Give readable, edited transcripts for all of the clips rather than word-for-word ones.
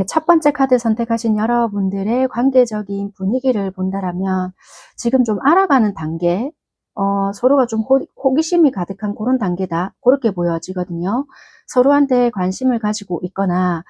네, 첫 번째 카드 선택하신 여러분들의 관계적인 분위기를 본다라면 지금 좀 알아가는 단계, 서로가 좀 호기심이 가득한 그런 단계다. 그렇게 보여지거든요. 서로한테 관심을 가지고 있거나,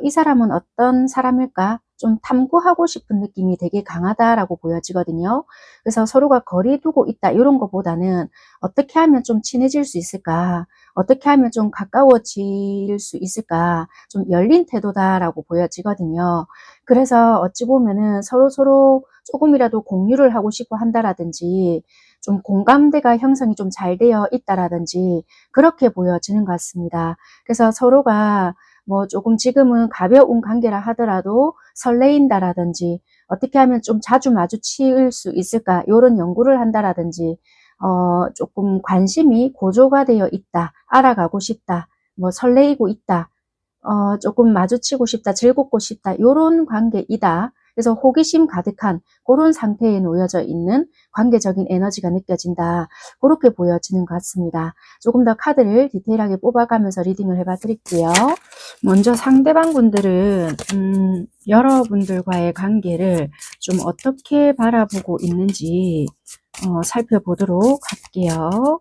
이 사람은 어떤 사람일까? 좀 탐구하고 싶은 느낌이 되게 강하다라고 보여지거든요. 그래서 서로가 거리 두고 있다, 이런 것보다는 어떻게 하면 좀 친해질 수 있을까? 어떻게 하면 좀 가까워질 수 있을까? 좀 열린 태도다라고 보여지거든요. 그래서 어찌 보면은 서로서로 조금이라도 공유를 하고 싶어 한다라든지, 좀 공감대가 형성이 좀 잘 되어 있다라든지, 그렇게 보여지는 것 같습니다. 그래서 서로가 뭐 조금 지금은 가벼운 관계라 하더라도 설레인다라든지, 어떻게 하면 좀 자주 마주칠 수 있을까? 이런 연구를 한다라든지, 조금 관심이 고조가 되어 있다, 알아가고 싶다, 뭐 설레이고 있다, 조금 마주치고 싶다, 즐겁고 싶다, 요런 관계이다. 그래서 호기심 가득한 그런 상태에 놓여져 있는 관계적인 에너지가 느껴진다. 그렇게 보여지는 것 같습니다. 조금 더 카드를 디테일하게 뽑아가면서 리딩을 해봐 드릴게요. 먼저 상대방 분들은 여러분들과의 관계를 좀 어떻게 바라보고 있는지 살펴보도록 할게요.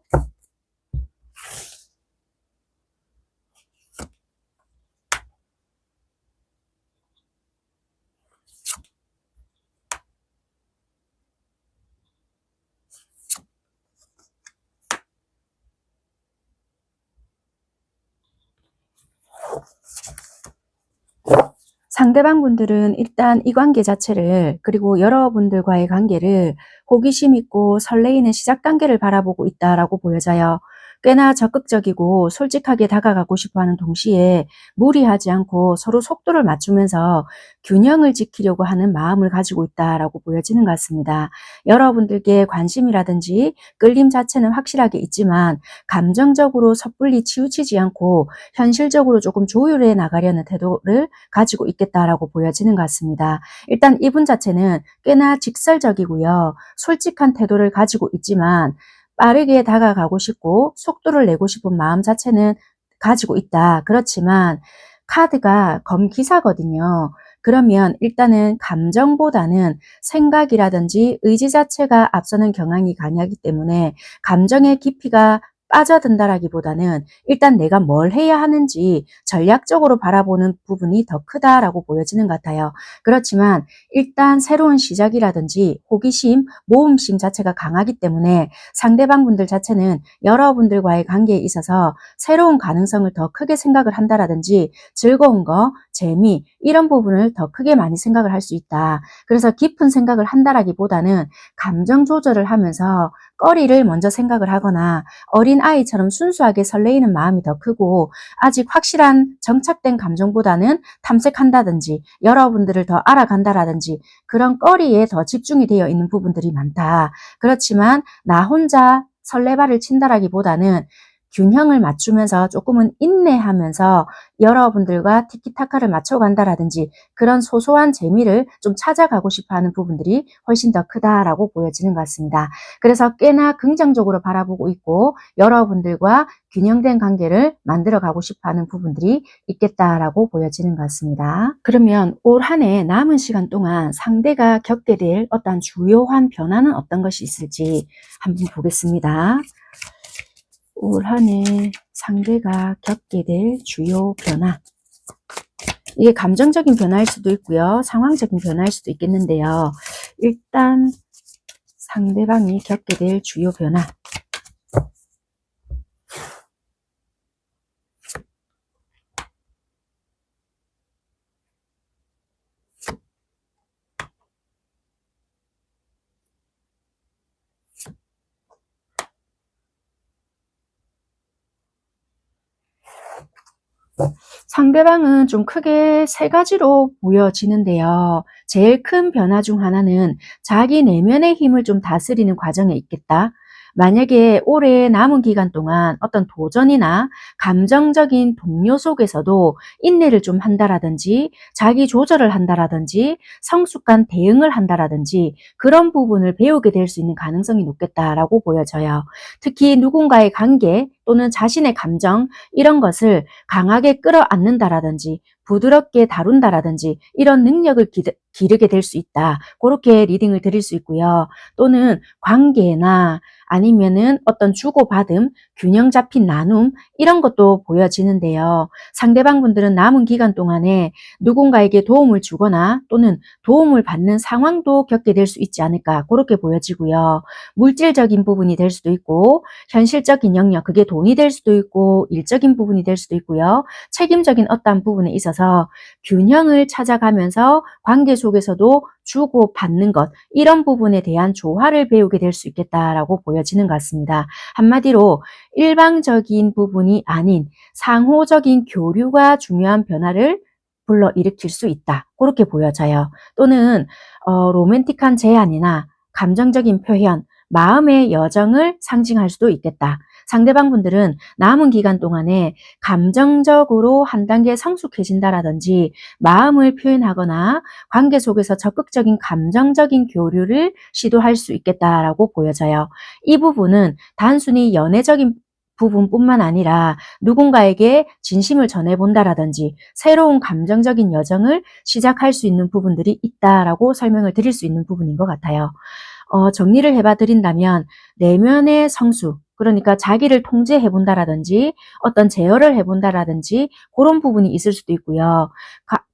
상대방 분들은 일단 이 관계 자체를, 그리고 여러분들과의 관계를 호기심 있고 설레이는 시작 단계를 바라보고 있다라고 보여져요. 꽤나 적극적이고 솔직하게 다가가고 싶어하는 동시에 무리하지 않고 서로 속도를 맞추면서 균형을 지키려고 하는 마음을 가지고 있다라고 보여지는 것 같습니다. 여러분들께 관심이라든지 끌림 자체는 확실하게 있지만 감정적으로 섣불리 치우치지 않고 현실적으로 조금 조율해 나가려는 태도를 가지고 있겠다라고 보여지는 것 같습니다. 일단 이분 자체는 꽤나 직설적이고요. 솔직한 태도를 가지고 있지만 빠르게 다가가고 싶고 속도를 내고 싶은 마음 자체는 가지고 있다. 그렇지만 카드가 검기사거든요. 그러면 일단은 감정보다는 생각이라든지 의지 자체가 앞서는 경향이 강하기 때문에 감정의 깊이가 빠져든다라기보다는 일단 내가 뭘 해야 하는지 전략적으로 바라보는 부분이 더 크다라고 보여지는 것 같아요. 그렇지만 일단 새로운 시작이라든지 호기심, 모험심 자체가 강하기 때문에 상대방 분들 자체는 여러분들과의 관계에 있어서 새로운 가능성을 더 크게 생각을 한다라든지 즐거운 거, 재미 이런 부분을 더 크게 많이 생각을 할 수 있다. 그래서 깊은 생각을 한다라기보다는 감정 조절을 하면서 꺼리를 먼저 생각을 하거나 어린 아이처럼 순수하게 설레이는 마음이 더 크고 아직 확실한 정착된 감정보다는 탐색한다든지 여러분들을 더 알아간다라든지 그런 꺼리에 더 집중이 되어 있는 부분들이 많다. 그렇지만 나 혼자 설레발을 친다라기보다는 균형을 맞추면서 조금은 인내하면서 여러분들과 티키타카를 맞춰간다라든지 그런 소소한 재미를 좀 찾아가고 싶어하는 부분들이 훨씬 더 크다라고 보여지는 것 같습니다. 그래서 꽤나 긍정적으로 바라보고 있고 여러분들과 균형된 관계를 만들어가고 싶어하는 부분들이 있겠다라고 보여지는 것 같습니다. 그러면 올 한 해 남은 시간 동안 상대가 겪게 될 어떤 주요한 변화는 어떤 것이 있을지 한번 보겠습니다. 올 한 해 상대가 겪게 될 주요 변화. 이게 감정적인 변화일 수도 있고요. 상황적인 변화일 수도 있겠는데요. 일단 상대방이 겪게 될 주요 변화. 상대방은 좀 크게 세 가지로 보여지는데요. 제일 큰 변화 중 하나는 자기 내면의 힘을 좀 다스리는 과정에 있겠다. 만약에 올해 남은 기간 동안 어떤 도전이나 감정적인 동료 속에서도 인내를 좀 한다라든지 자기 조절을 한다라든지 성숙한 대응을 한다라든지 그런 부분을 배우게 될 수 있는 가능성이 높겠다라고 보여져요. 특히 누군가의 관계 또는 자신의 감정 이런 것을 강하게 끌어안는다라든지 부드럽게 다룬다라든지 이런 능력을 기르게 될 수 있다. 그렇게 리딩을 드릴 수 있고요. 또는 관계나 아니면은 어떤 주고받음, 균형 잡힌 나눔 이런 것도 보여지는데요. 상대방 분들은 남은 기간 동안에 누군가에게 도움을 주거나 또는 도움을 받는 상황도 겪게 될 수 있지 않을까 그렇게 보여지고요. 물질적인 부분이 될 수도 있고 현실적인 영역, 그게 돈이 될 수도 있고 일적인 부분이 될 수도 있고요. 책임적인 어떠한 부분에 있어서 균형을 찾아가면서 관계 속에서도 주고받는 것 이런 부분에 대한 조화를 배우게 될 수 있겠다라고 보여지는 것 같습니다. 한마디로 일방적인 부분이 아닌 상호적인 교류가 중요한 변화를 불러일으킬 수 있다. 그렇게 보여져요. 또는 로맨틱한 제안이나 감정적인 표현, 마음의 여정을 상징할 수도 있겠다. 상대방 분들은 남은 기간 동안에 감정적으로 한 단계 성숙해진다라든지 마음을 표현하거나 관계 속에서 적극적인 감정적인 교류를 시도할 수 있겠다라고 보여져요. 이 부분은 단순히 연애적인 부분뿐만 아니라 누군가에게 진심을 전해본다라든지 새로운 감정적인 여정을 시작할 수 있는 부분들이 있다라고 설명을 드릴 수 있는 부분인 것 같아요. 정리를 해봐 드린다면 내면의 성수, 그러니까 자기를 통제해 본다라든지 어떤 제어를 해 본다라든지 그런 부분이 있을 수도 있고요.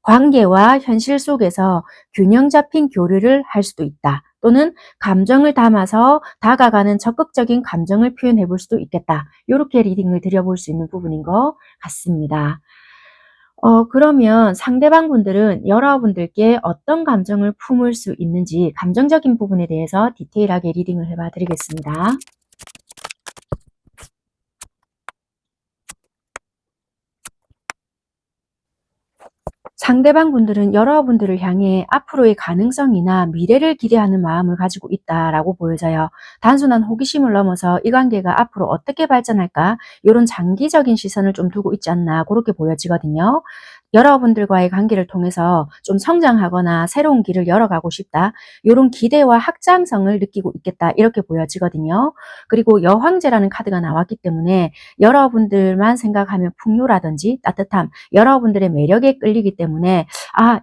관계와 현실 속에서 균형 잡힌 교류를 할 수도 있다. 또는 감정을 담아서 다가가는 적극적인 감정을 표현해 볼 수도 있겠다. 이렇게 리딩을 드려볼 수 있는 부분인 것 같습니다. 그러면 상대방 분들은 여러분들께 어떤 감정을 품을 수 있는지 감정적인 부분에 대해서 디테일하게 리딩을 해봐 드리겠습니다. 상대방 분들은 여러분들을 향해 앞으로의 가능성이나 미래를 기대하는 마음을 가지고 있다라고 보여져요. 단순한 호기심을 넘어서 이 관계가 앞으로 어떻게 발전할까? 이런 장기적인 시선을 좀 두고 있지 않나 그렇게 보여지거든요. 여러분들과의 관계를 통해서 좀 성장하거나 새로운 길을 열어가고 싶다. 이런 기대와 확장성을 느끼고 있겠다. 이렇게 보여지거든요. 그리고 여황제라는 카드가 나왔기 때문에 여러분들만 생각하면 풍요라든지 따뜻함, 여러분들의 매력에 끌리기 때문에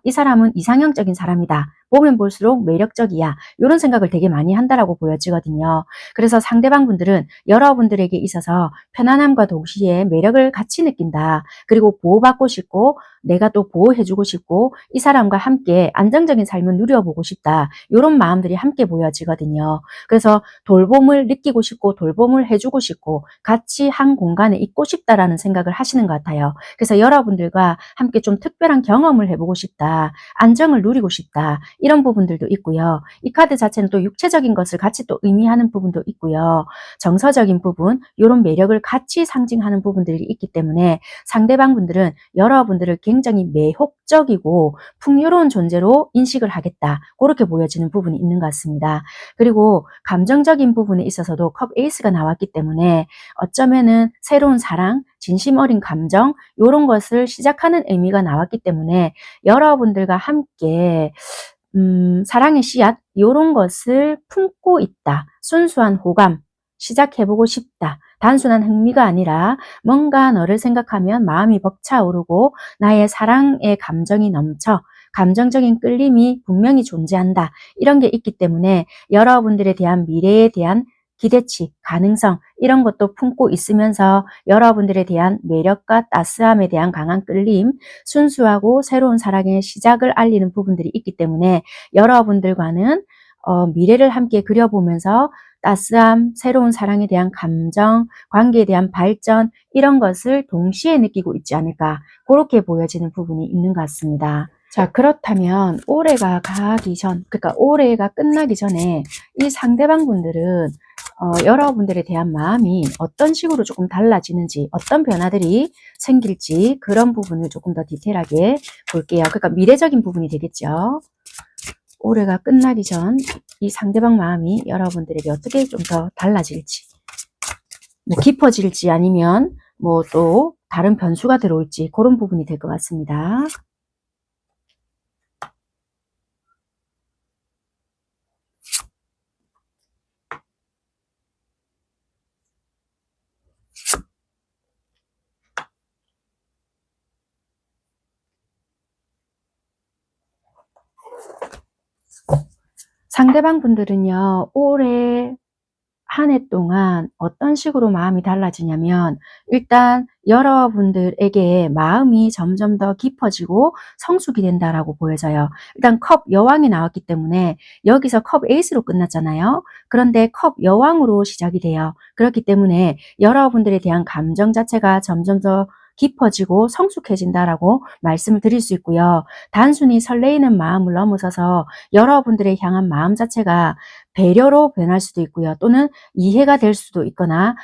이 사람은 이상형적인 사람이다. 보면 볼수록 매력적이야. 이런 생각을 되게 많이 한다라고 보여지거든요. 그래서 상대방 분들은 여러분들에게 있어서 편안함과 동시에 매력을 같이 느낀다. 그리고 보호받고 싶고 내가 또 보호해주고 싶고 이 사람과 함께 안정적인 삶을 누려보고 싶다. 이런 마음들이 함께 보여지거든요. 그래서 돌봄을 느끼고 싶고 돌봄을 해주고 싶고 같이 한 공간에 있고 싶다라는 생각을 하시는 것 같아요. 그래서 여러분들과 함께 좀 특별한 경험을 해보고 싶다. 안정을 누리고 싶다. 이런 부분들도 있고요. 이 카드 자체는 또 육체적인 것을 같이 또 의미하는 부분도 있고요. 정서적인 부분, 이런 매력을 같이 상징하는 부분들이 있기 때문에 상대방 분들은 여러분들을 굉장히 매혹적이고 풍요로운 존재로 인식을 하겠다. 그렇게 보여지는 부분이 있는 것 같습니다. 그리고 감정적인 부분에 있어서도 컵 에이스가 나왔기 때문에 어쩌면은 새로운 사랑, 진심 어린 감정 이런 것을 시작하는 의미가 나왔기 때문에 여러분들과 함께 사랑의 씨앗 이런 것을 품고 있다. 순수한 호감, 시작해보고 싶다. 단순한 흥미가 아니라 뭔가 너를 생각하면 마음이 벅차오르고 나의 사랑의 감정이 넘쳐 감정적인 끌림이 분명히 존재한다. 이런 게 있기 때문에 여러분들에 대한 미래에 대한 기대치, 가능성 이런 것도 품고 있으면서 여러분들에 대한 매력과 따스함에 대한 강한 끌림, 순수하고 새로운 사랑의 시작을 알리는 부분들이 있기 때문에 여러분들과는 미래를 함께 그려보면서 따스함, 새로운 사랑에 대한 감정, 관계에 대한 발전 이런 것을 동시에 느끼고 있지 않을까 그렇게 보여지는 부분이 있는 것 같습니다. 자, 그렇다면 올해가 가기 전, 그러니까 올해가 끝나기 전에 이 상대방 분들은 여러분들에 대한 마음이 어떤 식으로 조금 달라지는지 어떤 변화들이 생길지 그런 부분을 조금 더 디테일하게 볼게요. 그러니까 미래적인 부분이 되겠죠. 올해가 끝나기 전 이 상대방 마음이 여러분들에게 어떻게 좀 더 달라질지, 뭐 깊어질지 아니면 뭐 또 다른 변수가 들어올지 그런 부분이 될 것 같습니다. 상대방 분들은요, 올해 한 해 동안 어떤 식으로 마음이 달라지냐면, 일단 여러분들에게 마음이 점점 더 깊어지고 성숙이 된다라고 보여져요. 일단 컵 여왕이 나왔기 때문에 여기서 컵 에이스로 끝났잖아요. 그런데 컵 여왕으로 시작이 돼요. 그렇기 때문에 여러분들에 대한 감정 자체가 점점 더 깊어지고 성숙해진다라고 말씀을 드릴 수 있고요. 단순히 설레이는 마음을 넘어서서 여러분들의 향한 마음 자체가 배려로 변할 수도 있고요. 또는 이해가 될 수도 있거나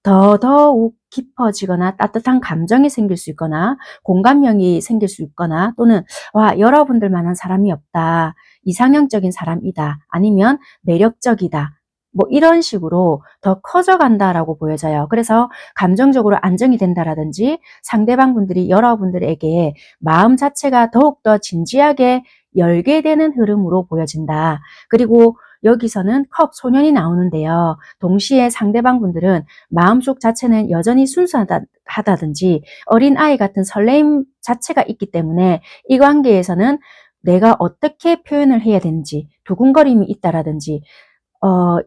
더더욱 깊어지거나 따뜻한 감정이 생길 수 있거나 공감력이 생길 수 있거나 또는 와, 여러분들만한 사람이 없다. 이상형적인 사람이다. 아니면 매력적이다. 뭐 이런 식으로 더 커져간다라고 보여져요. 그래서 감정적으로 안정이 된다라든지 상대방 분들이 여러분들에게 마음 자체가 더욱더 진지하게 열게 되는 흐름으로 보여진다. 그리고 여기서는 컵 소년이 나오는데요. 동시에 상대방 분들은 마음속 자체는 여전히 순수하다든지 어린아이 같은 설레임 자체가 있기 때문에 이 관계에서는 내가 어떻게 표현을 해야 되는지 두근거림이 있다라든지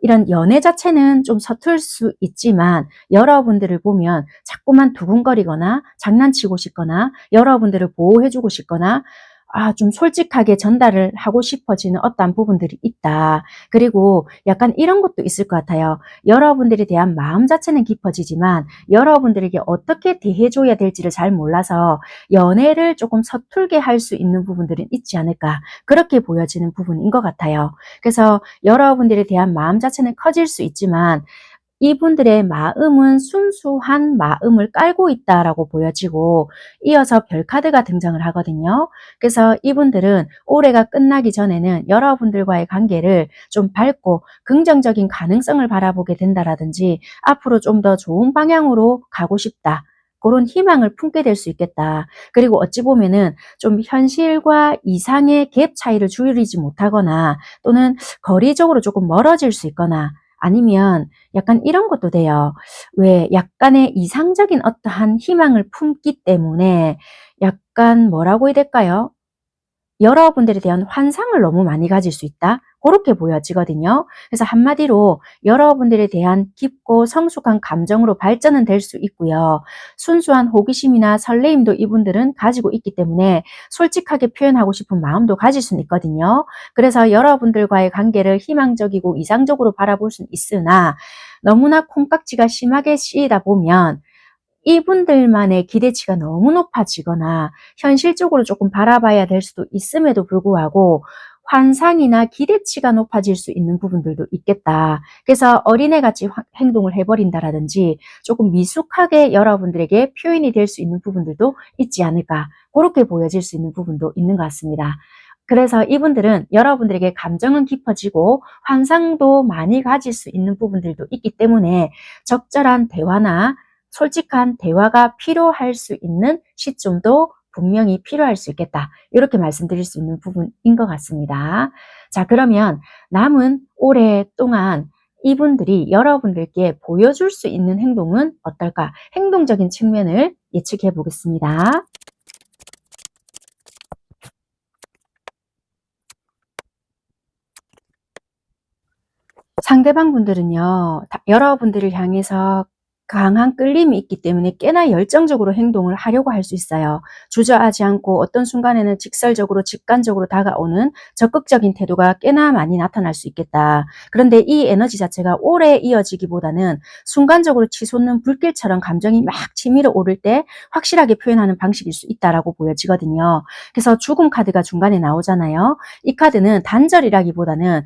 이런 연애 자체는 좀 서툴 수 있지만 여러분들을 보면 자꾸만 두근거리거나 장난치고 싶거나 여러분들을 보호해주고 싶거나 좀 솔직하게 전달을 하고 싶어지는 어떠한 부분들이 있다. 그리고 약간 이런 것도 있을 것 같아요. 여러분들에 대한 마음 자체는 깊어지지만 여러분들에게 어떻게 대해줘야 될지를 잘 몰라서 연애를 조금 서툴게 할 수 있는 부분들은 있지 않을까. 그렇게 보여지는 부분인 것 같아요. 그래서 여러분들에 대한 마음 자체는 커질 수 있지만 이분들의 마음은 순수한 마음을 깔고 있다라고 보여지고 이어서 별카드가 등장을 하거든요. 그래서 이분들은 올해가 끝나기 전에는 여러분들과의 관계를 좀 밝고 긍정적인 가능성을 바라보게 된다라든지 앞으로 좀 더 좋은 방향으로 가고 싶다. 그런 희망을 품게 될 수 있겠다. 그리고 어찌 보면은 좀 현실과 이상의 갭 차이를 줄이지 못하거나 또는 거리적으로 조금 멀어질 수 있거나 아니면 약간 이런 것도 돼요. 왜 약간의 이상적인 어떠한 희망을 품기 때문에 약간 뭐라고 해야 될까요? 여러분들에 대한 환상을 너무 많이 가질 수 있다. 그렇게 보여지거든요. 그래서 한마디로 여러분들에 대한 깊고 성숙한 감정으로 발전은 될 수 있고요. 순수한 호기심이나 설레임도 이분들은 가지고 있기 때문에 솔직하게 표현하고 싶은 마음도 가질 수는 있거든요. 그래서 여러분들과의 관계를 희망적이고 이상적으로 바라볼 수는 있으나 너무나 콩깍지가 심하게 씌이다 보면 이분들만의 기대치가 너무 높아지거나 현실적으로 조금 바라봐야 될 수도 있음에도 불구하고 환상이나 기대치가 높아질 수 있는 부분들도 있겠다. 그래서 어린애같이 행동을 해버린다라든지 조금 미숙하게 여러분들에게 표현이 될 수 있는 부분들도 있지 않을까. 그렇게 보여질 수 있는 부분도 있는 것 같습니다. 그래서 이분들은 여러분들에게 감정은 깊어지고 환상도 많이 가질 수 있는 부분들도 있기 때문에 적절한 대화나 솔직한 대화가 필요할 수 있는 시점도 분명히 필요할 수 있겠다. 이렇게 말씀드릴 수 있는 부분인 것 같습니다. 자, 그러면 남은 올해 동안 이분들이 여러분들께 보여줄 수 있는 행동은 어떨까? 행동적인 측면을 예측해 보겠습니다. 상대방 분들은요, 여러분들을 향해서 강한 끌림이 있기 때문에 꽤나 열정적으로 행동을 하려고 할 수 있어요. 주저하지 않고 어떤 순간에는 직설적으로 직관적으로 다가오는 적극적인 태도가 꽤나 많이 나타날 수 있겠다. 그런데 이 에너지 자체가 오래 이어지기보다는 순간적으로 치솟는 불길처럼 감정이 막 치밀어 오를 때 확실하게 표현하는 방식일 수 있다라고 보여지거든요. 그래서 죽음 카드가 중간에 나오잖아요. 이 카드는 단절이라기보다는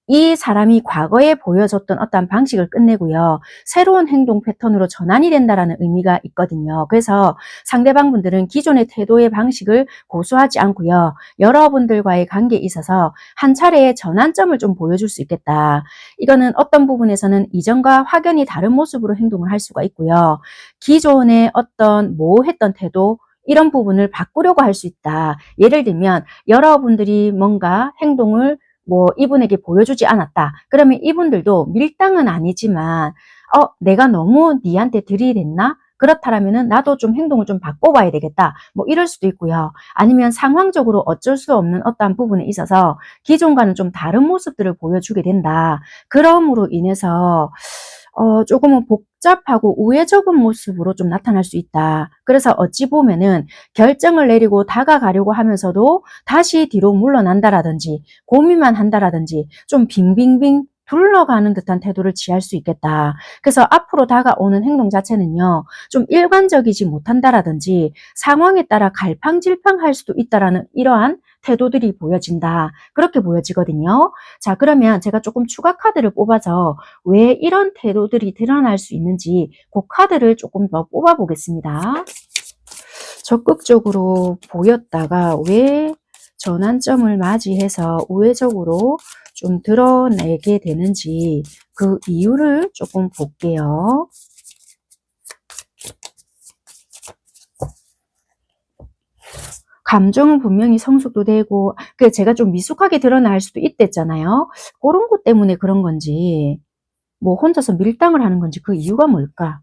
이 사람이 과거에 보여줬던 어떤 방식을 끝내고요. 새로운 행동 패턴으로 전환이 된다라는 의미가 있거든요. 그래서 상대방분들은 기존의 태도의 방식을 고수하지 않고요. 여러분들과의 관계에 있어서 한 차례의 전환점을 좀 보여줄 수 있겠다. 이거는 어떤 부분에서는 이전과 확연히 다른 모습으로 행동을 할 수가 있고요. 기존의 어떤 모호했던 태도, 이런 부분을 바꾸려고 할 수 있다. 예를 들면 여러분들이 뭔가 행동을 이분에게 보여주지 않았다. 그러면 이분들도 밀당은 아니지만 내가 너무 니한테 들이댔나? 그렇다면은 나도 좀 행동을 좀 바꿔봐야 되겠다. 이럴 수도 있고요. 아니면 상황적으로 어쩔 수 없는 어떠한 부분에 있어서 기존과는 좀 다른 모습들을 보여주게 된다. 그럼으로 인해서 조금은 복잡하고 우회적인 모습으로 좀 나타날 수 있다. 그래서 어찌 보면은 결정을 내리고 다가가려고 하면서도 다시 뒤로 물러난다라든지 고민만 한다라든지 좀 빙빙빙 둘러가는 듯한 태도를 취할 수 있겠다. 그래서 앞으로 다가오는 행동 자체는요, 좀 일관적이지 못한다라든지 상황에 따라 갈팡질팡할 수도 있다라는 이러한 태도들이 보여진다. 그렇게 보여지거든요. 자, 그러면 제가 조금 추가 카드를 뽑아서 왜 이런 태도들이 드러날 수 있는지 그 카드를 조금 더 뽑아 보겠습니다. 적극적으로 보였다가 왜 전환점을 맞이해서 우회적으로 좀 드러내게 되는지 그 이유를 조금 볼게요. 감정은 분명히 성숙도 되고 제가 좀 미숙하게 드러날 수도 있댔잖아요. 그런 것 때문에 그런 건지 혼자서 밀당을 하는 건지 그 이유가 뭘까?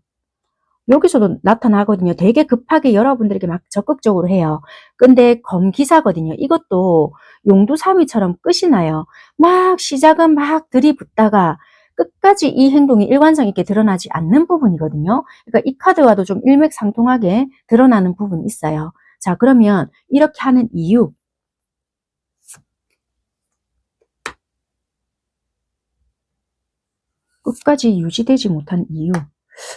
여기서도 나타나거든요. 되게 급하게 여러분들에게 막 적극적으로 해요. 근데 검기사거든요. 이것도 용두사미처럼 끝이 나요. 막 시작은 막 들이붓다가 끝까지 이 행동이 일관성 있게 드러나지 않는 부분이거든요. 그러니까 이 카드와도 좀 일맥상통하게 드러나는 부분이 있어요. 자, 그러면 이렇게 하는 이유. 끝까지 유지되지 못한 이유.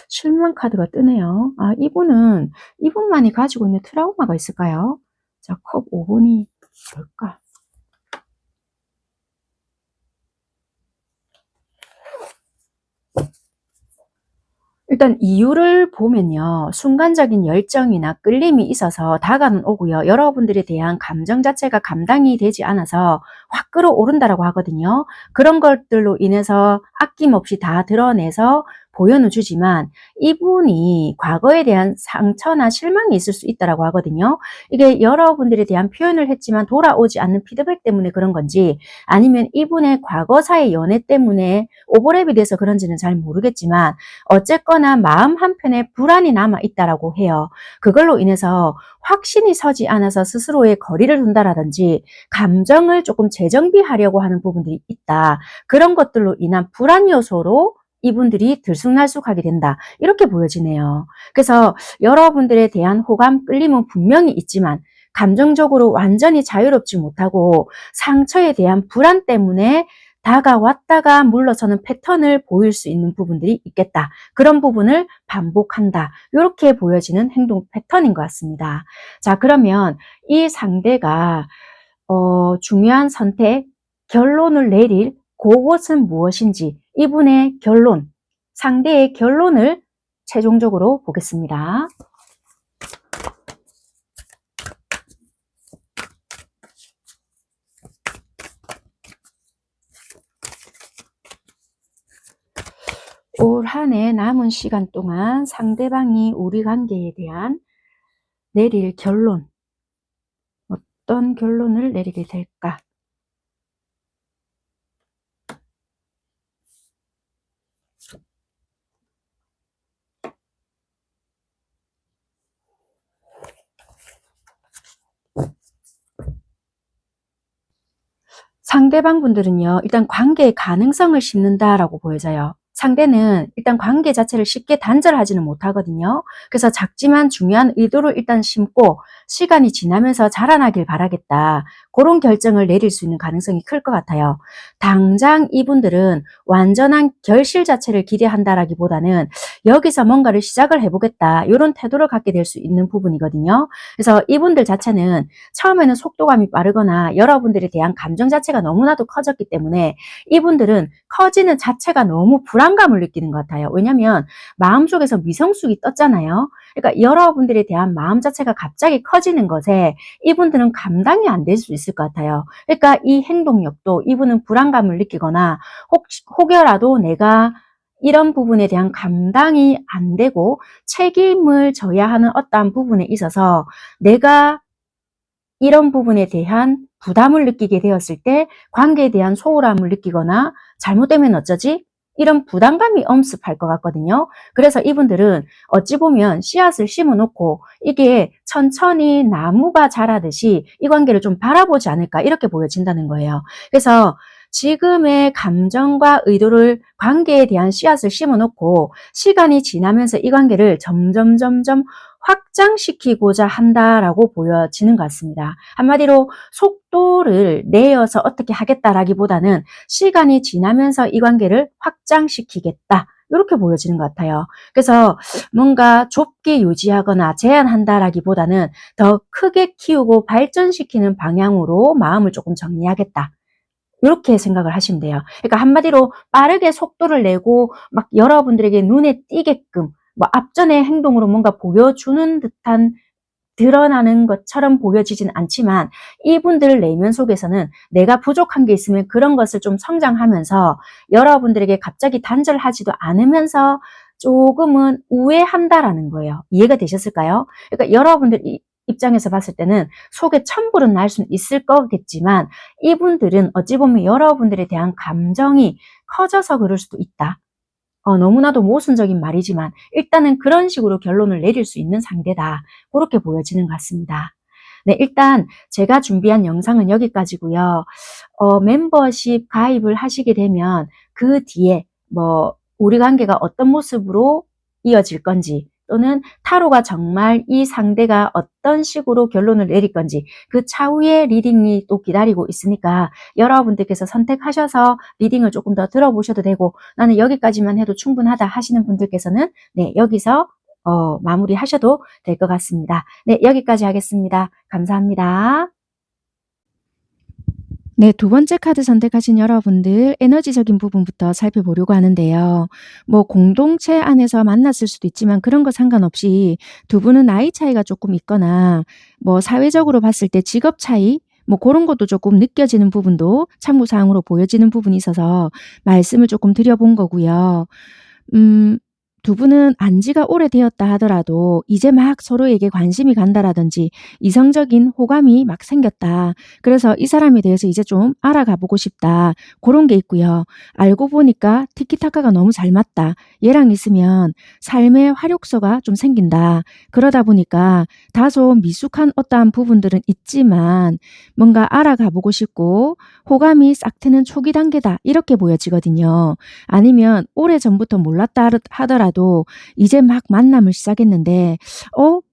실망 카드가 뜨네요. 아, 이분만이 가지고 있는 트라우마가 있을까요? 자, 컵 5번이 뭘까? 일단 이유를 보면요. 순간적인 열정이나 끌림이 있어서 다가는 오고요. 여러분들에 대한 감정 자체가 감당이 되지 않아서 확 끌어오른다라고 하거든요. 그런 것들로 인해서 아낌없이 다 드러내서 보여는 주지만 이분이 과거에 대한 상처나 실망이 있을 수 있다라고 하거든요. 이게 여러분들에 대한 표현을 했지만 돌아오지 않는 피드백 때문에 그런 건지 아니면 이분의 과거사의 연애 때문에 오버랩이 돼서 그런지는 잘 모르겠지만 어쨌거나 마음 한편에 불안이 남아 있다라고 해요. 그걸로 인해서 확신이 서지 않아서 스스로의 거리를 둔다라든지 감정을 조금 재정비하려고 하는 부분들이 있다. 그런 것들로 인한 불안 요소로 이분들이 들쑥날쑥하게 된다. 이렇게 보여지네요. 그래서 여러분들에 대한 호감, 끌림은 분명히 있지만 감정적으로 완전히 자유롭지 못하고 상처에 대한 불안 때문에 다가왔다가 물러서는 패턴을 보일 수 있는 부분들이 있겠다. 그런 부분을 반복한다. 이렇게 보여지는 행동 패턴인 것 같습니다. 자, 그러면 이 상대가 중요한 선택, 결론을 내릴 그것은 무엇인지 이분의 결론, 상대의 결론을 최종적으로 보겠습니다. 올 한 해 남은 시간 동안 상대방이 우리 관계에 대한 내릴 결론, 어떤 결론을 내리게 될까? 상대방 분들은요, 일단 관계의 가능성을 심는다라고 보여져요. 상대는 일단 관계 자체를 쉽게 단절하지는 못하거든요. 그래서 작지만 중요한 의도를 일단 심고 시간이 지나면서 자라나길 바라겠다. 그런 결정을 내릴 수 있는 가능성이 클 것 같아요. 당장 이분들은 완전한 결실 자체를 기대한다라기보다는 여기서 뭔가를 시작을 해보겠다 이런 태도를 갖게 될 수 있는 부분이거든요. 그래서 이분들 자체는 처음에는 속도감이 빠르거나 여러분들에 대한 감정 자체가 너무나도 커졌기 때문에 이분들은 커지는 자체가 너무 불안감을 느끼는 것 같아요. 왜냐하면 마음속에서 미성숙이 떴잖아요. 그러니까 여러분들에 대한 마음 자체가 갑자기 커지는 것에 이분들은 감당이 안 될 수 있을 것 같아요. 그러니까 이 행동력도 이분은 불안감을 느끼거나 혹여라도 내가 이런 부분에 대한 감당이 안 되고 책임을 져야 하는 어떠한 부분에 있어서 내가 이런 부분에 대한 부담을 느끼게 되었을 때 관계에 대한 소홀함을 느끼거나 잘못되면 어쩌지? 이런 부담감이 엄습할 것 같거든요. 그래서 이분들은 어찌 보면 씨앗을 심어놓고 이게 천천히 나무가 자라듯이 이 관계를 좀 바라보지 않을까 이렇게 보여진다는 거예요. 그래서 지금의 감정과 의도를 관계에 대한 씨앗을 심어놓고 시간이 지나면서 이 관계를 점점 확장시키고자 한다라고 보여지는 것 같습니다. 한마디로 속도를 내어서 어떻게 하겠다라기보다는 시간이 지나면서 이 관계를 확장시키겠다. 이렇게 보여지는 것 같아요. 그래서 뭔가 좁게 유지하거나 제한한다라기보다는 더 크게 키우고 발전시키는 방향으로 마음을 조금 정리하겠다. 이렇게 생각을 하시면 돼요. 그러니까 한마디로 빠르게 속도를 내고 막 여러분들에게 눈에 띄게끔 뭐 앞전의 행동으로 뭔가 보여주는 듯한 드러나는 것처럼 보여지진 않지만 이분들 내면 속에서는 내가 부족한 게 있으면 그런 것을 좀 성장하면서 여러분들에게 갑자기 단절하지도 않으면서 조금은 우회한다라는 거예요. 이해가 되셨을까요? 그러니까 여러분들 입장에서 봤을 때는 속에 천불은 날 수는 있을 거겠지만 이분들은 어찌 보면 여러분들에 대한 감정이 커져서 그럴 수도 있다. 너무나도 모순적인 말이지만 일단은 그런 식으로 결론을 내릴 수 있는 상대다. 그렇게 보여지는 것 같습니다. 네, 일단 제가 준비한 영상은 여기까지고요. 멤버십 가입을 하시게 되면 그 뒤에 뭐 우리 관계가 어떤 모습으로 이어질 건지 또는 타로가 정말 이 상대가 어떤 식으로 결론을 내릴 건지 그 차후에 리딩이 또 기다리고 있으니까 여러분들께서 선택하셔서 리딩을 조금 더 들어보셔도 되고 나는 여기까지만 해도 충분하다 하시는 분들께서는 네, 여기서 마무리 하셔도 될 것 같습니다. 네, 여기까지 하겠습니다. 감사합니다. 네, 두 번째 카드 선택하신 여러분들 에너지적인 부분부터 살펴보려고 하는데요. 뭐 공동체 안에서 만났을 수도 있지만 그런 거 상관없이 두 분은 나이 차이가 조금 있거나 뭐 사회적으로 봤을 때 직업 차이 뭐 그런 것도 조금 느껴지는 부분도 참고사항으로 보여지는 부분이 있어서 말씀을 조금 드려본 거고요. 두 분은 안지가 오래되었다 하더라도 이제 막 서로에게 관심이 간다라든지 이성적인 호감이 막 생겼다. 그래서 이 사람에 대해서 이제 좀 알아가 보고 싶다. 그런 게 있고요. 알고 보니까 티키타카가 너무 잘 맞다. 얘랑 있으면 삶의 활력소가 좀 생긴다. 그러다 보니까 다소 미숙한 어떠한 부분들은 있지만 뭔가 알아가 보고 싶고 호감이 싹 트는 초기 단계다. 이렇게 보여지거든요. 아니면 오래전부터 몰랐다 하더라도 이제 막 만남을 시작했는데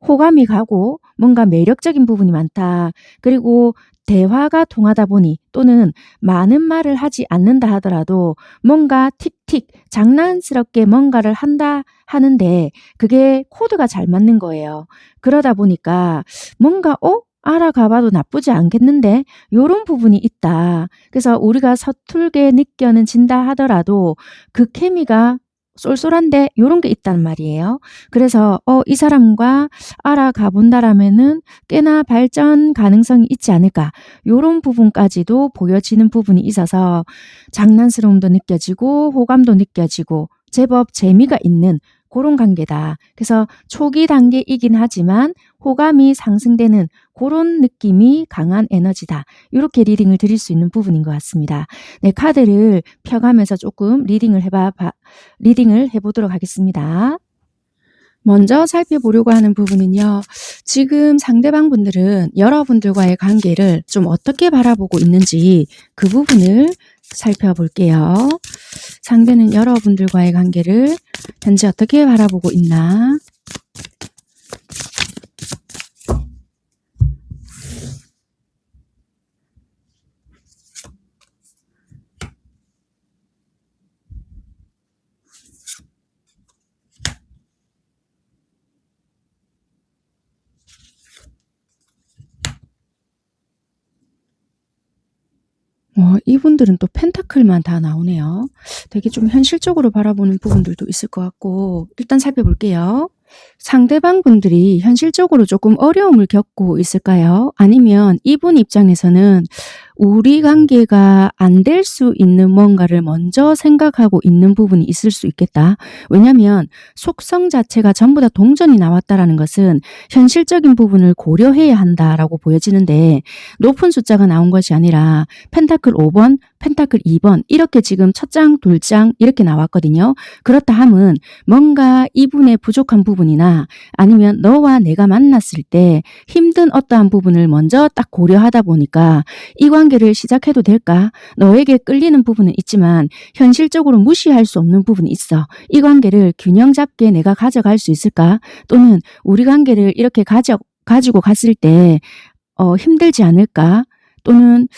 호감이 가고 뭔가 매력적인 부분이 많다. 그리고 대화가 통하다 보니 또는 많은 말을 하지 않는다 하더라도 뭔가 틱틱 장난스럽게 뭔가를 한다 하는데 그게 코드가 잘 맞는 거예요. 그러다 보니까 뭔가 알아가봐도 나쁘지 않겠는데 요런 부분이 있다. 그래서 우리가 서툴게 느껴진다 하더라도 그 케미가 쏠쏠한데 요런 게 있단 말이에요. 그래서 이 사람과 알아가 본다라면은 꽤나 발전 가능성이 있지 않을까. 요런 부분까지도 보여지는 부분이 있어서 장난스러움도 느껴지고 호감도 느껴지고 제법 재미가 있는 그런 관계다. 그래서 초기 단계이긴 하지만 호감이 상승되는 그런 느낌이 강한 에너지다. 이렇게 리딩을 드릴 수 있는 부분인 것 같습니다. 네, 카드를 펴가면서 조금 리딩을 해보도록 하겠습니다. 먼저 살펴보려고 하는 부분은요. 지금 상대방 분들은 여러분들과의 관계를 좀 어떻게 바라보고 있는지 그 부분을 살펴볼게요. 상대는 여러분들과의 관계를 현재 어떻게 바라보고 있나? 이분들은 또 펜타클만 다 나오네요. 되게 좀 현실적으로 바라보는 부분들도 있을 것 같고 일단 살펴볼게요. 상대방 분들이 현실적으로 조금 어려움을 겪고 있을까요? 아니면 이분 입장에서는 우리 관계가 안 될 수 있는 뭔가를 먼저 생각하고 있는 부분이 있을 수 있겠다. 왜냐하면 속성 자체가 전부 다 동전이 나왔다라는 것은 현실적인 부분을 고려해야 한다라고 보여지는데 높은 숫자가 나온 것이 아니라 펜타클 5번, 펜타클 2번 이렇게 지금 첫 장, 둘 장 이렇게 나왔거든요. 그렇다 함은 뭔가 이분의 부족한 부분이나 아니면 너와 내가 만났을 때 힘든 어떠한 부분을 먼저 딱 고려하다 보니까 이 관계를 시작해도 될까? 너에게 끌리는 부분은 있지만 현실적으로 무시할 수 없는 부분이 있어. 이 관계를 균형 잡게 내가 가져갈 수 있을까? 또는 우리 관계를 이렇게 가지고 갔을 때 힘들지 않을까? 또는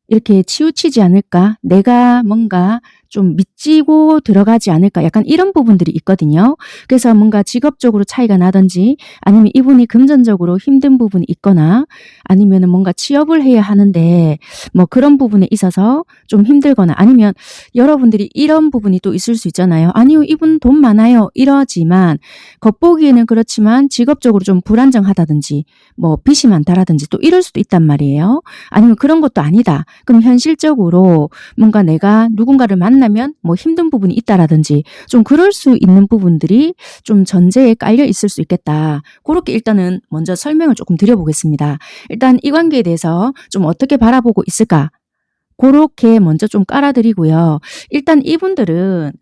이렇게 치우치지 않을까? 내가 뭔가 좀 미치고 들어가지 않을까? 약간 이런 부분들이 있거든요. 그래서 뭔가 직업적으로 차이가 나든지 아니면 이분이 금전적으로 힘든 부분이 있거나 아니면 뭔가 취업을 해야 하는데 뭐 그런 부분에 있어서 좀 힘들거나 아니면 여러분들이 이런 부분이 또 있을 수 있잖아요. 아니요, 이분 돈 많아요. 이러지만 겉보기에는 그렇지만 직업적으로 좀 불안정하다든지 뭐 빚이 많다라든지 또 이럴 수도 있단 말이에요. 아니면 그런 것도 아니다. 그럼 현실적으로 뭔가 내가 누군가를 만나면 뭐 힘든 부분이 있다라든지 좀 그럴 수 있는 부분들이 좀 전제에 깔려 있을 수 있겠다. 그렇게 일단은 먼저 설명을 조금 드려보겠습니다. 일단 이 관계에 대해서 좀 어떻게 바라보고 있을까? 그렇게 먼저 좀 깔아드리고요. 일단 이분들은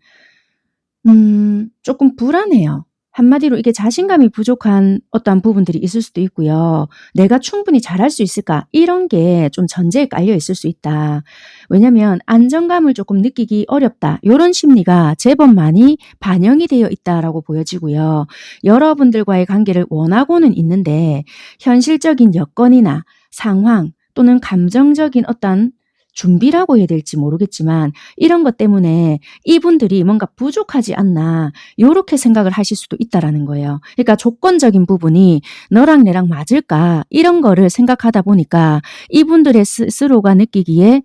조금 불안해요. 한마디로 이게 자신감이 부족한 어떠한 부분들이 있을 수도 있고요. '내가 충분히 잘할 수 있을까?' 이런 게 좀 전제에 깔려 있을 수 있다. 왜냐면 '안정감을 조금 느끼기 어렵다.' 요런 심리가 제법 많이 반영이 되어 있다라고 보여지고요. 여러분들과의 관계를 원하고는 있는데 현실적인 여건이나 상황 또는 감정적인 어떤 준비라고 해야 될지 모르겠지만 이런 것 때문에 이분들이 뭔가 부족하지 않나 요렇게 생각을 하실 수도 있다라는 거예요. 그러니까 조건적인 부분이 너랑 내랑 맞을까 이런 거를 생각하다 보니까 이분들의 스스로가 느끼기에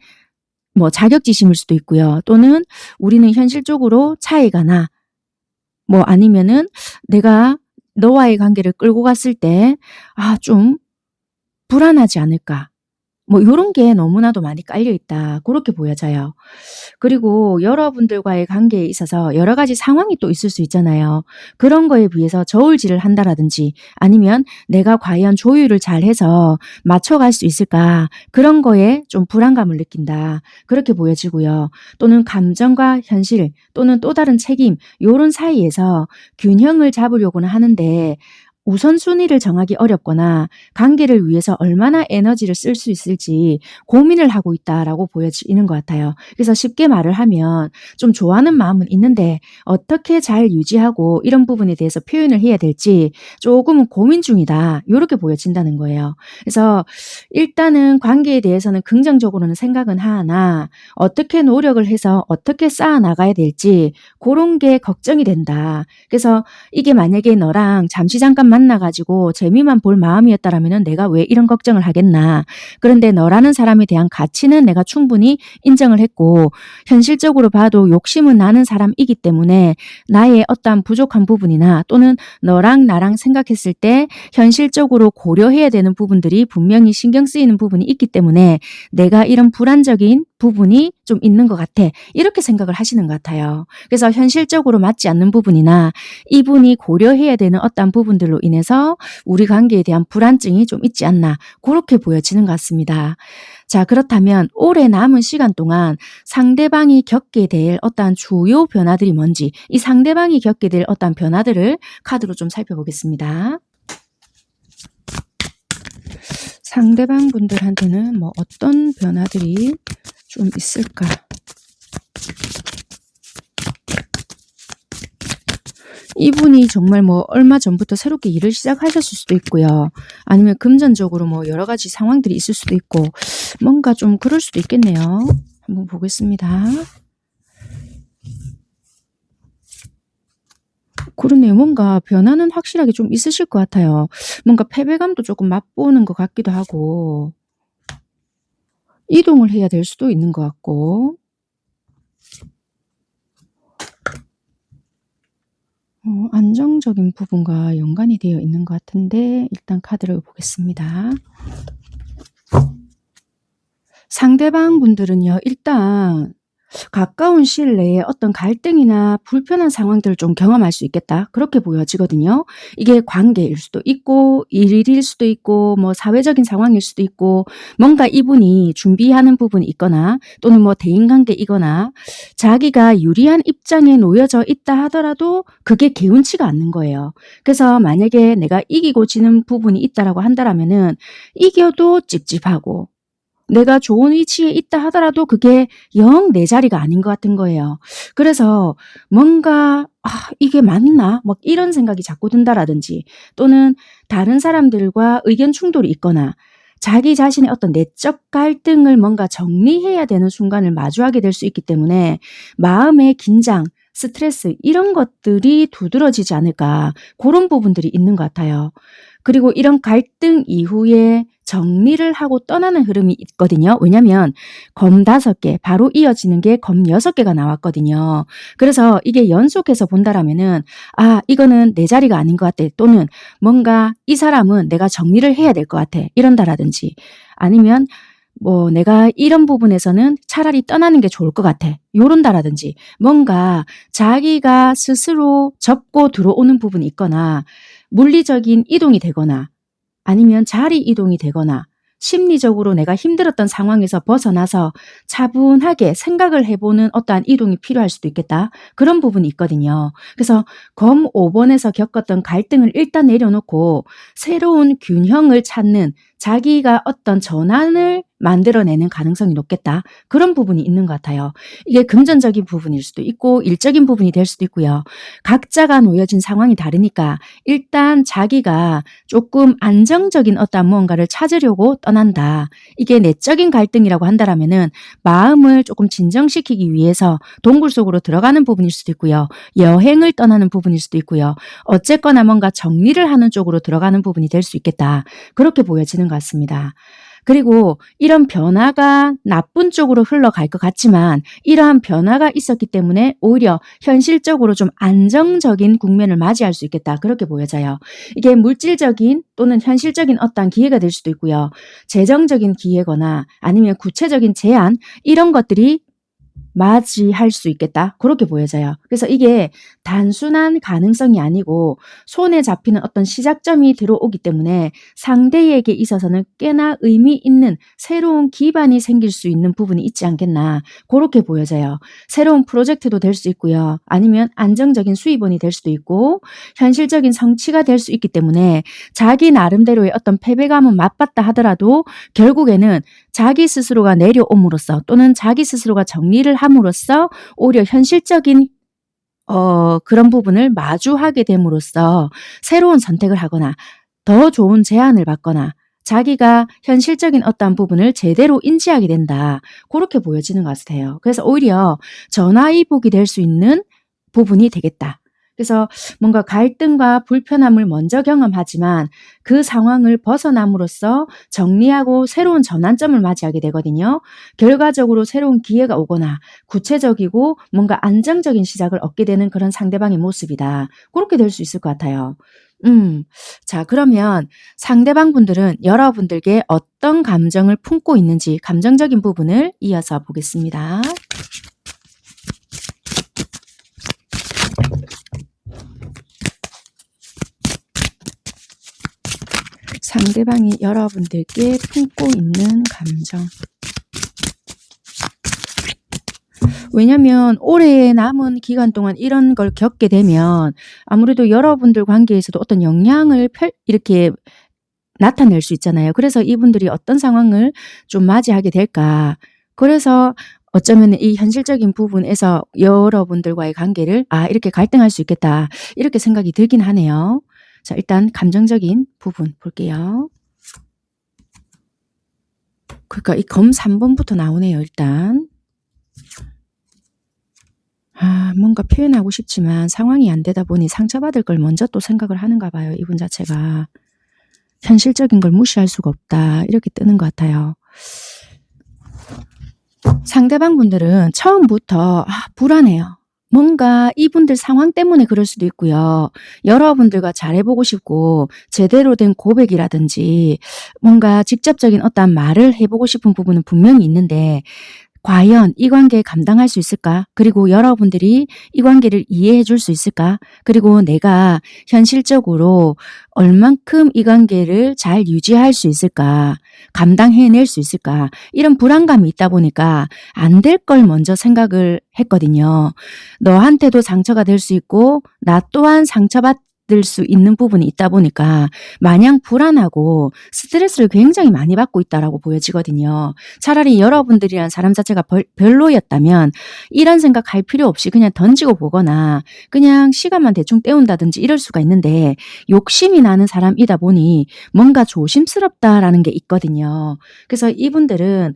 뭐 자격지심일 수도 있고요. 또는 우리는 현실적으로 차이가 나. 뭐 아니면은 내가 너와의 관계를 끌고 갔을 때 좀 불안하지 않을까. 뭐 요런 게 너무나도 많이 깔려 있다. 그렇게 보여져요. 그리고 여러분들과의 관계에 있어서 여러 가지 상황이 또 있을 수 있잖아요. 그런 거에 비해서 저울질을 한다라든지 아니면 내가 과연 조율을 잘해서 맞춰갈 수 있을까? 그런 거에 좀 불안감을 느낀다. 그렇게 보여지고요. 또는 감정과 현실 또는 또 다른 책임 요런 사이에서 균형을 잡으려고는 하는데 우선순위를 정하기 어렵거나 관계를 위해서 얼마나 에너지를 쓸 수 있을지 고민을 하고 있다라고 보여지는 것 같아요. 그래서 쉽게 말을 하면 좀 좋아하는 마음은 있는데 어떻게 잘 유지하고 이런 부분에 대해서 표현을 해야 될지 조금은 고민 중이다. 이렇게 보여진다는 거예요. 그래서 일단은 관계에 대해서는 긍정적으로는 생각은 하나 어떻게 노력을 해서 어떻게 쌓아 나가야 될지 그런 게 걱정이 된다. 그래서 이게 만약에 너랑 잠시 잠깐 만나가지고 재미만 볼 마음이었다라면 내가 왜 이런 걱정을 하겠나. 그런데 너라는 사람에 대한 가치는 내가 충분히 인정을 했고 현실적으로 봐도 욕심은 나는 사람이기 때문에 나의 어떠한 부족한 부분이나 또는 너랑 나랑 생각했을 때 현실적으로 고려해야 되는 부분들이 분명히 신경 쓰이는 부분이 있기 때문에 내가 이런 불안적인 부분이 좀 있는 것 같아. 이렇게 생각을 하시는 것 같아요. 그래서 현실적으로 맞지 않는 부분이나 이분이 고려해야 되는 어떠한 부분들로 인해서 우리 관계에 대한 불안증이 좀 있지 않나 그렇게 보여지는 것 같습니다. 자, 그렇다면 올해 남은 시간 동안 상대방이 겪게 될 어떠한 주요 변화들이 뭔지 이 상대방이 겪게 될 어떠한 변화들을 카드로 좀 살펴보겠습니다. 상대방 분들한테는 뭐 어떤 변화들이 좀 있을까? 이분이 정말 뭐 얼마 전부터 새롭게 일을 시작하셨을 수도 있고요. 아니면 금전적으로 뭐 여러 가지 상황들이 있을 수도 있고 뭔가 좀 그럴 수도 있겠네요. 한번 보겠습니다. 그러네요. 뭔가 변화는 확실하게 좀 있으실 것 같아요. 뭔가 패배감도 조금 맛보는 것 같기도 하고 이동을 해야 될 수도 있는 것 같고, 안정적인 부분과 연관이 되어 있는 것 같은데 일단 카드를 보겠습니다. 상대방 분들은요, 일단 가까운 시일 내에 어떤 갈등이나 불편한 상황들을 좀 경험할 수 있겠다. 그렇게 보여지거든요. 이게 관계일 수도 있고 일일 수도 있고 뭐 사회적인 상황일 수도 있고 뭔가 이분이 준비하는 부분이 있거나 또는 뭐 대인관계이거나 자기가 유리한 입장에 놓여져 있다 하더라도 그게 개운치가 않는 거예요. 그래서 만약에 내가 이기고 지는 부분이 있다라고 한다라면은 이겨도 찝찝하고 내가 좋은 위치에 있다 하더라도 그게 영 내 자리가 아닌 것 같은 거예요. 그래서 뭔가 이게 맞나? 막 이런 생각이 자꾸 든다라든지 또는 다른 사람들과 의견 충돌이 있거나 자기 자신의 어떤 내적 갈등을 뭔가 정리해야 되는 순간을 마주하게 될 수 있기 때문에 마음의 긴장, 스트레스 이런 것들이 두드러지지 않을까 그런 부분들이 있는 것 같아요. 그리고 이런 갈등 이후에 정리를 하고 떠나는 흐름이 있거든요. 왜냐면 검 5개 바로 이어지는 게 검 6개가 나왔거든요. 그래서 이게 연속해서 본다라면은 이거는 내 자리가 아닌 것 같아. 또는 뭔가 이 사람은 내가 정리를 해야 될 것 같아. 이런다라든지 아니면 뭐 내가 이런 부분에서는 차라리 떠나는 게 좋을 것 같아. 요런다라든지 뭔가 자기가 스스로 접고 들어오는 부분이 있거나 물리적인 이동이 되거나 아니면 자리 이동이 되거나 심리적으로 내가 힘들었던 상황에서 벗어나서 차분하게 생각을 해보는 어떠한 이동이 필요할 수도 있겠다. 그런 부분이 있거든요. 그래서 검 5번에서 겪었던 갈등을 일단 내려놓고 새로운 균형을 찾는 자기가 어떤 전환을 만들어내는 가능성이 높겠다. 그런 부분이 있는 것 같아요. 이게 금전적인 부분일 수도 있고 일적인 부분이 될 수도 있고요. 각자가 놓여진 상황이 다르니까 일단 자기가 조금 안정적인 어떤 무언가를 찾으려고 떠난다. 이게 내적인 갈등이라고 한다라면은 마음을 조금 진정시키기 위해서 동굴 속으로 들어가는 부분일 수도 있고요. 여행을 떠나는 부분일 수도 있고요. 어쨌거나 뭔가 정리를 하는 쪽으로 들어가는 부분이 될 수 있겠다. 그렇게 보여지는 것 같습니다. 그리고 이런 변화가 나쁜 쪽으로 흘러갈 것 같지만 이러한 변화가 있었기 때문에 오히려 현실적으로 좀 안정적인 국면을 맞이할 수 있겠다. 그렇게 보여져요. 이게 물질적인 또는 현실적인 어떠한 기회가 될 수도 있고요. 재정적인 기회거나 아니면 구체적인 제안 이런 것들이 맞이할 수 있겠다. 그렇게 보여져요. 그래서 이게 단순한 가능성이 아니고 손에 잡히는 어떤 시작점이 들어오기 때문에 상대에게 있어서는 꽤나 의미 있는 새로운 기반이 생길 수 있는 부분이 있지 않겠나. 그렇게 보여져요. 새로운 프로젝트도 될 수 있고요. 아니면 안정적인 수입원이 될 수도 있고 현실적인 성취가 될 수 있기 때문에 자기 나름대로의 어떤 패배감은 맛봤다 하더라도 결국에는 자기 스스로가 내려옴으로써 또는 자기 스스로가 정리를 함으로써 오히려 현실적인 그런 부분을 마주하게 됨으로써 새로운 선택을 하거나 더 좋은 제안을 받거나 자기가 현실적인 어떠한 부분을 제대로 인지하게 된다. 그렇게 보여지는 것 같아요. 그래서 오히려 전화위복이 될 수 있는 부분이 되겠다. 그래서 뭔가 갈등과 불편함을 먼저 경험하지만 그 상황을 벗어남으로써 정리하고 새로운 전환점을 맞이하게 되거든요. 결과적으로 새로운 기회가 오거나 구체적이고 뭔가 안정적인 시작을 얻게 되는 그런 상대방의 모습이다. 그렇게 될 수 있을 것 같아요. 자, 그러면 상대방 분들은 여러분들께 어떤 감정을 품고 있는지 감정적인 부분을 이어서 보겠습니다. 상대방이 여러분들께 품고 있는 감정. 왜냐면 올해 남은 기간 동안 이런 걸 겪게 되면 아무래도 여러분들 관계에서도 어떤 영향을 이렇게 나타낼 수 있잖아요. 그래서 이분들이 어떤 상황을 좀 맞이하게 될까. 그래서 어쩌면 이 현실적인 부분에서 여러분들과의 관계를 이렇게 갈등할 수 있겠다. 이렇게 생각이 들긴 하네요. 자, 일단 감정적인 부분 볼게요. 그러니까 이 검 3번부터 나오네요. 일단 뭔가 표현하고 싶지만 상황이 안 되다 보니 상처받을 걸 먼저 또 생각을 하는가 봐요. 이분 자체가. 현실적인 걸 무시할 수가 없다. 이렇게 뜨는 것 같아요. 상대방분들은 처음부터 불안해요. 뭔가 이분들 상황 때문에 그럴 수도 있고요. 여러분들과 잘해보고 싶고 제대로 된 고백이라든지 뭔가 직접적인 어떤 말을 해보고 싶은 부분은 분명히 있는데 과연 이 관계 감당할 수 있을까? 그리고 여러분들이 이 관계를 이해해 줄 수 있을까? 그리고 내가 현실적으로 얼만큼 이 관계를 잘 유지할 수 있을까? 감당해낼 수 있을까? 이런 불안감이 있다 보니까 안 될 걸 먼저 생각을 했거든요. 너한테도 상처가 될 수 있고 나 또한 상처받을 수 있는 부분이 있다 보니까 마냥 불안하고 스트레스를 굉장히 많이 받고 있다라고 보여지거든요. 차라리 여러분들이란 사람 자체가 별로였다면 이런 생각할 필요 없이 그냥 던지고 보거나 그냥 시간만 대충 때운다든지 이럴 수가 있는데 욕심이 나는 사람이다 보니 뭔가 조심스럽다라는 게 있거든요. 그래서 이분들은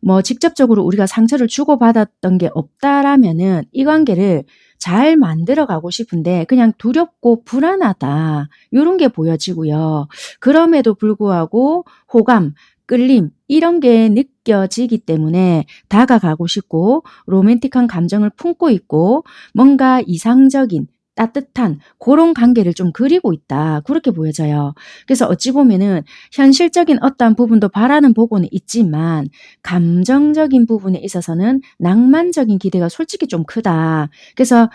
뭐 직접적으로 우리가 상처를 주고받았던 게 없다라면은 이 관계를 잘 만들어 가고 싶은데 그냥 두렵고 불안하다. 요런 게 보여지고요. 그럼에도 불구하고 호감, 끌림 이런 게 느껴지기 때문에 다가가고 싶고 로맨틱한 감정을 품고 있고 뭔가 이상적인 따뜻한 그런 관계를 좀 그리고 있다. 그렇게 보여져요. 그래서 어찌 보면은 현실적인 어떠한 부분도 바라는 보고는 있지만 감정적인 부분에 있어서는 낭만적인 기대가 솔직히 좀 크다. 그래서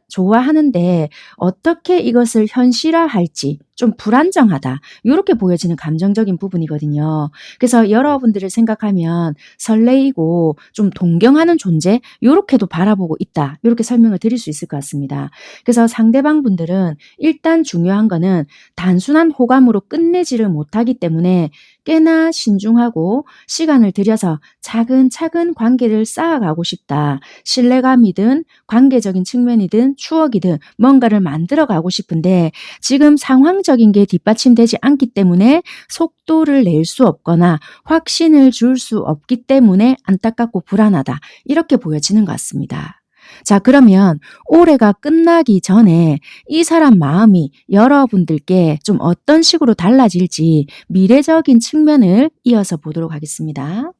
좋아하는데 어떻게 이것을 현실화할지 좀 불안정하다. 이렇게 보여지는 감정적인 부분이거든요. 그래서 여러분들을 생각하면 설레이고 좀 동경하는 존재 이렇게도 바라보고 있다. 이렇게 설명을 드릴 수 있을 것 같습니다. 그래서 상대방 분들은 일단 중요한 거는 단순한 호감으로 끝내지를 못하기 때문에 꽤나 신중하고 시간을 들여서 차근차근 관계를 쌓아가고 싶다. 신뢰감이든 관계적인 측면이든 추억이든 뭔가를 만들어가고 싶은데 지금 상황적인 게 뒷받침되지 않기 때문에 속도를 낼 수 없거나 확신을 줄 수 없기 때문에 안타깝고 불안하다. 이렇게 보여지는 것 같습니다. 자, 그러면 올해가 끝나기 전에 이 사람 마음이 여러분들께 좀 어떤 식으로 달라질지 미래적인 측면을 이어서 보도록 하겠습니다.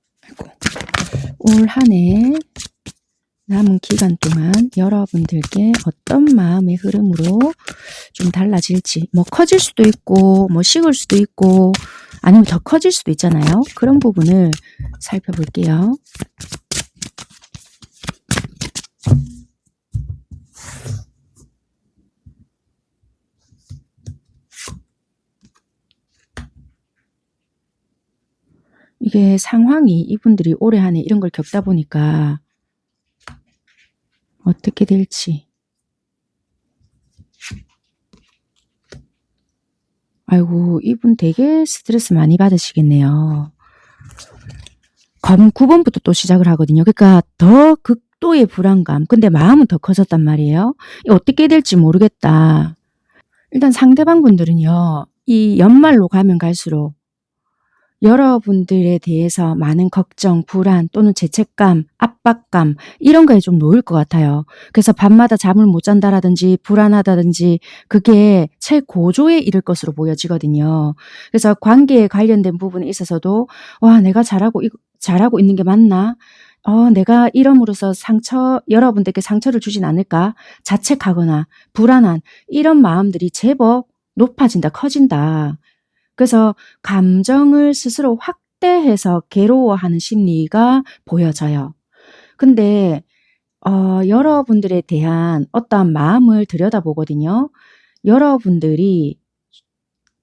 올 한 해 남은 기간 동안 여러분들께 어떤 마음의 흐름으로 좀 달라질지 뭐 커질 수도 있고 뭐 식을 수도 있고 아니면 더 커질 수도 있잖아요. 그런 부분을 살펴볼게요. 이게 상황이 이분들이 올해 한 해 이런 걸 겪다 보니까 어떻게 될지. 아이고 이분 되게 스트레스 많이 받으시겠네요. 검 9번부터 또 시작을 하거든요. 그러니까 더 극도의 불안감. 근데 마음은 더 커졌단 말이에요. 어떻게 될지 모르겠다. 일단 상대방 분들은요. 이 연말로 가면 갈수록 여러분들에 대해서 많은 걱정, 불안 또는 죄책감, 압박감 이런 거에 좀 놓일 것 같아요. 그래서 밤마다 잠을 못 잔다라든지 불안하다든지 그게 최고조에 이를 것으로 보여지거든요. 그래서 관계에 관련된 부분에 있어서도 와 내가 잘하고 있는 게 맞나? 내가 이럼으로써 여러분들께 상처를 주진 않을까? 자책하거나 불안한 이런 마음들이 제법 높아진다, 커진다. 그래서 감정을 스스로 확대해서 괴로워하는 심리가 보여져요. 근데 여러분들에 대한 어떠한 마음을 들여다보거든요. 여러분들이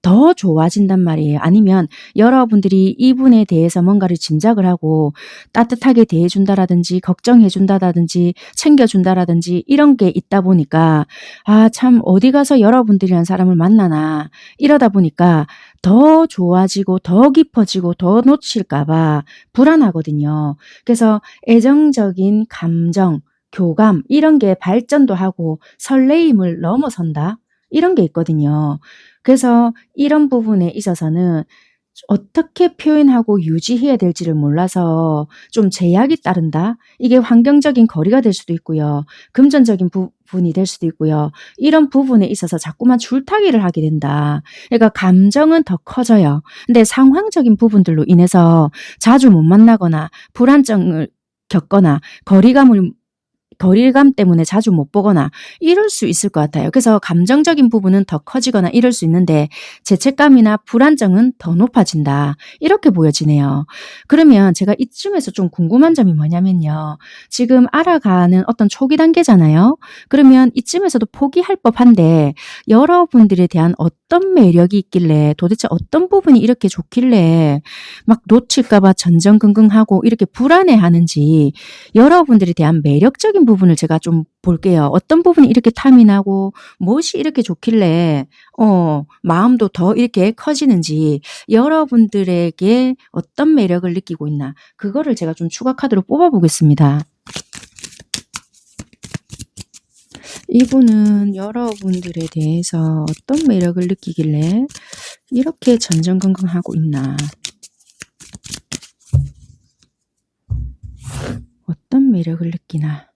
더 좋아진단 말이에요. 아니면 여러분들이 이분에 대해서 뭔가를 짐작을 하고 따뜻하게 대해준다라든지 걱정해준다라든지 챙겨준다라든지 이런 게 있다 보니까 참 어디 가서 여러분들이란 사람을 만나나 이러다 보니까 더 좋아지고 더 깊어지고 더 놓칠까 봐 불안하거든요. 그래서 애정적인 감정, 교감 이런 게 발전도 하고 설레임을 넘어선다. 이런 게 있거든요. 그래서 이런 부분에 있어서는 어떻게 표현하고 유지해야 될지를 몰라서 좀 제약이 따른다. 이게 환경적인 거리가 될 수도 있고요. 금전적인 부분이 될 수도 있고요. 이런 부분에 있어서 자꾸만 줄타기를 하게 된다. 그러니까 감정은 더 커져요. 근데 상황적인 부분들로 인해서 자주 못 만나거나 불안정을 겪거나 거리감 때문에 자주 못 보거나 이럴 수 있을 것 같아요. 그래서 감정적인 부분은 더 커지거나 이럴 수 있는데 죄책감이나 불안정은 더 높아진다. 이렇게 보여지네요. 그러면 제가 이쯤에서 좀 궁금한 점이 뭐냐면요. 지금 알아가는 어떤 초기 단계잖아요. 그러면 이쯤에서도 포기할 법한데 여러분들에 대한 어떤 매력이 있길래 도대체 어떤 부분이 이렇게 좋길래 막 놓칠까 봐 전전긍긍하고 이렇게 불안해하는지 여러분들에 대한 매력적인 부분을 제가 좀 볼게요. 어떤 부분이 이렇게 탐이 나고 무엇이 이렇게 좋길래 마음도 더 이렇게 커지는지 여러분들에게 어떤 매력을 느끼고 있나 그거를 제가 좀 추가 카드로 뽑아 보겠습니다. 이분은 여러분들에 대해서 어떤 매력을 느끼길래 이렇게 전전긍긍하고 있나. 어떤 매력을 느끼나.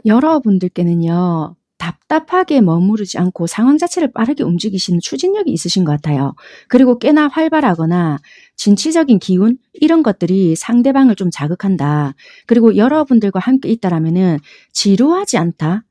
여러분들께는요. 답답하게 머무르지 않고 상황 자체를 빠르게 움직이시는 추진력이 있으신 것 같아요. 그리고 꽤나 활발하거나 진취적인 기운 이런 것들이 상대방을 좀 자극한다. 그리고 여러분들과 함께 있다라면은 지루하지 않다.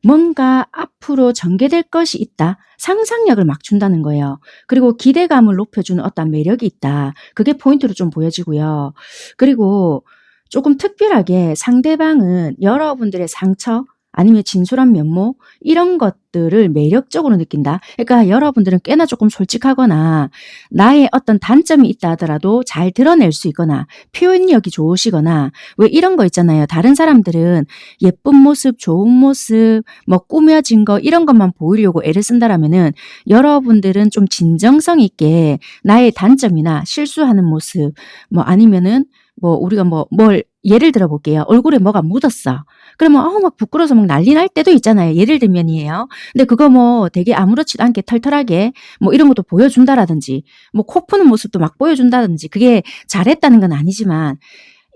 뭔가 앞으로 전개될 것이 있다. 상상력을 막 준다는 거예요. 그리고 기대감을 높여주는 어떤 매력이 있다. 그게 포인트로 좀 보여지고요. 그리고 조금 특별하게 상대방은 여러분들의 상처 아니면 진솔한 면모 이런 것들을 매력적으로 느낀다. 그러니까 여러분들은 꽤나 조금 솔직하거나 나의 어떤 단점이 있다 하더라도 잘 드러낼 수 있거나 표현력이 좋으시거나 왜 이런 거 있잖아요. 다른 사람들은 예쁜 모습, 좋은 모습, 뭐 꾸며진 거 이런 것만 보이려고 애를 쓴다라면은 여러분들은 좀 진정성 있게 나의 단점이나 실수하는 모습 뭐 아니면은 뭐 우리가 뭘 예를 들어 볼게요. 얼굴에 뭐가 묻었어. 그러면 막 부끄러워서 막 난리 날 때도 있잖아요. 예를 들면이에요. 근데 그거 뭐 되게 아무렇지도 않게 털털하게 뭐 이런 것도 보여준다라든지 뭐 코 푸는 모습도 막 보여준다든지 그게 잘했다는 건 아니지만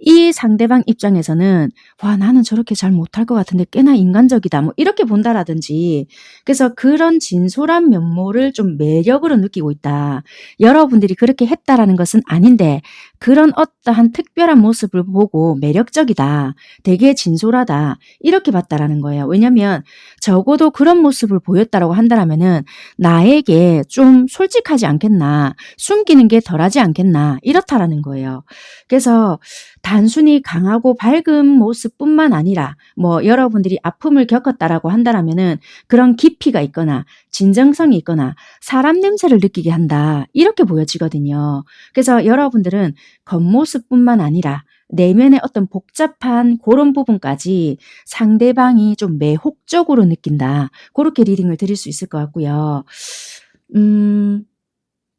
이 상대방 입장에서는 와 나는 저렇게 잘 못할 것 같은데 꽤나 인간적이다 뭐 이렇게 본다라든지 그래서 그런 진솔한 면모를 좀 매력으로 느끼고 있다. 여러분들이 그렇게 했다라는 것은 아닌데 그런 어떠한 특별한 모습을 보고 매력적이다. 되게 진솔하다. 이렇게 봤다라는 거예요. 왜냐면 적어도 그런 모습을 보였다라고 한다라면은 나에게 좀 솔직하지 않겠나. 숨기는 게 덜하지 않겠나. 이렇다라는 거예요. 그래서 단순히 강하고 밝은 모습뿐만 아니라 뭐 여러분들이 아픔을 겪었다라고 한다라면은 그런 깊이가 있거나 진정성이 있거나 사람 냄새를 느끼게 한다. 이렇게 보여지거든요. 그래서 여러분들은 겉모습뿐만 아니라 내면의 어떤 복잡한 그런 부분까지 상대방이 좀 매혹적으로 느낀다. 그렇게 리딩을 드릴 수 있을 것 같고요.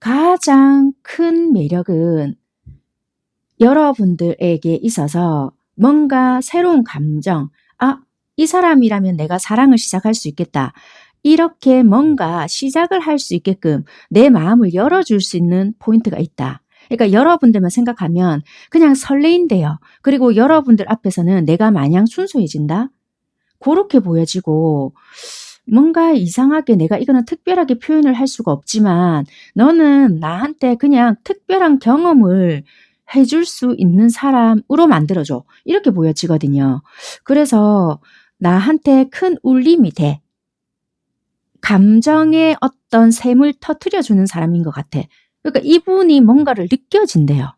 가장 큰 매력은 여러분들에게 있어서 뭔가 새로운 감정, 이 사람이라면 내가 사랑을 시작할 수 있겠다. 이렇게 뭔가 시작을 할 수 있게끔 내 마음을 열어줄 수 있는 포인트가 있다. 그러니까 여러분들만 생각하면 그냥 설레인대요. 그리고 여러분들 앞에서는 내가 마냥 순수해진다. 그렇게 보여지고 뭔가 이상하게 내가 이거는 특별하게 표현을 할 수가 없지만 너는 나한테 그냥 특별한 경험을 해줄 수 있는 사람으로 만들어줘. 이렇게 보여지거든요. 그래서 나한테 큰 울림이 돼. 감정의 어떤 샘을 터뜨려주는 사람인 것 같아. 그러니까 이분이 뭔가를 느껴진대요.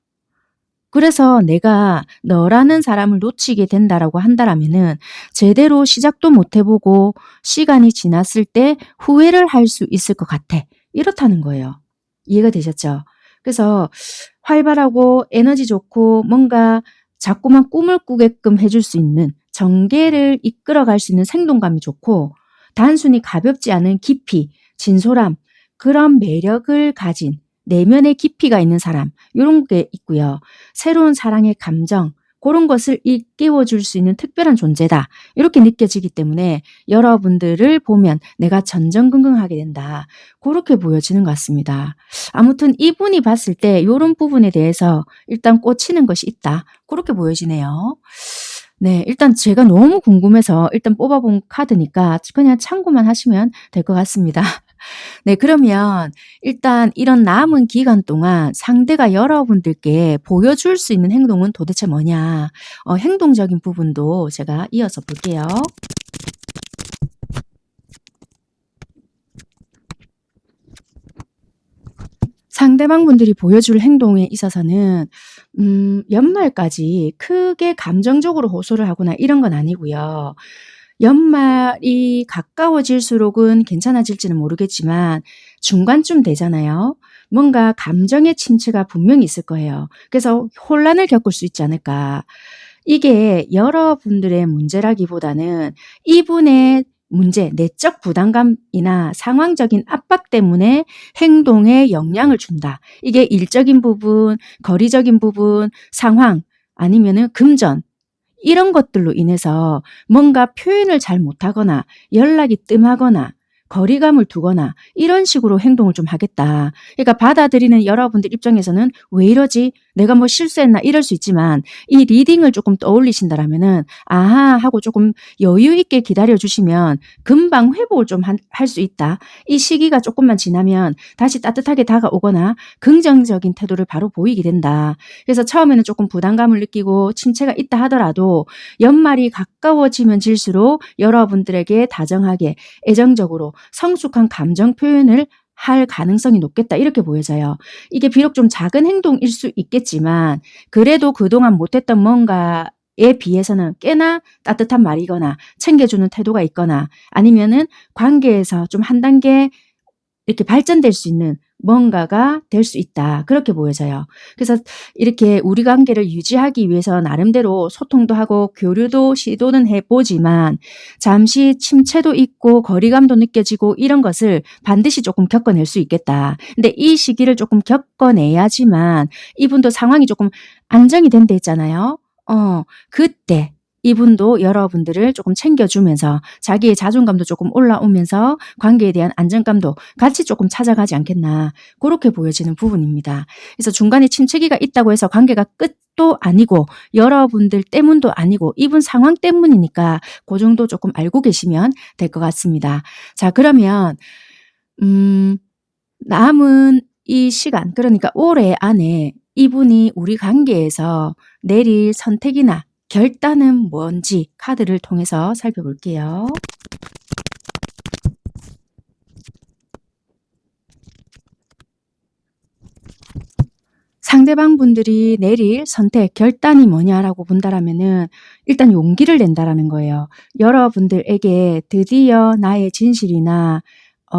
그래서 내가 너라는 사람을 놓치게 된다라고 한다라면은 제대로 시작도 못 해보고 시간이 지났을 때 후회를 할 수 있을 것 같아. 이렇다는 거예요. 이해가 되셨죠? 그래서 활발하고 에너지 좋고 뭔가 자꾸만 꿈을 꾸게끔 해줄 수 있는 전개를 이끌어갈 수 있는 생동감이 좋고 단순히 가볍지 않은 깊이 진솔함, 그런 매력을 가진 내면의 깊이가 있는 사람, 이런 게 있고요. 새로운 사랑의 감정, 그런 것을 일깨워 줄 수 있는 특별한 존재다. 이렇게 느껴지기 때문에 여러분들을 보면 내가 전전긍긍하게 된다. 그렇게 보여지는 것 같습니다. 아무튼 이분이 봤을 때 이런 부분에 대해서 일단 꽂히는 것이 있다. 그렇게 보여지네요. 네, 일단 제가 너무 궁금해서 일단 뽑아본 카드니까 그냥 참고만 하시면 될 것 같습니다. 네, 그러면 일단 이런 남은 기간 동안 상대가 여러분들께 보여줄 수 있는 행동은 도대체 뭐냐? 행동적인 부분도 제가 이어서 볼게요. 상대방 분들이 보여줄 행동에 있어서는 연말까지 크게 감정적으로 호소를 하거나 이런 건 아니고요. 연말이 가까워질수록은 괜찮아질지는 모르겠지만 중간쯤 되잖아요. 뭔가 감정의 침체가 분명히 있을 거예요. 그래서 혼란을 겪을 수 있지 않을까. 이게 여러분들의 문제라기보다는 이분의 문제, 내적 부담감이나 상황적인 압박 때문에 행동에 영향을 준다. 이게 일적인 부분, 거리적인 부분, 상황, 아니면은 금전, 이런 것들로 인해서 뭔가 표현을 잘 못하거나 연락이 뜸하거나 거리감을 두거나 이런 식으로 행동을 좀 하겠다. 그러니까 받아들이는 여러분들 입장에서는 왜 이러지? 내가 뭐 실수했나? 이럴 수 있지만 이 리딩을 조금 떠올리신다라면은 아하 하고 조금 여유 있게 기다려 주시면 금방 회복을 좀 할 수 있다. 이 시기가 조금만 지나면 다시 따뜻하게 다가오거나 긍정적인 태도를 바로 보이게 된다. 그래서 처음에는 조금 부담감을 느끼고 침체가 있다 하더라도 연말이 가까워지면 질수록 여러분들에게 다정하게 애정적으로 성숙한 감정 표현을 할 가능성이 높겠다. 이렇게 보여져요. 이게 비록 좀 작은 행동일 수 있겠지만 그래도 그동안 못했던 뭔가에 비해서는 꽤나 따뜻한 말이거나 챙겨주는 태도가 있거나 아니면은 관계에서 좀 한 단계 이렇게 발전될 수 있는 뭔가가 될 수 있다. 그렇게 보여져요. 그래서 이렇게 우리 관계를 유지하기 위해서 나름대로 소통도 하고 교류도 시도는 해보지만 잠시 침체도 있고 거리감도 느껴지고 이런 것을 반드시 조금 겪어낼 수 있겠다. 근데 이 시기를 조금 겪어내야지만 이분도 상황이 조금 안정이 된 데 있잖아요. 그때 이분도 여러분들을 조금 챙겨주면서 자기의 자존감도 조금 올라오면서 관계에 대한 안정감도 같이 조금 찾아가지 않겠나 그렇게 보여지는 부분입니다. 그래서 중간에 침체기가 있다고 해서 관계가 끝도 아니고 여러분들 때문도 아니고 이분 상황 때문이니까 그 정도 조금 알고 계시면 될 것 같습니다. 자, 그러면 남은 이 시간 그러니까 올해 안에 이분이 우리 관계에서 내릴 선택이나 결단은 뭔지 카드를 통해서 살펴볼게요. 상대방 분들이 내릴 선택, 결단이 뭐냐라고 본다라면은 일단 용기를 낸다라는 거예요. 여러분들에게 드디어 나의 진실이나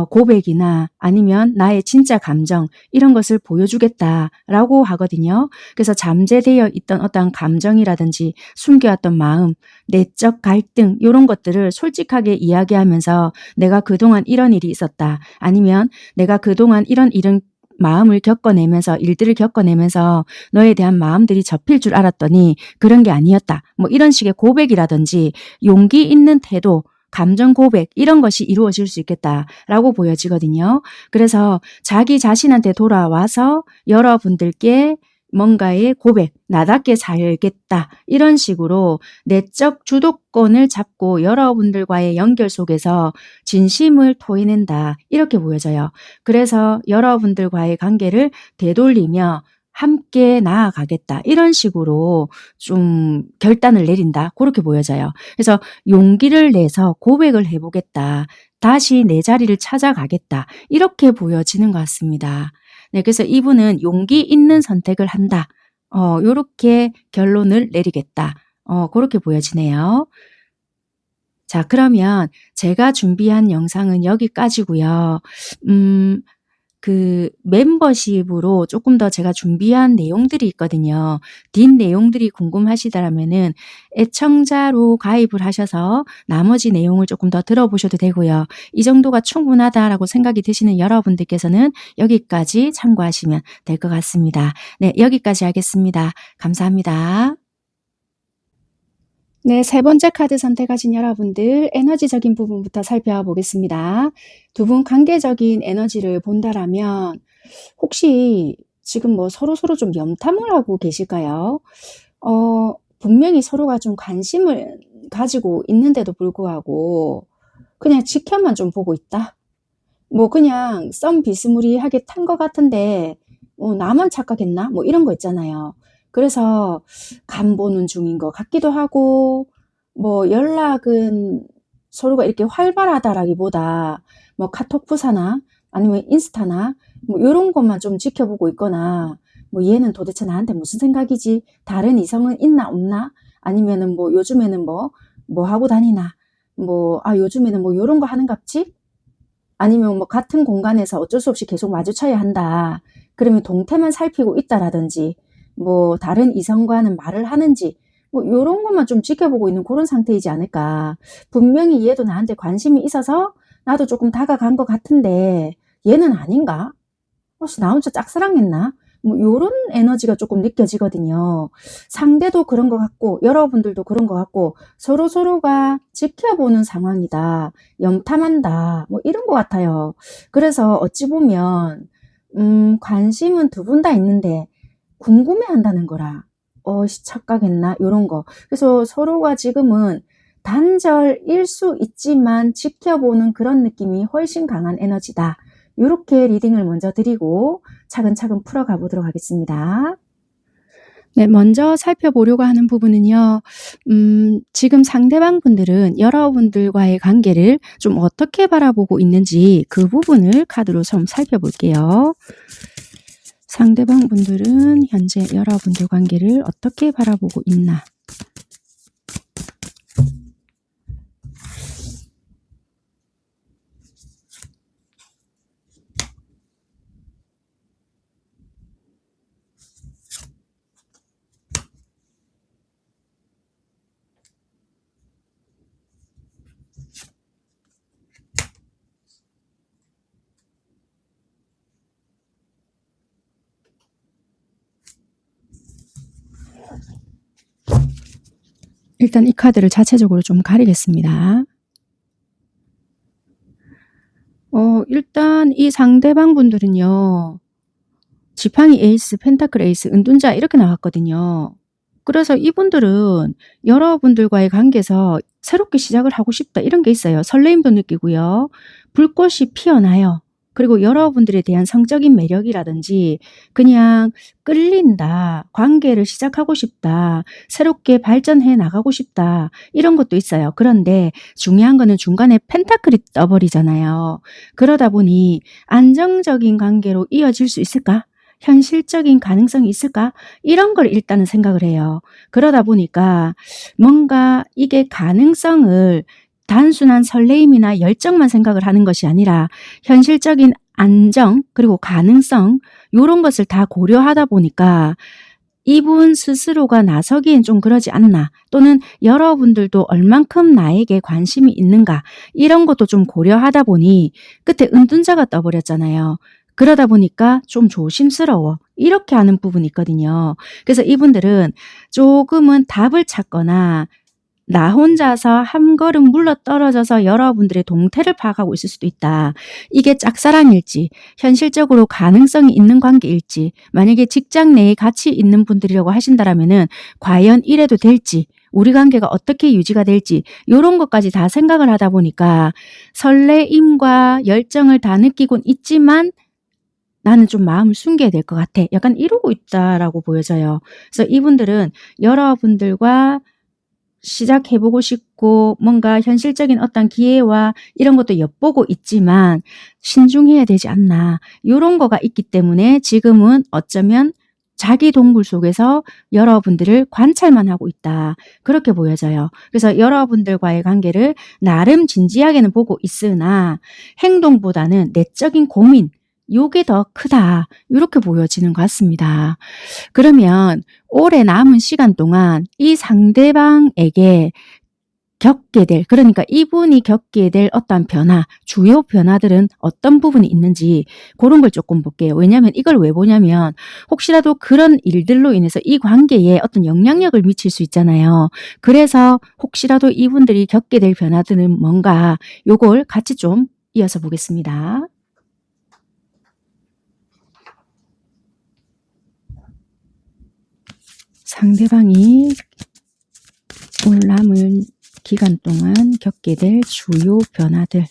고백이나 아니면 나의 진짜 감정 이런 것을 보여주겠다라고 하거든요. 그래서 잠재되어 있던 어떤 감정이라든지 숨겨왔던 마음, 내적 갈등 이런 것들을 솔직하게 이야기하면서 내가 그동안 이런 일이 있었다. 아니면 내가 그동안 이런 마음을 겪어내면서 일들을 겪어내면서 너에 대한 마음들이 접힐 줄 알았더니 그런 게 아니었다. 뭐 이런 식의 고백이라든지 용기 있는 태도 감정 고백 이런 것이 이루어질 수 있겠다라고 보여지거든요. 그래서 자기 자신한테 돌아와서 여러분들께 뭔가의 고백, 나답게 살겠다 이런 식으로 내적 주도권을 잡고 여러분들과의 연결 속에서 진심을 토해낸다 이렇게 보여져요. 그래서 여러분들과의 관계를 되돌리며 함께 나아가겠다 이런 식으로 좀 결단을 내린다 그렇게 보여져요. 그래서 용기를 내서 고백을 해보겠다. 다시 내 자리를 찾아가겠다. 이렇게 보여지는 것 같습니다. 네, 그래서 이분은 용기 있는 선택을 한다. 요렇게 결론을 내리겠다. 그렇게 보여지네요. 자, 그러면 제가 준비한 영상은 여기까지고요. 그 멤버십으로 조금 더 제가 준비한 내용들이 있거든요. 뒷 내용들이 궁금하시다라면은 애청자로 가입을 하셔서 나머지 내용을 조금 더 들어보셔도 되고요. 이 정도가 충분하다라고 생각이 드시는 여러분들께서는 여기까지 참고하시면 될 것 같습니다. 네, 여기까지 하겠습니다. 감사합니다. 네, 세 번째 카드 선택하신 여러분들 에너지적인 부분부터 살펴보겠습니다. 두 분 관계적인 에너지를 본다라면 혹시 지금 뭐 서로서로 좀 염탐을 하고 계실까요? 분명히 서로가 좀 관심을 가지고 있는데도 불구하고 그냥 지켜만 좀 보고 있다. 뭐 그냥 썸 비스무리하게 탄 것 같은데 나만 착각했나? 뭐 이런 거 있잖아요. 그래서 간 보는 중인 것 같기도 하고 뭐 연락은 서로가 이렇게 활발하다라기보다 뭐 카톡 부사나 아니면 인스타나 뭐 이런 것만 좀 지켜보고 있거나 뭐 얘는 도대체 나한테 무슨 생각이지? 다른 이성은 있나 없나? 아니면은 뭐 요즘에는 뭐 하고 다니나? 뭐 요즘에는 뭐 이런 거 하는갑지? 아니면 뭐 같은 공간에서 어쩔 수 없이 계속 마주쳐야 한다. 그러면 동태만 살피고 있다라든지 뭐 다른 이성과는 말을 하는지 뭐 요런 것만 좀 지켜보고 있는 그런 상태이지 않을까. 분명히 얘도 나한테 관심이 있어서 나도 조금 다가간 것 같은데 얘는 아닌가? 혹시 나 혼자 짝사랑했나? 뭐 요런 에너지가 조금 느껴지거든요. 상대도 그런 것 같고 여러분들도 그런 것 같고 서로서로가 지켜보는 상황이다. 염탐한다. 뭐 이런 것 같아요. 그래서 어찌 보면 관심은 두 분 다 있는데 궁금해한다는 거라. 착각했나? 요런 거. 그래서 서로가 지금은 단절일 수 있지만 지켜보는 그런 느낌이 훨씬 강한 에너지다. 요렇게 리딩을 먼저 드리고 차근차근 풀어가 보도록 하겠습니다. 네, 먼저 살펴보려고 하는 부분은요. 지금 상대방 분들은 여러분들과의 관계를 좀 어떻게 바라보고 있는지 그 부분을 카드로 좀 살펴볼게요. 상대방 분들은 현재 여러분들 관계를 어떻게 바라보고 있나? 일단 이 카드를 자체적으로 좀 가리겠습니다. 일단 이 상대방 분들은요. 지팡이 에이스, 펜타클 에이스, 은둔자 이렇게 나왔거든요. 그래서 이분들은 여러분들과의 관계에서 새롭게 시작을 하고 싶다 이런 게 있어요. 설레임도 느끼고요. 불꽃이 피어나요. 그리고 여러분들에 대한 성적인 매력이라든지 그냥 끌린다, 관계를 시작하고 싶다, 새롭게 발전해 나가고 싶다 이런 것도 있어요. 그런데 중요한 거는 중간에 펜타클이 떠버리잖아요. 그러다 보니 안정적인 관계로 이어질 수 있을까? 현실적인 가능성이 있을까? 이런 걸 일단은 생각을 해요. 그러다 보니까 뭔가 이게 가능성을 단순한 설레임이나 열정만 생각을 하는 것이 아니라 현실적인 안정 그리고 가능성 요런 것을 다 고려하다 보니까 이분 스스로가 나서기엔 좀 그러지 않나 또는 여러분들도 얼만큼 나에게 관심이 있는가 이런 것도 좀 고려하다 보니 끝에 은둔자가 떠버렸잖아요. 그러다 보니까 좀 조심스러워 이렇게 하는 부분이 있거든요. 그래서 이분들은 조금은 답을 찾거나 나 혼자서 한 걸음 물러떨어져서 여러분들의 동태를 파악하고 있을 수도 있다. 이게 짝사랑일지 현실적으로 가능성이 있는 관계일지 만약에 직장 내에 같이 있는 분들이라고 하신다라면은 과연 이래도 될지 우리 관계가 어떻게 유지가 될지 이런 것까지 다 생각을 하다 보니까 설레임과 열정을 다 느끼곤 있지만 나는 좀 마음을 숨겨야 될 것 같아. 약간 이러고 있다라고 보여져요. 그래서 이분들은 여러분들과 시작해보고 싶고 뭔가 현실적인 어떤 기회와 이런 것도 엿보고 있지만 신중해야 되지 않나. 이런 거가 있기 때문에 지금은 어쩌면 자기 동굴 속에서 여러분들을 관찰만 하고 있다. 그렇게 보여져요. 그래서 여러분들과의 관계를 나름 진지하게는 보고 있으나 행동보다는 내적인 고민, 요게 더 크다. 이렇게 보여지는 것 같습니다. 그러면 올해 남은 시간 동안 이 상대방에게 겪게 될, 그러니까 이분이 겪게 될 어떠한 변화, 주요 변화들은 어떤 부분이 있는지 그런 걸 조금 볼게요. 왜냐하면 이걸 왜 보냐면 혹시라도 그런 일들로 인해서 이 관계에 어떤 영향력을 미칠 수 있잖아요. 그래서 혹시라도 이분들이 겪게 될 변화들은 뭔가 요걸 같이 좀 이어서 보겠습니다. 상대방이 올 남은 기간 동안 겪게 될 주요 변화들.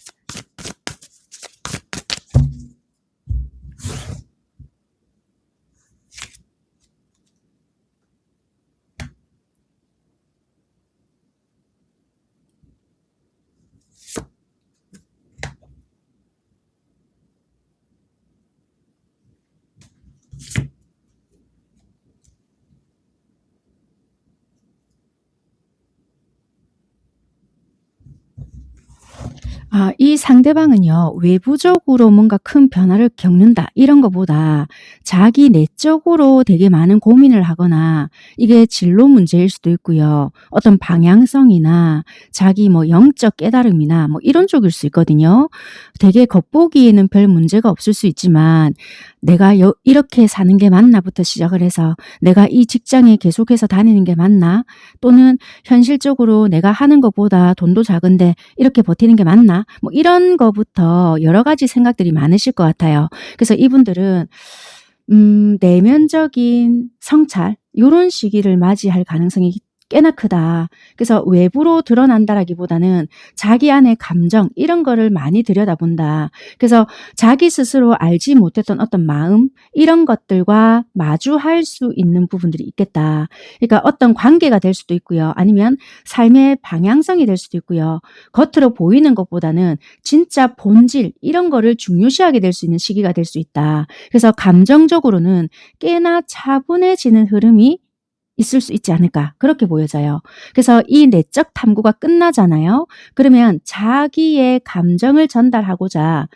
이 상대방은요, 외부적으로 뭔가 큰 변화를 겪는다, 이런 것보다 자기 내적으로 되게 많은 고민을 하거나 이게 진로 문제일 수도 있고요. 어떤 방향성이나 자기 뭐 영적 깨달음이나 뭐 이런 쪽일 수 있거든요. 되게 겉보기에는 별 문제가 없을 수 있지만 내가 이렇게 사는 게 맞나부터 시작을 해서 내가 이 직장에 계속해서 다니는 게 맞나? 또는 현실적으로 내가 하는 것보다 돈도 작은데 이렇게 버티는 게 맞나? 뭐 이런 거부터 여러 가지 생각들이 많으실 것 같아요. 그래서 이분들은 내면적인 성찰 요런 시기를 맞이할 가능성이 꽤나 크다. 그래서 외부로 드러난다라기보다는 자기 안의 감정 이런 거를 많이 들여다본다. 그래서 자기 스스로 알지 못했던 어떤 마음 이런 것들과 마주할 수 있는 부분들이 있겠다. 그러니까 어떤 관계가 될 수도 있고요. 아니면 삶의 방향성이 될 수도 있고요. 겉으로 보이는 것보다는 진짜 본질 이런 거를 중요시하게 될 수 있는 시기가 될 수 있다. 그래서 감정적으로는 꽤나 차분해지는 흐름이 있을 수 있지 않을까 그렇게 보여져요. 그래서 이 내적 탐구가 끝나잖아요. 그러면 자기의 감정을 전달하고자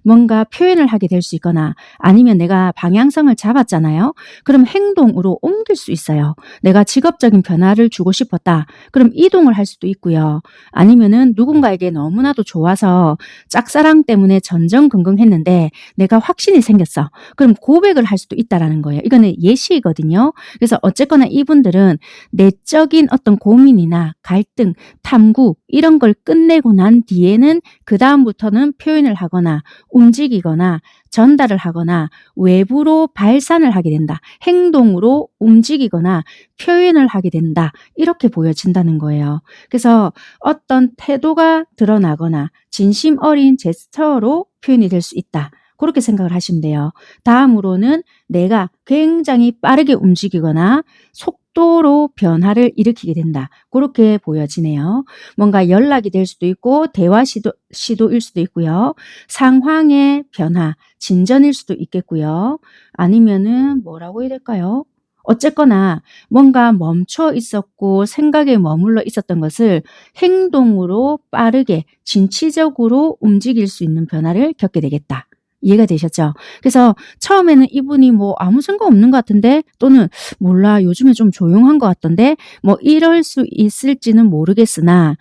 뭔가 표현을 하게 될 수 있거나 아니면 내가 방향성을 잡았잖아요. 그럼 행동으로 옮길 수 있어요. 내가 직업적인 변화를 주고 싶었다. 그럼 이동을 할 수도 있고요. 아니면은 누군가에게 너무나도 좋아서 짝사랑 때문에 전전긍긍했는데 내가 확신이 생겼어. 그럼 고백을 할 수도 있다라는 거예요. 이거는 예시이거든요. 그래서 어쨌거나 이분들은 내적인 어떤 고민이나 갈등, 탐구 이런 걸 끝내고 난 뒤에는 그 다음부터는 표현을 하거나 움직이거나 전달을 하거나 외부로 발산을 하게 된다. 행동으로 움직이거나 표현을 하게 된다. 이렇게 보여진다는 거예요. 그래서 어떤 태도가 드러나거나 진심 어린 제스처로 표현이 될 수 있다. 그렇게 생각을 하시면 돼요. 다음으로는 내가 굉장히 빠르게 움직이거나 속도로 변화를 일으키게 된다. 그렇게 보여지네요. 뭔가 연락이 될 수도 있고 대화 시도일 수도 있고요. 상황의 변화, 진전일 수도 있겠고요. 아니면은 뭐라고 해야 될까요? 어쨌거나 뭔가 멈춰 있었고 생각에 머물러 있었던 것을 행동으로 빠르게 진취적으로 움직일 수 있는 변화를 겪게 되겠다. 이해가 되셨죠? 그래서 처음에는 이분이 뭐 아무 생각 없는 것 같은데 또는 몰라 요즘에 좀 조용한 것 같던데 뭐 이럴 수 있을지는 모르겠으나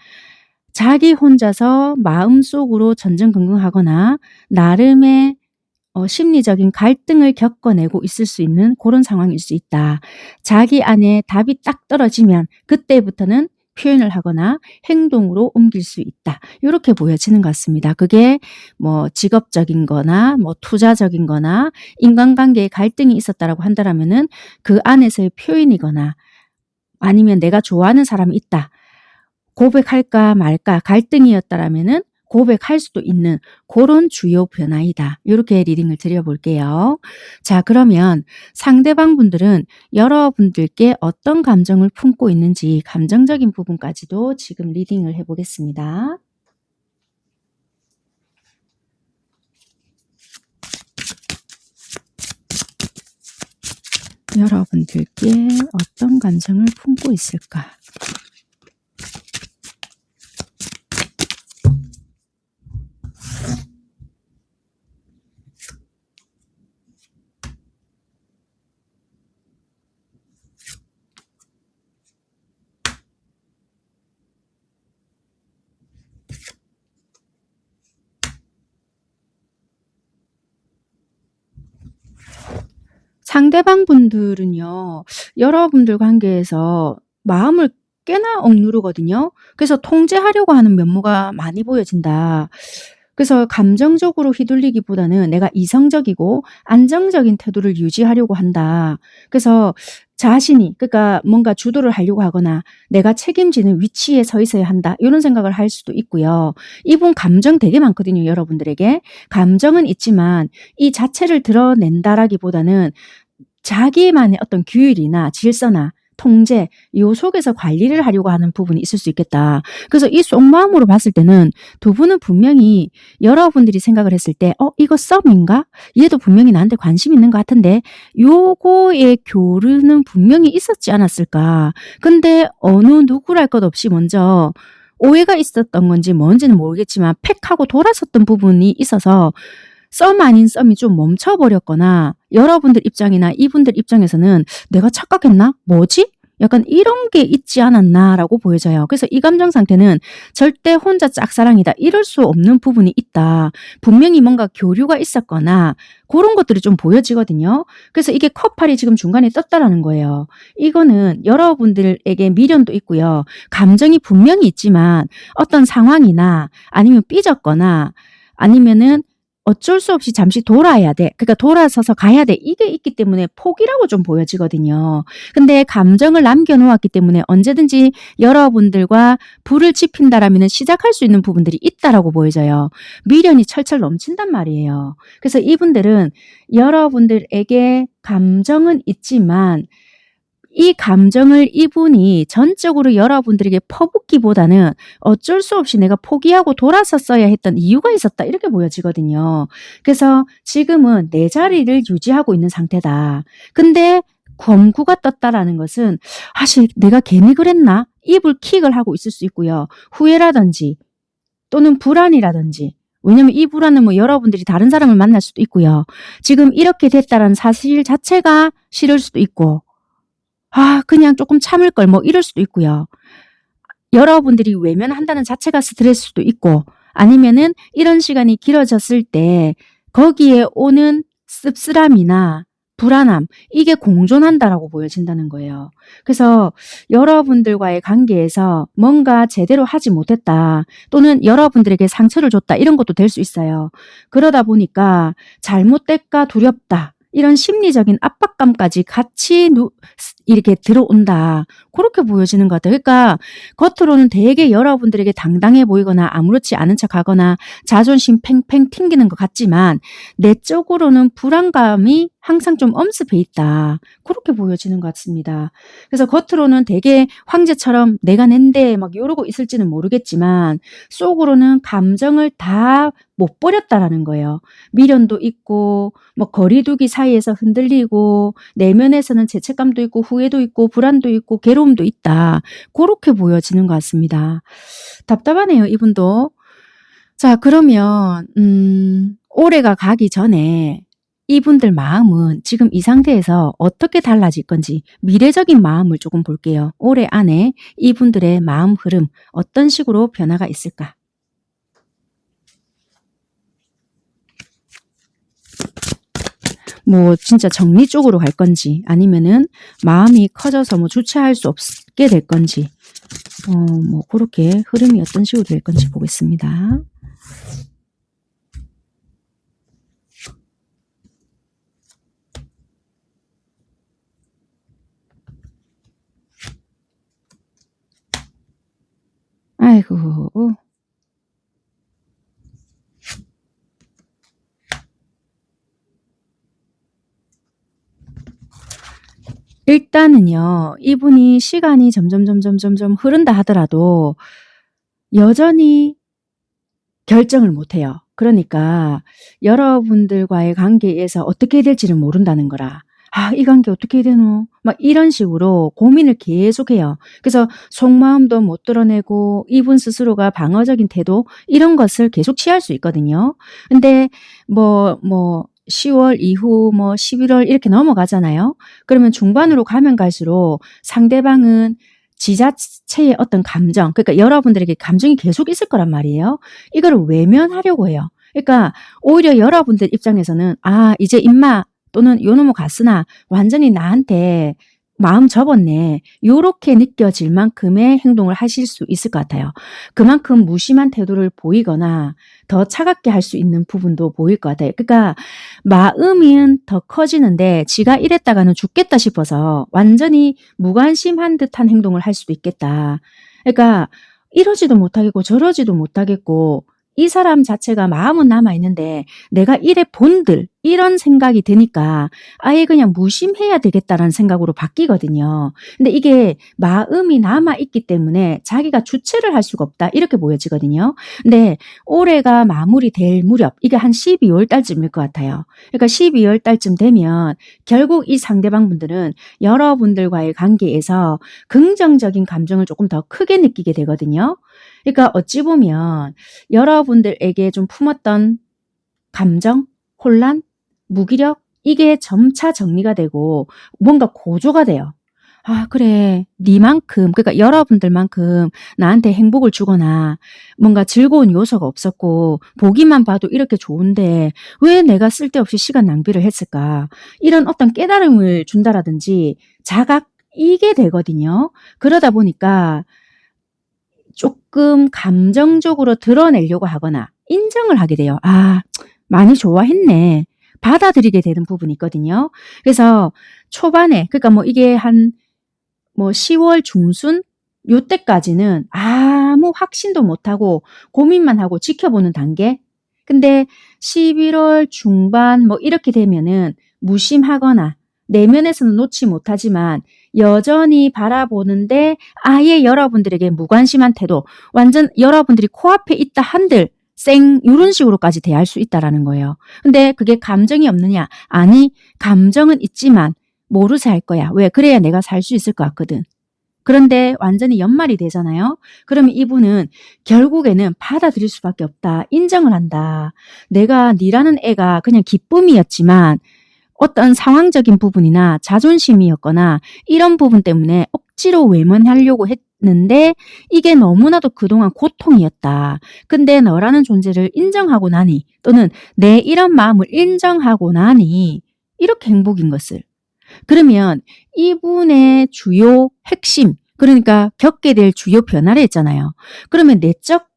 자기 혼자서 마음속으로 전전긍긍하거나 나름의 심리적인 갈등을 겪어내고 있을 수 있는 그런 상황일 수 있다. 자기 안에 답이 딱 떨어지면 그때부터는 표현을 하거나 행동으로 옮길 수 있다. 이렇게 보여지는 것 같습니다. 그게 뭐 직업적인 거나 뭐 투자적인 거나 인간관계에 갈등이 있었다라고 한다면은 그 안에서의 표현이거나 아니면 내가 좋아하는 사람이 있다. 고백할까 말까 갈등이었다라면은 고백할 수도 있는 그런 주요 변화이다. 이렇게 리딩을 드려볼게요. 자, 그러면 상대방 분들은 여러분들께 어떤 감정을 품고 있는지 감정적인 부분까지도 지금 리딩을 해보겠습니다. 여러분들께 어떤 감정을 품고 있을까? 상대방 분들은요, 여러분들 관계에서 마음을 꽤나 억누르거든요. 그래서 통제하려고 하는 면모가 많이 보여진다. 그래서 감정적으로 휘둘리기보다는 내가 이성적이고 안정적인 태도를 유지하려고 한다. 그래서 자신이, 그러니까 뭔가 주도를 하려고 하거나 내가 책임지는 위치에 서 있어야 한다. 이런 생각을 할 수도 있고요. 이분 감정 되게 많거든요, 여러분들에게. 감정은 있지만 이 자체를 드러낸다라기보다는 자기만의 어떤 규율이나 질서나 통제, 요 속에서 관리를 하려고 하는 부분이 있을 수 있겠다. 그래서 이 속마음으로 봤을 때는 두 분은 분명히 여러분들이 생각을 했을 때, 이거 썸인가? 얘도 분명히 나한테 관심 있는 것 같은데, 요거의 교류는 분명히 있었지 않았을까? 근데 어느 누구랄 것 없이 먼저 오해가 있었던 건지 뭔지는 모르겠지만 팩하고 돌아섰던 부분이 있어서 썸 아닌 썸이 좀 멈춰버렸거나 여러분들 입장이나 이분들 입장에서는 내가 착각했나? 뭐지? 약간 이런 게 있지 않았나라고 보여져요. 그래서 이 감정 상태는 절대 혼자 짝사랑이다. 이럴 수 없는 부분이 있다. 분명히 뭔가 교류가 있었거나 그런 것들이 좀 보여지거든요. 그래서 이게 커플이 지금 중간에 떴다라는 거예요. 이거는 여러분들에게 미련도 있고요. 감정이 분명히 있지만 어떤 상황이나 아니면 삐졌거나 아니면은 어쩔 수 없이 잠시 돌아야 돼. 그러니까 돌아서서 가야 돼. 이게 있기 때문에 포기라고 좀 보여지거든요. 근데 감정을 남겨놓았기 때문에 언제든지 여러분들과 불을 지핀다라면 시작할 수 있는 부분들이 있다라고 보여져요. 미련이 철철 넘친단 말이에요. 그래서 이분들은 여러분들에게 감정은 있지만 이 감정을 이분이 전적으로 여러분들에게 퍼붓기보다는 어쩔 수 없이 내가 포기하고 돌아섰어야 했던 이유가 있었다. 이렇게 보여지거든요. 그래서 지금은 내 자리를 유지하고 있는 상태다. 근데 검구가 떴다라는 것은 사실 내가 괜히 그랬나? 입을 킥을 하고 있을 수 있고요. 후회라든지 또는 불안이라든지 왜냐면 이 불안은 뭐 여러분들이 다른 사람을 만날 수도 있고요. 지금 이렇게 됐다라는 사실 자체가 싫을 수도 있고 그냥 조금 참을 걸 뭐 이럴 수도 있고요. 여러분들이 외면한다는 자체가 스트레스도 있고 아니면은 이런 시간이 길어졌을 때 거기에 오는 씁쓸함이나 불안함 이게 공존한다라고 보여진다는 거예요. 그래서 여러분들과의 관계에서 뭔가 제대로 하지 못했다 또는 여러분들에게 상처를 줬다 이런 것도 될 수 있어요. 그러다 보니까 잘못될까 두렵다. 이런 심리적인 압박감까지 같이 이렇게 들어온다. 그렇게 보여지는 것 같아요. 그러니까 겉으로는 되게 여러분들에게 당당해 보이거나 아무렇지 않은 척하거나 자존심 팽팽 튕기는 것 같지만 내적으로는 불안감이 항상 좀 엄습해 있다. 그렇게 보여지는 것 같습니다. 그래서 겉으로는 되게 황제처럼 내가 낸데 막 이러고 있을지는 모르겠지만 속으로는 감정을 다 못 버렸다라는 거예요. 미련도 있고 뭐 거리두기 사이에서 흔들리고 내면에서는 죄책감도 있고 후회도 있고 불안도 있고 괴로움도 있다. 그렇게 보여지는 것 같습니다. 답답하네요, 이분도. 자, 그러면 올해가 가기 전에 이분들 마음은 지금 이 상태에서 어떻게 달라질 건지 미래적인 마음을 조금 볼게요. 올해 안에 이분들의 마음 흐름 어떤 식으로 변화가 있을까? 뭐 진짜 정리 쪽으로 갈 건지 아니면은 마음이 커져서 뭐 주체할 수 없게 될 건지 뭐 그렇게 흐름이 어떤 식으로 될 건지 보겠습니다. 아이고. 일단은요. 이분이 시간이 점점 흐른다 하더라도 여전히 결정을 못 해요. 그러니까 여러분들과의 관계에서 어떻게 될지는 모른다는 거라. 이 관계 어떻게 해야 되노? 막 이런 식으로 고민을 계속해요. 그래서 속마음도 못 드러내고 이분 스스로가 방어적인 태도 이런 것을 계속 취할 수 있거든요. 근데 뭐 10월 이후 뭐 11월 이렇게 넘어가잖아요. 그러면 중반으로 가면 갈수록 상대방은 지자체의 어떤 감정, 그러니까 여러분들에게 감정이 계속 있을 거란 말이에요. 이거를 외면하려고 해요. 그러니까 오히려 여러분들 입장에서는 이제 임마 또는 요 놈의 가스나 완전히 나한테 마음 접었네. 요렇게 느껴질 만큼의 행동을 하실 수 있을 것 같아요. 그만큼 무심한 태도를 보이거나 더 차갑게 할 수 있는 부분도 보일 것 같아요. 그러니까 마음은 더 커지는데 지가 이랬다가는 죽겠다 싶어서 완전히 무관심한 듯한 행동을 할 수도 있겠다. 그러니까 이러지도 못하겠고 저러지도 못하겠고 이 사람 자체가 마음은 남아있는데 내가 이래 본들 이런 생각이 드니까 아예 그냥 무심해야 되겠다라는 생각으로 바뀌거든요. 근데 이게 마음이 남아있기 때문에 자기가 주체를 할 수가 없다 이렇게 보여지거든요. 근데 올해가 마무리될 무렵 이게 한 12월 달쯤일 것 같아요. 그러니까 12월 달쯤 되면 결국 이 상대방 분들은 여러분들과의 관계에서 긍정적인 감정을 조금 더 크게 느끼게 되거든요. 그러니까 어찌 보면 여러분들에게 좀 품었던 감정, 혼란, 무기력 이게 점차 정리가 되고 뭔가 고조가 돼요. 아 그래 니만큼 그러니까 여러분들만큼 나한테 행복을 주거나 뭔가 즐거운 요소가 없었고 보기만 봐도 이렇게 좋은데 왜 내가 쓸데없이 시간 낭비를 했을까 이런 어떤 깨달음을 준다라든지 자각 이게 되거든요. 그러다 보니까 조금 감정적으로 드러내려고 하거나 인정을 하게 돼요. 아 많이 좋아했네. 받아들이게 되는 부분이 있거든요. 그래서 초반에 그러니까 뭐 이게 한 뭐 10월 중순 요때까지는 아무 확신도 못하고 고민만 하고 지켜보는 단계. 근데 11월 중반 뭐 이렇게 되면은 무심하거나 내면에서는 놓지 못하지만 여전히 바라보는데 아예 여러분들에게 무관심한 태도, 완전 여러분들이 코앞에 있다 한들 쌩 이런 식으로까지 대할 수 있다라는 거예요. 근데 그게 감정이 없느냐? 아니, 감정은 있지만 모르쇠 할 거야. 왜? 그래야 내가 살 수 있을 것 같거든. 그런데 완전히 연말이 되잖아요. 그러면 이분은 결국에는 받아들일 수밖에 없다. 인정을 한다. 내가 니라는 애가 그냥 기쁨이었지만 어떤 상황적인 부분이나 자존심이었거나 이런 부분 때문에 억지로 외면하려고 했는데 이게 너무나도 그동안 고통이었다. 근데 너라는 존재를 인정하고 나니 또는 내 이런 마음을 인정하고 나니 이렇게 행복인 것을. 그러면 이분의 주요 핵심 그러니까 겪게 될 주요 변화를 했잖아요. 그러면 내적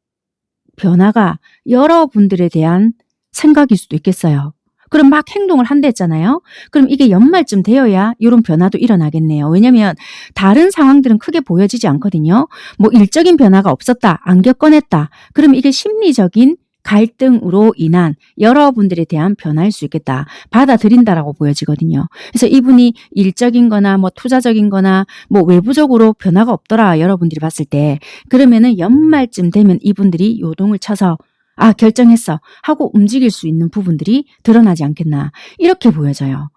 변화가 여러분들에 대한 생각일 수도 있겠어요. 그럼 막 행동을 한다 했잖아요. 그럼 이게 연말쯤 되어야 이런 변화도 일어나겠네요. 왜냐하면 다른 상황들은 크게 보여지지 않거든요. 뭐 일적인 변화가 없었다, 안 겪어냈다. 그럼 이게 심리적인 갈등으로 인한 여러분들에 대한 변화일 수 있겠다. 받아들인다라고 보여지거든요. 그래서 이분이 일적인 거나 뭐 투자적인 거나 뭐 외부적으로 변화가 없더라 여러분들이 봤을 때 그러면은 연말쯤 되면 이분들이 요동을 쳐서 아 결정했어 하고 움직일 수 있는 부분들이 드러나지 않겠나 이렇게 보여져요.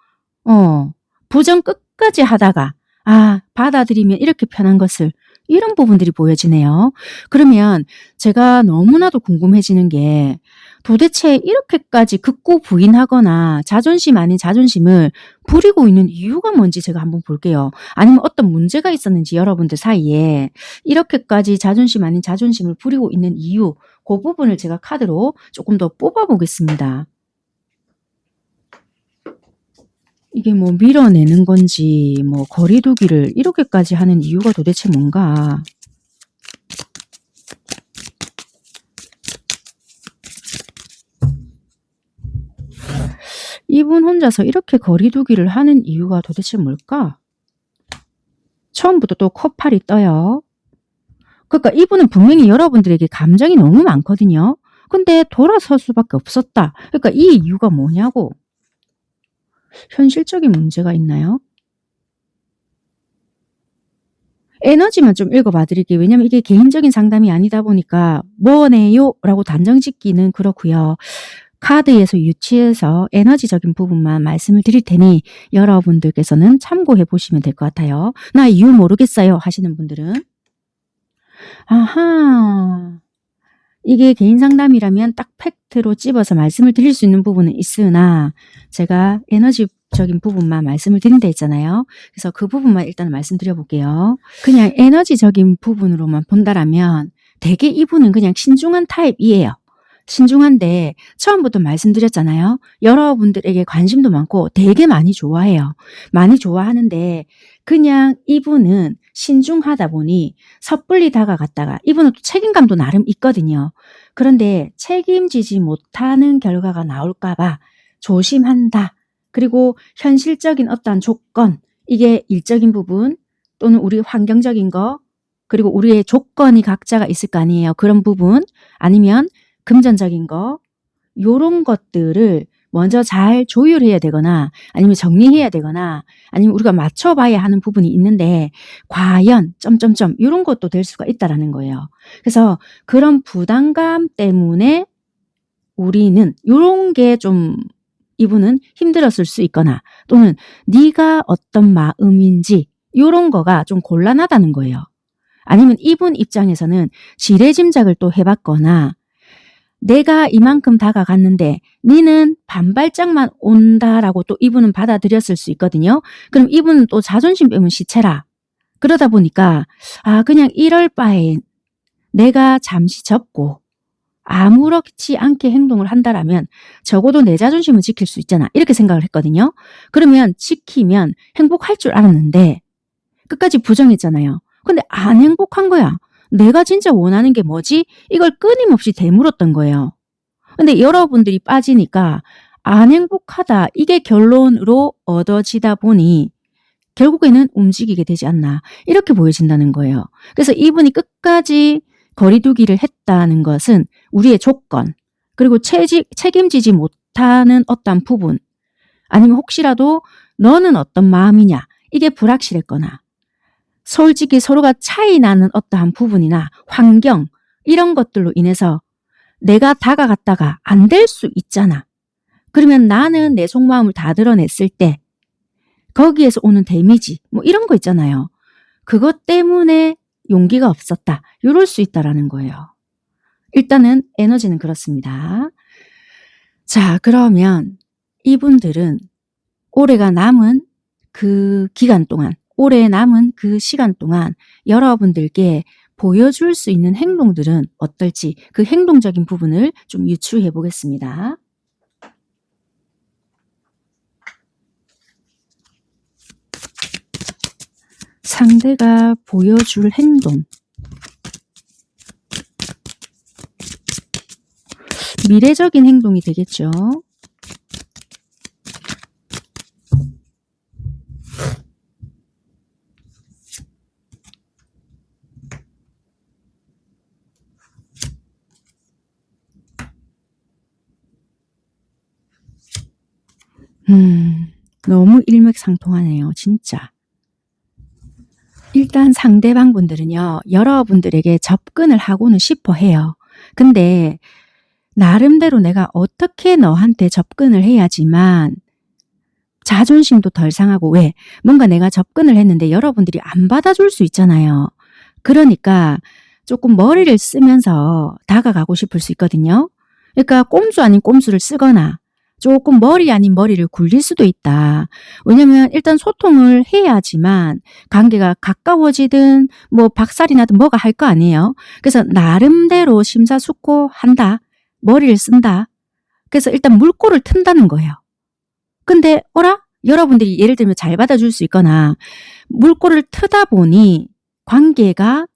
부정 끝까지 하다가 아 받아들이면 이렇게 편한 것을 이런 부분들이 보여지네요. 그러면 제가 너무나도 궁금해지는 게 도대체 이렇게까지 극구 부인하거나 자존심 아닌 자존심을 부리고 있는 이유가 뭔지 제가 한번 볼게요. 아니면 어떤 문제가 있었는지 여러분들 사이에 이렇게까지 자존심 아닌 자존심을 부리고 있는 이유 그 부분을 제가 카드로 조금 더 뽑아보겠습니다. 이게 뭐 밀어내는 건지 뭐 거리두기를 이렇게까지 하는 이유가 도대체 뭔가. 이분 혼자서 이렇게 거리두기를 하는 이유가 도대체 뭘까? 처음부터 또 커팔이 떠요. 그러니까 이분은 분명히 여러분들에게 감정이 너무 많거든요. 근데 돌아설 수밖에 없었다. 그러니까 이 이유가 뭐냐고. 현실적인 문제가 있나요? 에너지만 좀 읽어봐 드릴게요. 왜냐면 이게 개인적인 상담이 아니다 보니까 뭐네요? 라고 단정 짓기는 그렇고요. 카드에서 유치해서 에너지적인 부분만 말씀을 드릴 테니 여러분들께서는 참고해 보시면 될 것 같아요. 나 이유 모르겠어요 하시는 분들은. 아하. 이게 개인 상담이라면 딱 팩트로 찝어서 말씀을 드릴 수 있는 부분은 있으나 제가 에너지적인 부분만 말씀을 드린다 했잖아요. 그래서 그 부분만 일단 말씀드려 볼게요. 그냥 에너지적인 부분으로만 본다라면 되게 이분은 그냥 신중한 타입이에요. 신중한데 처음부터 말씀드렸잖아요. 여러분들에게 관심도 많고 되게 많이 좋아해요. 많이 좋아하는데 그냥 이분은 신중하다 보니 섣불리 다가갔다가 이분은 또 책임감도 나름 있거든요. 그런데 책임지지 못하는 결과가 나올까 봐 조심한다. 그리고 현실적인 어떠한 조건, 이게 일적인 부분 또는 우리 환경적인 거, 그리고 우리의 조건이 각자가 있을 거 아니에요. 그런 부분 아니면 금전적인 거, 요런 것들을 먼저 잘 조율해야 되거나 아니면 정리해야 되거나 아니면 우리가 맞춰봐야 하는 부분이 있는데 과연 점점점 이런 것도 될 수가 있다라는 거예요. 그래서 그런 부담감 때문에 우리는 요런 게 좀 이분은 힘들었을 수 있거나 또는 네가 어떤 마음인지 요런 거가 좀 곤란하다는 거예요. 아니면 이분 입장에서는 지레짐작을 또 해봤거나 내가 이만큼 다가갔는데 니는 반발짝만 온다라고 또 이분은 받아들였을 수 있거든요. 그럼 이분은 또 자존심 빼면 시체라. 그러다 보니까 그냥 이럴 바엔 내가 잠시 접고 아무렇지 않게 행동을 한다라면 적어도 내 자존심은 지킬 수 있잖아. 이렇게 생각을 했거든요. 그러면 지키면 행복할 줄 알았는데 끝까지 부정했잖아요. 근데 안 행복한 거야. 내가 진짜 원하는 게 뭐지? 이걸 끊임없이 되물었던 거예요. 근데 여러분들이 빠지니까 안 행복하다. 이게 결론으로 얻어지다 보니 결국에는 움직이게 되지 않나. 이렇게 보여진다는 거예요. 그래서 이분이 끝까지 거리두기를 했다는 것은 우리의 조건, 그리고 책임지지 못하는 어떤 부분, 아니면 혹시라도 너는 어떤 마음이냐. 이게 불확실했거나 솔직히 서로가 차이 나는 어떠한 부분이나 환경 이런 것들로 인해서 내가 다가갔다가 안 될 수 있잖아. 그러면 나는 내 속마음을 다 드러냈을 때 거기에서 오는 데미지 뭐 이런 거 있잖아요. 그것 때문에 용기가 없었다. 이럴 수 있다라는 거예요. 일단은 에너지는 그렇습니다. 자, 그러면 이분들은 올해가 남은 그 기간 동안 올해 남은 그 시간 동안 여러분들께 보여줄 수 있는 행동들은 어떨지 그 행동적인 부분을 좀 유추해 보겠습니다. 상대가 보여줄 행동. 미래적인 행동이 되겠죠. 너무 일맥상통하네요. 진짜. 일단 상대방 분들은요. 여러분들에게 접근을 하고는 싶어 해요. 근데 나름대로 내가 어떻게 너한테 접근을 해야지만 자존심도 덜 상하고 왜? 뭔가 내가 접근을 했는데 여러분들이 안 받아줄 수 있잖아요. 그러니까 조금 머리를 쓰면서 다가가고 싶을 수 있거든요. 그러니까 꼼수 아닌 꼼수를 쓰거나 조금 머리 아닌 머리를 굴릴 수도 있다. 왜냐면 일단 소통을 해야지만 관계가 가까워지든 뭐 박살이 나든 뭐가 할 거 아니에요. 그래서 나름대로 심사숙고한다. 머리를 쓴다. 그래서 일단 물꼬를 튼다는 거예요. 근데 어라? 여러분들이 예를 들면 잘 받아줄 수 있거나 물꼬를 트다 보니 관계가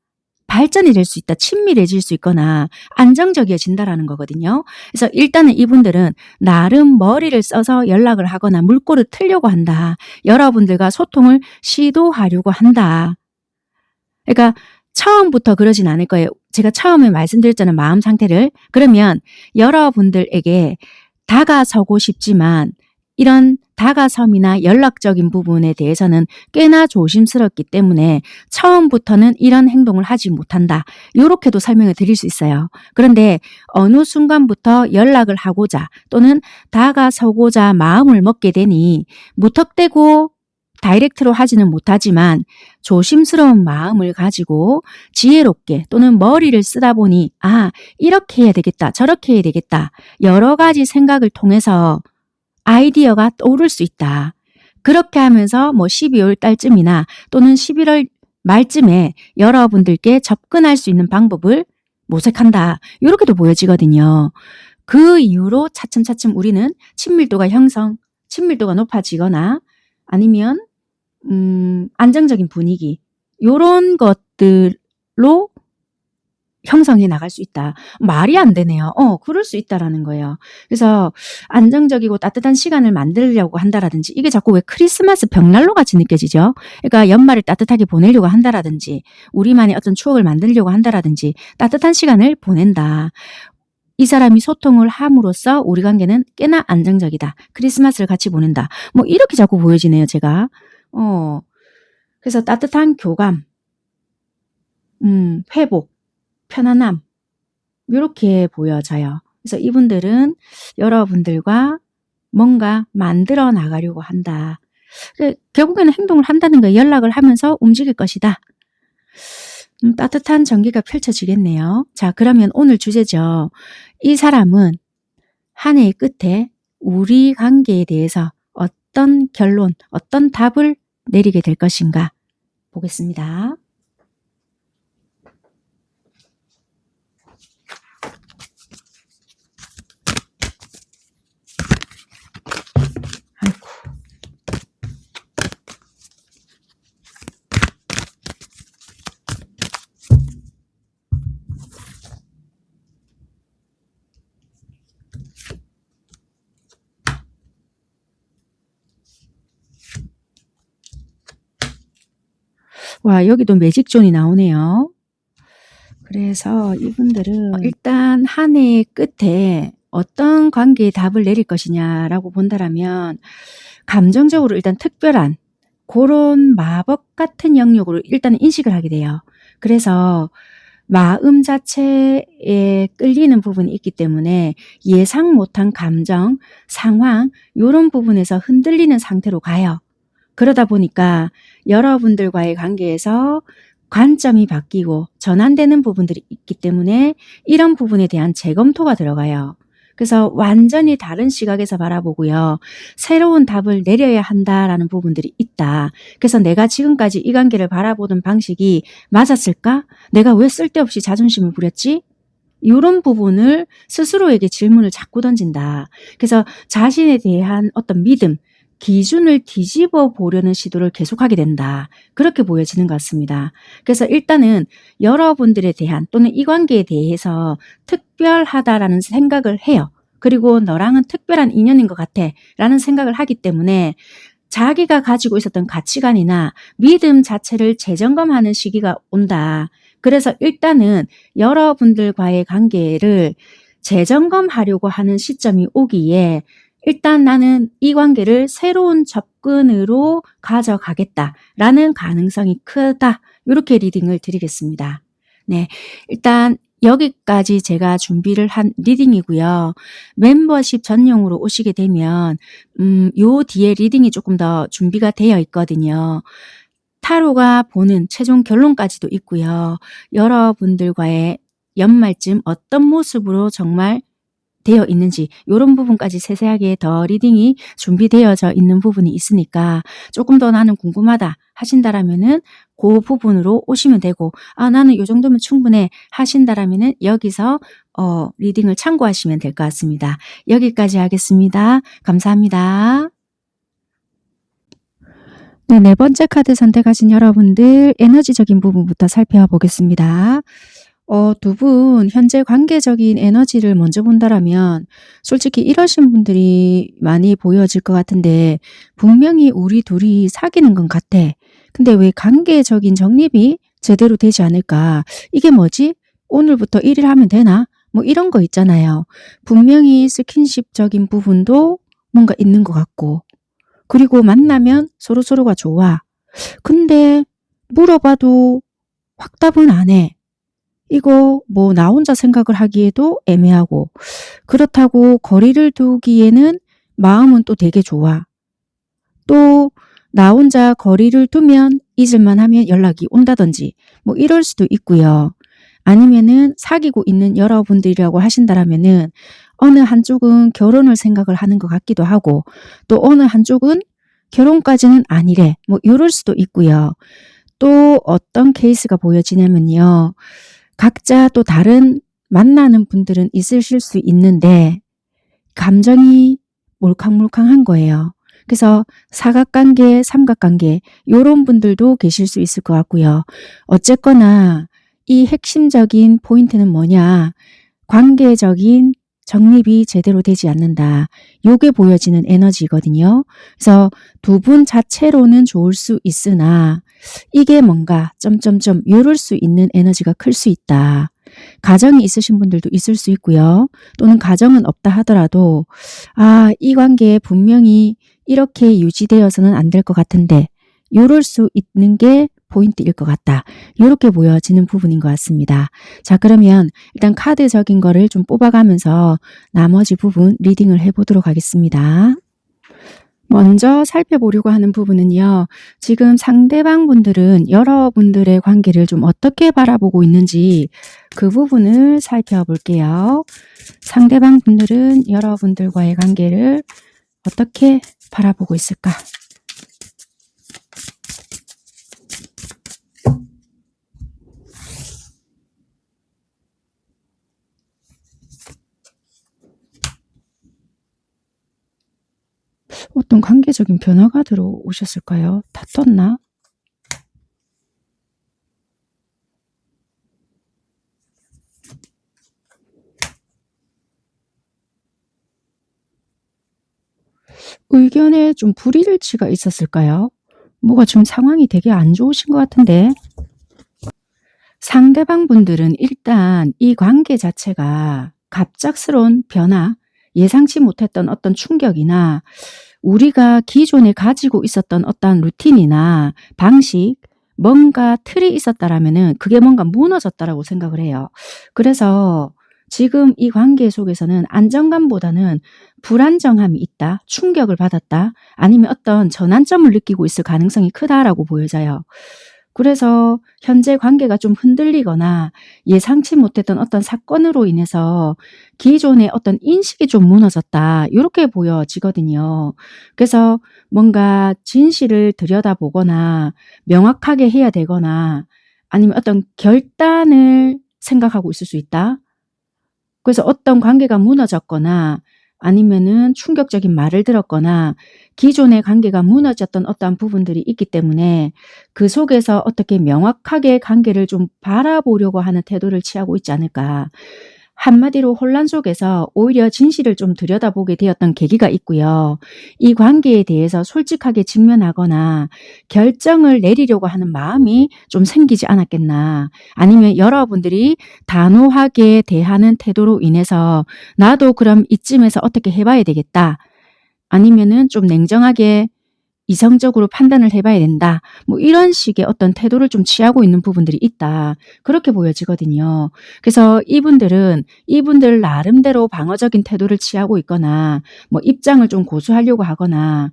발전이 될 수 있다. 친밀해질 수 있거나 안정적이어진다라는 거거든요. 그래서 일단은 이분들은 나름 머리를 써서 연락을 하거나 물꼬를 틀려고 한다. 여러분들과 소통을 시도하려고 한다. 그러니까 처음부터 그러진 않을 거예요. 제가 처음에 말씀드렸잖아요. 마음 상태를. 그러면 여러분들에게 다가서고 싶지만 이런 다가섬이나 연락적인 부분에 대해서는 꽤나 조심스럽기 때문에 처음부터는 이런 행동을 하지 못한다. 이렇게도 설명을 드릴 수 있어요. 그런데 어느 순간부터 연락을 하고자 또는 다가서고자 마음을 먹게 되니 무턱대고 다이렉트로 하지는 못하지만 조심스러운 마음을 가지고 지혜롭게 또는 머리를 쓰다 보니 이렇게 해야 되겠다. 저렇게 해야 되겠다. 여러 가지 생각을 통해서 아이디어가 떠오를 수 있다. 그렇게 하면서 12월 달쯤이나 또는 11월 말쯤에 여러분들께 접근할 수 있는 방법을 모색한다. 이렇게도 보여지거든요. 그 이후로 차츰차츰 우리는 친밀도가 높아지거나 아니면 안정적인 분위기 요런 것들로 형성해 나갈 수 있다. 말이 안 되네요. 그럴 수 있다라는 거예요. 그래서 안정적이고 따뜻한 시간을 만들려고 한다라든지 이게 자꾸 왜 크리스마스 벽난로 같이 느껴지죠? 그러니까 연말을 따뜻하게 보내려고 한다라든지 우리만의 어떤 추억을 만들려고 한다라든지 따뜻한 시간을 보낸다. 이 사람이 소통을 함으로써 우리 관계는 꽤나 안정적이다. 크리스마스를 같이 보낸다. 뭐 이렇게 자꾸 보여지네요, 제가. 그래서 따뜻한 교감, 회복, 편안함 이렇게 보여져요. 그래서 이분들은 여러분들과 뭔가 만들어 나가려고 한다. 결국에는 행동을 한다는 거예요. 연락을 하면서 움직일 것이다. 따뜻한 전기가 펼쳐지겠네요. 자, 그러면 오늘 주제죠. 이 사람은 한 해의 끝에 우리 관계에 대해서 어떤 결론, 어떤 답을 내리게 될 것인가 보겠습니다. 아이고. 와, 여기도 매직존이 나오네요. 그래서 이분들은 일단 한 해의 끝에 어떤 관계의 답을 내릴 것이냐라고 본다라면 감정적으로 일단 특별한 그런 마법 같은 영역으로 일단 인식을 하게 돼요. 그래서 마음 자체에 끌리는 부분이 있기 때문에 예상 못한 감정, 상황 이런 부분에서 흔들리는 상태로 가요. 그러다 보니까 여러분들과의 관계에서 관점이 바뀌고 전환되는 부분들이 있기 때문에 이런 부분에 대한 재검토가 들어가요. 그래서 완전히 다른 시각에서 바라보고요. 새로운 답을 내려야 한다라는 부분들이 있다. 그래서 내가 지금까지 이 관계를 바라보던 방식이 맞았을까? 내가 왜 쓸데없이 자존심을 부렸지? 이런 부분을 스스로에게 질문을 자꾸 던진다. 그래서 자신에 대한 어떤 믿음, 기준을 뒤집어 보려는 시도를 계속하게 된다. 그렇게 보여지는 것 같습니다. 그래서 일단은 여러분들에 대한 또는 이 관계에 대해서 특별하다라는 생각을 해요. 그리고 너랑은 특별한 인연인 것 같아 라는 생각을 하기 때문에 자기가 가지고 있었던 가치관이나 믿음 자체를 재점검하는 시기가 온다. 그래서 일단은 여러분들과의 관계를 재점검하려고 하는 시점이 오기에 일단 나는 이 관계를 새로운 접근으로 가져가겠다라는 가능성이 크다. 이렇게 리딩을 드리겠습니다. 네, 일단 여기까지 제가 준비를 한 리딩이고요. 멤버십 전용으로 오시게 되면 요 뒤에 리딩이 조금 더 준비가 되어 있거든요. 타로가 보는 최종 결론까지도 있고요. 여러분들과의 연말쯤 어떤 모습으로 정말 되어 있는지 이런 부분까지 세세하게 더 리딩이 준비되어져 있는 부분이 있으니까 조금 더 나는 궁금하다 하신다라면은 그 부분으로 오시면 되고 나는 이 정도면 충분해 하신다라면은 여기서 리딩을 참고하시면 될 것 같습니다. 여기까지 하겠습니다. 감사합니다. 네, 네 번째 카드 선택하신 여러분들 에너지적인 부분부터 살펴보겠습니다. 두 분 현재 관계적인 에너지를 먼저 본다라면 솔직히 이러신 분들이 많이 보여질 것 같은데 분명히 우리 둘이 사귀는 건 같아. 근데 왜 관계적인 정립이 제대로 되지 않을까? 이게 뭐지? 오늘부터 1일 하면 되나? 뭐 이런 거 있잖아요. 분명히 스킨십적인 부분도 뭔가 있는 것 같고 그리고 만나면 서로서로가 좋아. 근데 물어봐도 확답은 안 해. 이거 뭐 나 혼자 생각을 하기에도 애매하고 그렇다고 거리를 두기에는 마음은 또 되게 좋아. 또 나 혼자 거리를 두면 잊을만 하면 연락이 온다든지 뭐 이럴 수도 있고요. 아니면은 사귀고 있는 여러분들이라고 하신다라면은 어느 한쪽은 결혼을 생각을 하는 것 같기도 하고 또 어느 한쪽은 결혼까지는 아니래. 뭐 이럴 수도 있고요. 또 어떤 케이스가 보여지냐면요. 각자 또 다른 만나는 분들은 있으실 수 있는데 감정이 몰캉몰캉한 거예요. 그래서 사각관계, 삼각관계 요런 분들도 계실 수 있을 것 같고요. 어쨌거나 이 핵심적인 포인트는 뭐냐? 관계적인 정립이 제대로 되지 않는다. 요게 보여지는 에너지거든요. 그래서 두 분 자체로는 좋을 수 있으나 이게 뭔가 점점점 요럴 수 있는 에너지가 클 수 있다. 가정이 있으신 분들도 있을 수 있고요. 또는 가정은 없다 하더라도 이 관계에 분명히 이렇게 유지되어서는 안 될 것 같은데 요럴 수 있는 게 포인트일 것 같다. 이렇게 보여지는 부분인 것 같습니다. 자, 그러면 일단 카드적인 거를 좀 뽑아가면서 나머지 부분 리딩을 해보도록 하겠습니다. 먼저 살펴보려고 하는 부분은요. 지금 상대방 분들은 여러분들의 관계를 좀 어떻게 바라보고 있는지 그 부분을 살펴볼게요. 상대방 분들은 여러분들과의 관계를 어떻게 바라보고 있을까? 어떤 관계적인 변화가 들어오셨을까요? 다 떴나? 의견에 좀 불일치가 있었을까요? 뭐가 지금 상황이 되게 안 좋으신 것 같은데 상대방 분들은 일단 이 관계 자체가 갑작스러운 변화, 예상치 못했던 어떤 충격이나 우리가 기존에 가지고 있었던 어떤 루틴이나 방식, 뭔가 틀이 있었다라면은 그게 뭔가 무너졌다라고 생각을 해요. 그래서 지금 이 관계 속에서는 안정감보다는 불안정함이 있다, 충격을 받았다, 아니면 어떤 전환점을 느끼고 있을 가능성이 크다라고 보여져요. 그래서 현재 관계가 좀 흔들리거나 예상치 못했던 어떤 사건으로 인해서 기존의 어떤 인식이 좀 무너졌다. 이렇게 보여지거든요. 그래서 뭔가 진실을 들여다보거나 명확하게 해야 되거나 아니면 어떤 결단을 생각하고 있을 수 있다. 그래서 어떤 관계가 무너졌거나 아니면은 충격적인 말을 들었거나 기존의 관계가 무너졌던 어떠한 부분들이 있기 때문에 그 속에서 어떻게 명확하게 관계를 좀 바라보려고 하는 태도를 취하고 있지 않을까. 한마디로 혼란 속에서 오히려 진실을 좀 들여다보게 되었던 계기가 있고요. 이 관계에 대해서 솔직하게 직면하거나 결정을 내리려고 하는 마음이 좀 생기지 않았겠나. 아니면 여러분들이 단호하게 대하는 태도로 인해서 나도 그럼 이쯤에서 어떻게 해봐야 되겠다. 아니면은 좀 냉정하게 이성적으로 판단을 해봐야 된다. 뭐 이런 식의 어떤 태도를 좀 취하고 있는 부분들이 있다. 그렇게 보여지거든요. 그래서 이분들 나름대로 방어적인 태도를 취하고 있거나 뭐 입장을 좀 고수하려고 하거나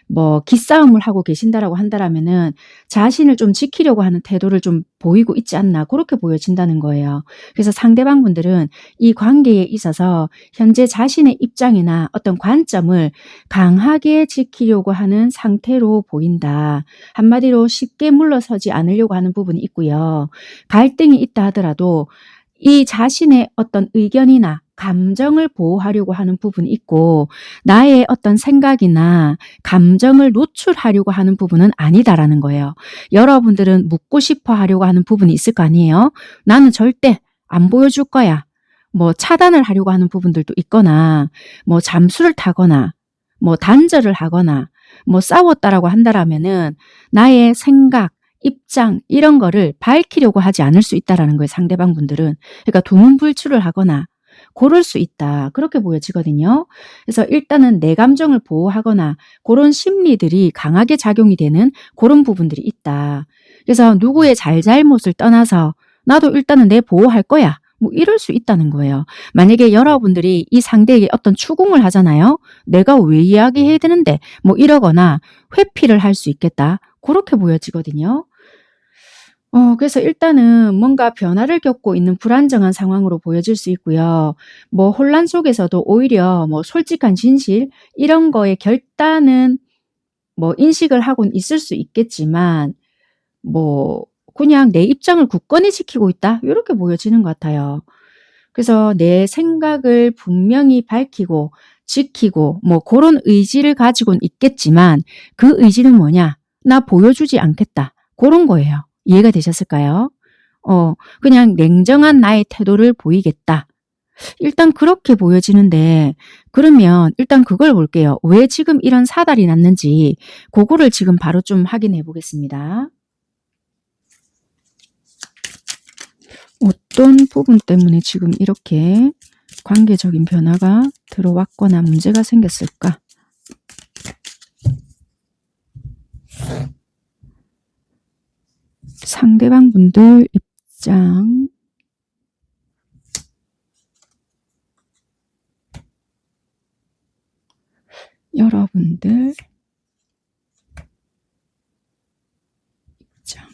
뭐 기싸움을 하고 계신다라고 한다라면은 자신을 좀 지키려고 하는 태도를 좀 보이고 있지 않나 그렇게 보여진다는 거예요. 그래서 상대방 분들은 이 관계에 있어서 현재 자신의 입장이나 어떤 관점을 강하게 지키려고 하는 상태로 보인다. 한마디로 쉽게 물러서지 않으려고 하는 부분이 있고요. 갈등이 있다 하더라도 이 자신의 어떤 의견이나 감정을 보호하려고 하는 부분이 있고 나의 어떤 생각이나 감정을 노출하려고 하는 부분은 아니다라는 거예요. 여러분들은 묻고 싶어 하려고 하는 부분이 있을 거 아니에요? 나는 절대 안 보여줄 거야. 뭐 차단을 하려고 하는 부분들도 있거나 뭐 잠수를 타거나 뭐 단절을 하거나 뭐 싸웠다라고 한다라면은 나의 생각, 입장 이런 거를 밝히려고 하지 않을 수 있다라는 거예요. 상대방 분들은. 그러니까 두문불출을 하거나 고를 수 있다. 그렇게 보여지거든요. 그래서 일단은 내 감정을 보호하거나 그런 심리들이 강하게 작용이 되는 그런 부분들이 있다. 그래서 누구의 잘잘못을 떠나서 나도 일단은 내 보호할 거야. 뭐 이럴 수 있다는 거예요. 만약에 여러분들이 이 상대에게 어떤 추궁을 하잖아요. 내가 왜 이야기해야 되는데 뭐 이러거나 회피를 할 수 있겠다. 그렇게 보여지거든요. 그래서 일단은 뭔가 변화를 겪고 있는 불안정한 상황으로 보여질 수 있고요. 뭐 혼란 속에서도 오히려 뭐 솔직한 진실 이런 거에 결단은 뭐 인식을 하고는 있을 수 있겠지만 뭐 그냥 내 입장을 굳건히 지키고 있다. 이렇게 보여지는 것 같아요. 그래서 내 생각을 분명히 밝히고 지키고 뭐 그런 의지를 가지고는 있겠지만 그 의지는 뭐냐? 나 보여주지 않겠다. 그런 거예요. 이해가 되셨을까요? 그냥 냉정한 나의 태도를 보이겠다. 일단 그렇게 보여지는데 그러면 일단 그걸 볼게요. 왜 지금 이런 사달이 났는지 그거를 지금 바로 좀 확인해 보겠습니다. 어떤 부분 때문에 지금 이렇게 관계적인 변화가 들어왔거나 문제가 생겼을까? 상대방 분들 입장, 여러분들 입장,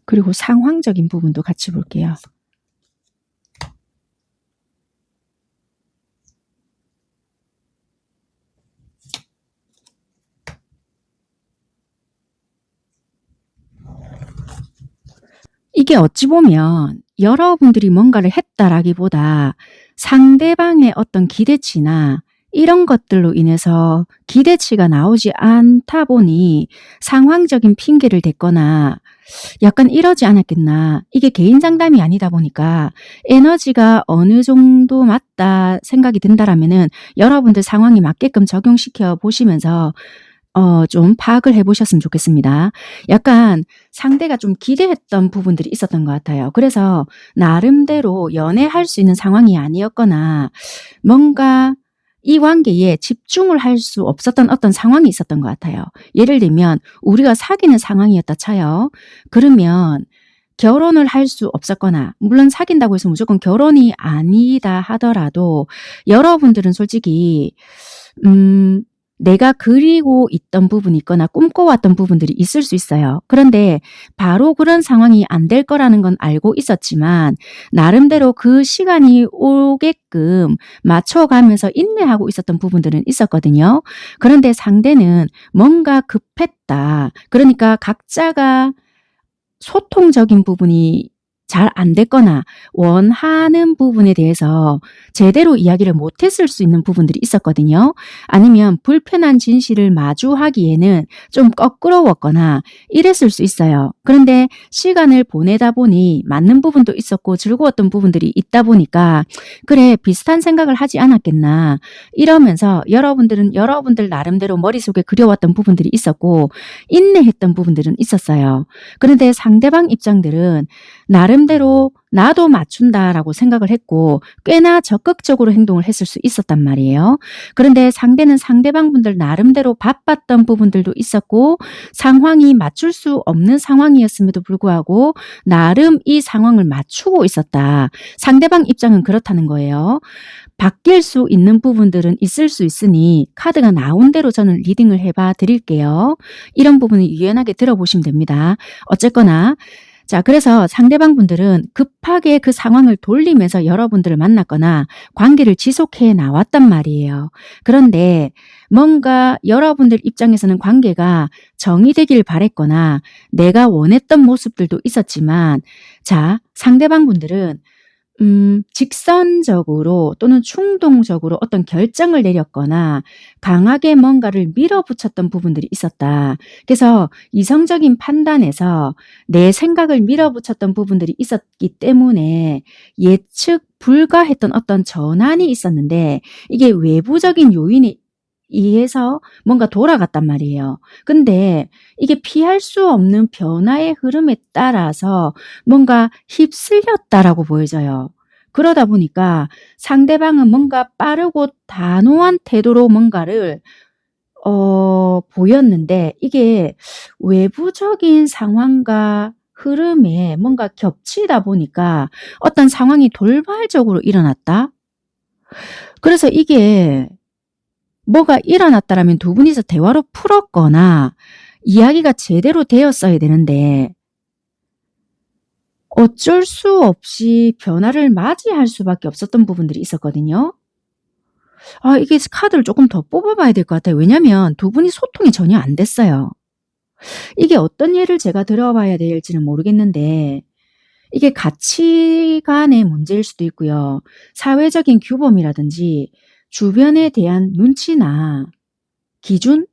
그리고 상황적인 부분도 같이 볼게요. 이게 어찌 보면 여러분들이 뭔가를 했다라기보다 상대방의 어떤 기대치나 이런 것들로 인해서 기대치가 나오지 않다 보니 상황적인 핑계를 댔거나 약간 이러지 않았겠나. 이게 개인 상담이 아니다 보니까 에너지가 어느 정도 맞다 생각이 든다라면은 여러분들 상황에 맞게끔 적용시켜 보시면서 좀 파악을 해 보셨으면 좋겠습니다. 약간 상대가 좀 기대했던 부분들이 있었던 것 같아요. 그래서 나름대로 연애할 수 있는 상황이 아니었거나 뭔가 이 관계에 집중을 할 수 없었던 어떤 상황이 있었던 것 같아요. 예를 들면 우리가 사귀는 상황이었다 차요. 그러면 결혼을 할 수 없었거나 물론 사귄다고 해서 무조건 결혼이 아니다 하더라도 여러분들은 솔직히 내가 그리고 있던 부분이 있거나 꿈꿔왔던 부분들이 있을 수 있어요. 그런데 바로 그런 상황이 안 될 거라는 건 알고 있었지만 나름대로 그 시간이 오게끔 맞춰가면서 인내하고 있었던 부분들은 있었거든요. 그런데 상대는 뭔가 급했다. 그러니까 각자가 소통적인 부분이 잘 안 됐거나 원하는 부분에 대해서 제대로 이야기를 못했을 수 있는 부분들이 있었거든요. 아니면 불편한 진실을 마주하기에는 좀 껄끄러웠거나 이랬을 수 있어요. 그런데 시간을 보내다 보니 맞는 부분도 있었고 즐거웠던 부분들이 있다 보니까 그래 비슷한 생각을 하지 않았겠나 이러면서 여러분들은 여러분들 나름대로 머릿속에 그려왔던 부분들이 있었고 인내했던 부분들은 있었어요. 그런데 상대방 입장들은 나름대로 나도 맞춘다라고 생각을 했고 꽤나 적극적으로 행동을 했을 수 있었단 말이에요. 그런데 상대는 상대방 분들 나름대로 바빴던 부분들도 있었고 상황이 맞출 수 없는 상황이었음에도 불구하고 나름 이 상황을 맞추고 있었다. 상대방 입장은 그렇다는 거예요. 바뀔 수 있는 부분들은 있을 수 있으니 카드가 나온 대로 저는 리딩을 해봐 드릴게요. 이런 부분은 유연하게 들어보시면 됩니다. 어쨌거나 자, 그래서 상대방 분들은 급하게 그 상황을 돌리면서 여러분들을 만났거나 관계를 지속해 나왔단 말이에요. 그런데 뭔가 여러분들 입장에서는 관계가 정의되길 바랬거나 내가 원했던 모습들도 있었지만 자, 상대방 분들은 직선적으로 또는 충동적으로 어떤 결정을 내렸거나 강하게 뭔가를 밀어붙였던 부분들이 있었다. 그래서 이성적인 판단에서 내 생각을 밀어붙였던 부분들이 있었기 때문에 예측 불가했던 어떤 전환이 있었는데 이게 외부적인 요인에 의해서 뭔가 돌아갔단 말이에요. 근데 이게 피할 수 없는 변화의 흐름에 따라서 뭔가 휩쓸렸다라고 보여져요. 그러다 보니까 상대방은 뭔가 빠르고 단호한 태도로 뭔가를 보였는데 이게 외부적인 상황과 흐름에 뭔가 겹치다 보니까 어떤 상황이 돌발적으로 일어났다? 그래서 이게 뭐가 일어났다라면 두 분이서 대화로 풀었거나 이야기가 제대로 되었어야 되는데 어쩔 수 없이 변화를 맞이할 수밖에 없었던 부분들이 있었거든요. 이게 카드를 조금 더 뽑아봐야 될 것 같아요. 왜냐면 두 분이 소통이 전혀 안 됐어요. 이게 어떤 예를 제가 들어봐야 될지는 모르겠는데 이게 가치관의 문제일 수도 있고요. 사회적인 규범이라든지 주변에 대한 눈치나 기준,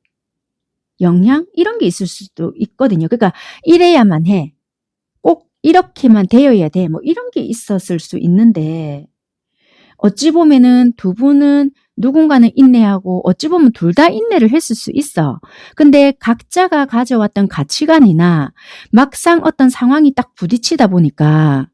영향 이런 게 있을 수도 있거든요. 그러니까 이래야만 해. 꼭 이렇게만 되어야 돼. 뭐 이런 게 있었을 수 있는데 어찌 보면은 두 분은 누군가는 인내하고 어찌 보면 둘 다 인내를 했을 수 있어. 근데 각자가 가져왔던 가치관이나 막상 어떤 상황이 딱 부딪히다 보니까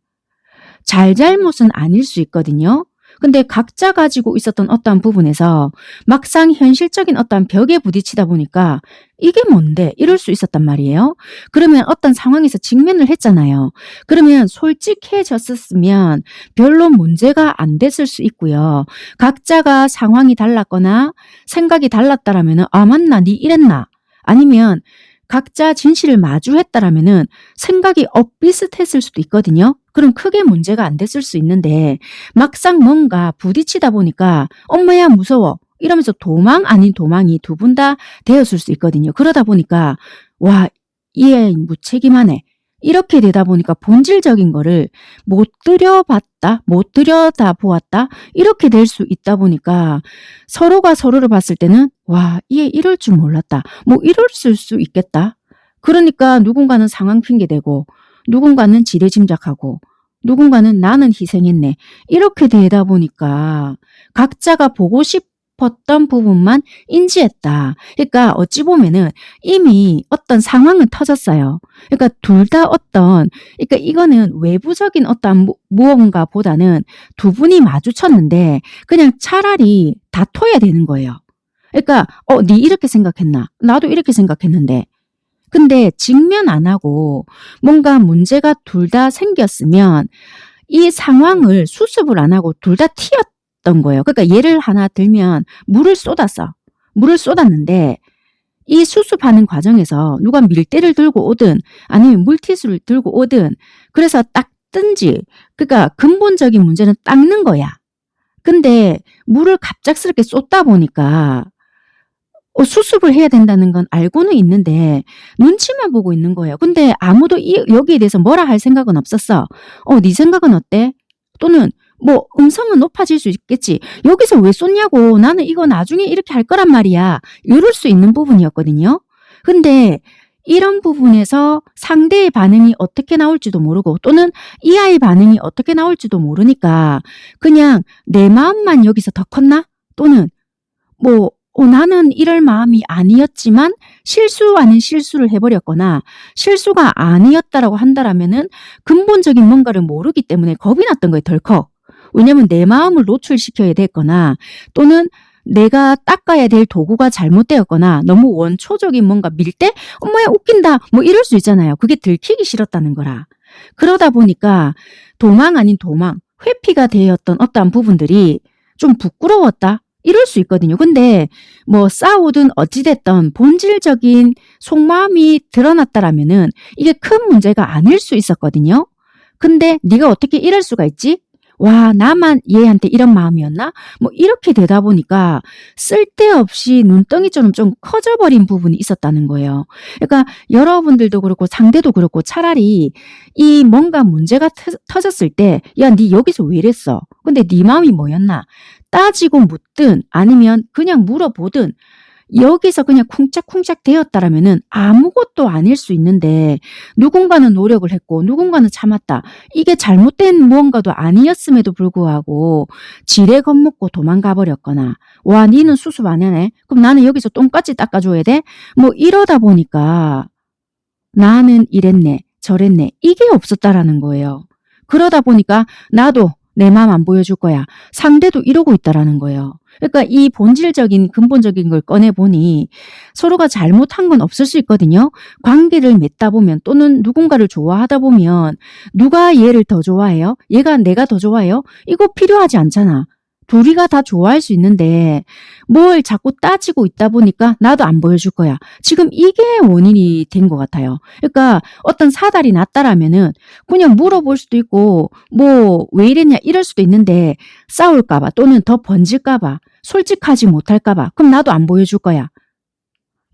잘잘못은 아닐 수 있거든요. 근데 각자 가지고 있었던 어떠한 부분에서 막상 현실적인 어떠한 벽에 부딪히다 보니까 이게 뭔데? 이럴 수 있었단 말이에요. 그러면 어떤 상황에서 직면을 했잖아요. 그러면 솔직해졌었으면 별로 문제가 안 됐을 수 있고요. 각자가 상황이 달랐거나 생각이 달랐다라면 맞나? 니 이랬나? 아니면 각자 진실을 마주했다라면은 생각이 엇비슷했을 수도 있거든요. 그럼 크게 문제가 안 됐을 수 있는데 막상 뭔가 부딪히다 보니까 엄마야 무서워 이러면서 도망 아닌 도망이 두 분 다 되었을 수 있거든요. 그러다 보니까 와, 이 애 무책임하네. 이렇게 되다 보니까 본질적인 거를 못 들여봤다, 못 들여다보았다 이렇게 될 수 있다 보니까 서로가 서로를 봤을 때는 와, 이 애 이럴 줄 몰랐다. 뭐 이럴 수 있겠다. 그러니까 누군가는 상황 핑계대고 누군가는 지레짐작하고 누군가는 나는 희생했네. 이렇게 되다 보니까 각자가 보고 싶었던 부분만 인지했다. 그러니까 어찌 보면은 이미 어떤 상황은 터졌어요. 그러니까 둘 다 그러니까 이거는 외부적인 어떤 무언가보다는 두 분이 마주쳤는데 그냥 차라리 다퉈야 되는 거예요. 그러니까 니 이렇게 생각했나? 나도 이렇게 생각했는데 근데 직면 안 하고 뭔가 문제가 둘 다 생겼으면 이 상황을 수습을 안 하고 둘 다 튀었던 거예요. 그러니까 예를 하나 들면 물을 쏟았어. 물을 쏟았는데 이 수습하는 과정에서 누가 밀대를 들고 오든 아니면 물티슈를 들고 오든 그래서 닦든지 그러니까 근본적인 문제는 닦는 거야. 근데 물을 갑작스럽게 쏟다 보니까 수습을 해야 된다는 건 알고는 있는데 눈치만 보고 있는 거예요. 근데 아무도 여기에 대해서 뭐라 할 생각은 없었어. 네 생각은 어때? 또는 뭐 음성은 높아질 수 있겠지. 여기서 왜 쏟냐고. 나는 이거 나중에 이렇게 할 거란 말이야. 이럴 수 있는 부분이었거든요. 근데 이런 부분에서 상대의 반응이 어떻게 나올지도 모르고 또는 이 아이 반응이 어떻게 나올지도 모르니까 그냥 내 마음만 여기서 더 컸나? 또는 뭐 나는 이럴 마음이 아니었지만 실수 아닌 실수를 해버렸거나 실수가 아니었다라고 한다라면은 근본적인 뭔가를 모르기 때문에 겁이 났던 거예요, 덜컥. 왜냐면 내 마음을 노출시켜야 됐거나 또는 내가 닦아야 될 도구가 잘못되었거나 너무 원초적인 뭔가 밀대? 엄마야 웃긴다. 뭐 이럴 수 있잖아요. 그게 들키기 싫었다는 거라. 그러다 보니까 도망 아닌 도망, 회피가 되었던 어떠한 부분들이 좀 부끄러웠다. 이럴 수 있거든요. 근데 뭐 싸우든 어찌됐든 본질적인 속마음이 드러났다라면은 이게 큰 문제가 아닐 수 있었거든요. 근데 네가 어떻게 이럴 수가 있지? 와, 나만 얘한테 이런 마음이었나? 뭐 이렇게 되다 보니까 쓸데없이 눈덩이처럼 좀 커져버린 부분이 있었다는 거예요. 그러니까 여러분들도 그렇고 상대도 그렇고 차라리 이 뭔가 문제가 터졌을 때 야, 네 여기서 왜 이랬어? 근데 네 마음이 뭐였나? 따지고 묻든 아니면 그냥 물어보든 여기서 그냥 쿵짝쿵짝 되었다라면은 아무것도 아닐 수 있는데 누군가는 노력을 했고 누군가는 참았다. 이게 잘못된 무언가도 아니었음에도 불구하고 지레 겁먹고 도망가 버렸거나 와 니는 수습 안 하네. 그럼 나는 여기서 똥까지 닦아줘야 돼? 뭐 이러다 보니까 나는 이랬네 저랬네 이게 없었다라는 거예요. 그러다 보니까 나도 내 마음 안 보여줄 거야. 상대도 이러고 있다라는 거예요. 그러니까 이 본질적인 근본적인 걸 꺼내보니 서로가 잘못한 건 없을 수 있거든요. 관계를 맺다 보면 또는 누군가를 좋아하다 보면 누가 얘를 더 좋아해요? 얘가 내가 더 좋아해요? 이거 필요하지 않잖아. 둘이가 다 좋아할 수 있는데 뭘 자꾸 따지고 있다 보니까 나도 안 보여줄 거야. 지금 이게 원인이 된 것 같아요. 그러니까 어떤 사달이 났다라면은 그냥 물어볼 수도 있고 뭐 왜 이랬냐 이럴 수도 있는데 싸울까 봐 또는 더 번질까 봐 솔직하지 못할까 봐. 그럼 나도 안 보여줄 거야.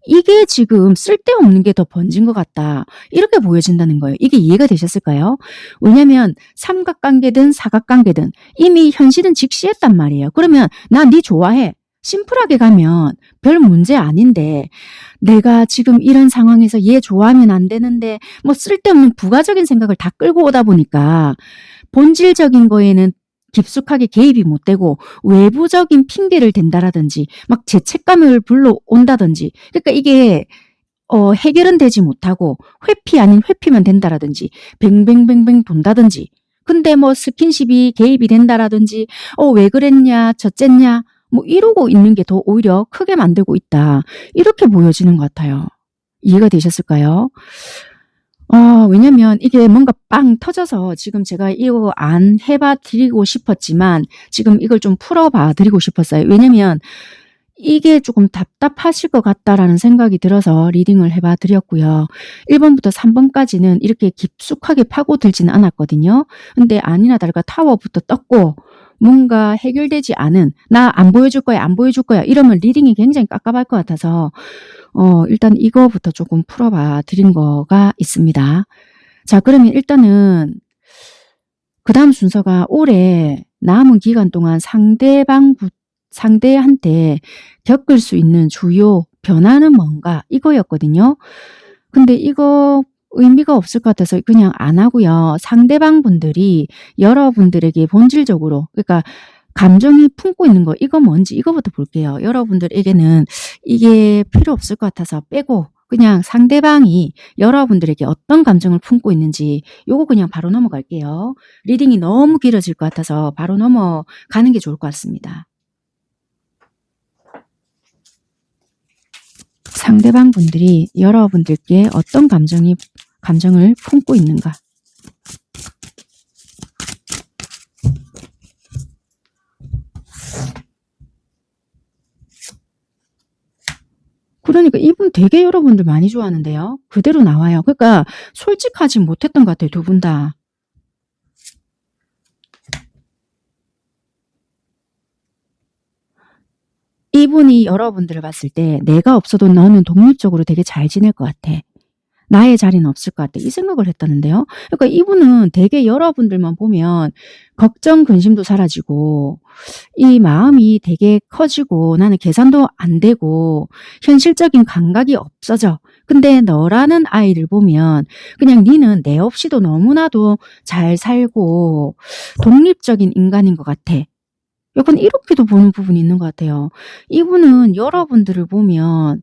이게 지금 쓸데없는 게 더 번진 것 같다. 이렇게 보여진다는 거예요. 이게 이해가 되셨을까요? 왜냐면 삼각관계든 사각관계든 이미 현실은 직시했단 말이에요. 그러면 나 네 좋아해. 심플하게 가면 별 문제 아닌데 내가 지금 이런 상황에서 얘 좋아하면 안 되는데 뭐 쓸데없는 부가적인 생각을 다 끌고 오다 보니까 본질적인 거에는 깊숙하게 개입이 못 되고 외부적인 핑계를 댄다라든지 막 죄책감을 불러온다든지 그러니까 이게 해결은 되지 못하고 회피 아닌 회피만 된다라든지 뱅뱅뱅뱅 돈다든지 근데 뭐 스킨십이 개입이 된다라든지 왜 그랬냐 저쨌냐 뭐 이러고 있는 게 더 오히려 크게 만들고 있다. 이렇게 보여지는 것 같아요. 이해가 되셨을까요? 왜냐면 이게 뭔가 빵 터져서 지금 제가 이거 안 해봐 드리고 싶었지만 지금 이걸 좀 풀어봐 드리고 싶었어요. 왜냐면 이게 조금 답답하실 것 같다라는 생각이 들어서 리딩을 해봐 드렸고요. 1번부터 3번까지는 이렇게 깊숙하게 파고들지는 않았거든요. 근데 아니나 다를까 타워부터 떴고 뭔가 해결되지 않은 나 안 보여줄 거야 안 보여줄 거야 이러면 리딩이 굉장히 깝깝할 것 같아서 일단 이거부터 조금 풀어봐 드린 거가 있습니다. 자 그러면 일단은 그 다음 순서가 올해 남은 기간 동안 상대한테 겪을 수 있는 주요 변화는 뭔가 이거였거든요. 근데 이거 의미가 없을 것 같아서 그냥 안 하고요. 상대방 분들이 여러분들에게 본질적으로 그러니까 감정이 품고 있는 거 이거 뭔지 이거부터 볼게요. 여러분들에게는 이게 필요 없을 것 같아서 빼고 그냥 상대방이 여러분들에게 어떤 감정을 품고 있는지 요거 그냥 바로 넘어갈게요. 리딩이 너무 길어질 것 같아서 바로 넘어가는 게 좋을 것 같습니다. 상대방 분들이 여러분들께 어떤 감정을 품고 있는가. 그러니까 이분 되게 여러분들 많이 좋아하는데요. 그대로 나와요. 그러니까 솔직하지 못했던 것 같아요. 두 분 다. 이분이 여러분들을 봤을 때 내가 없어도 너는 독립적으로 되게 잘 지낼 것 같아. 나의 자리는 없을 것 같아. 이 생각을 했다는데요. 그러니까 이분은 되게 여러분들만 보면 걱정, 근심도 사라지고 이 마음이 되게 커지고 나는 계산도 안 되고 현실적인 감각이 없어져. 근데 너라는 아이를 보면 그냥 니는 내 없이도 너무나도 잘 살고 독립적인 인간인 것 같아. 약간 이렇게도 보는 부분이 있는 것 같아요. 이분은 여러분들을 보면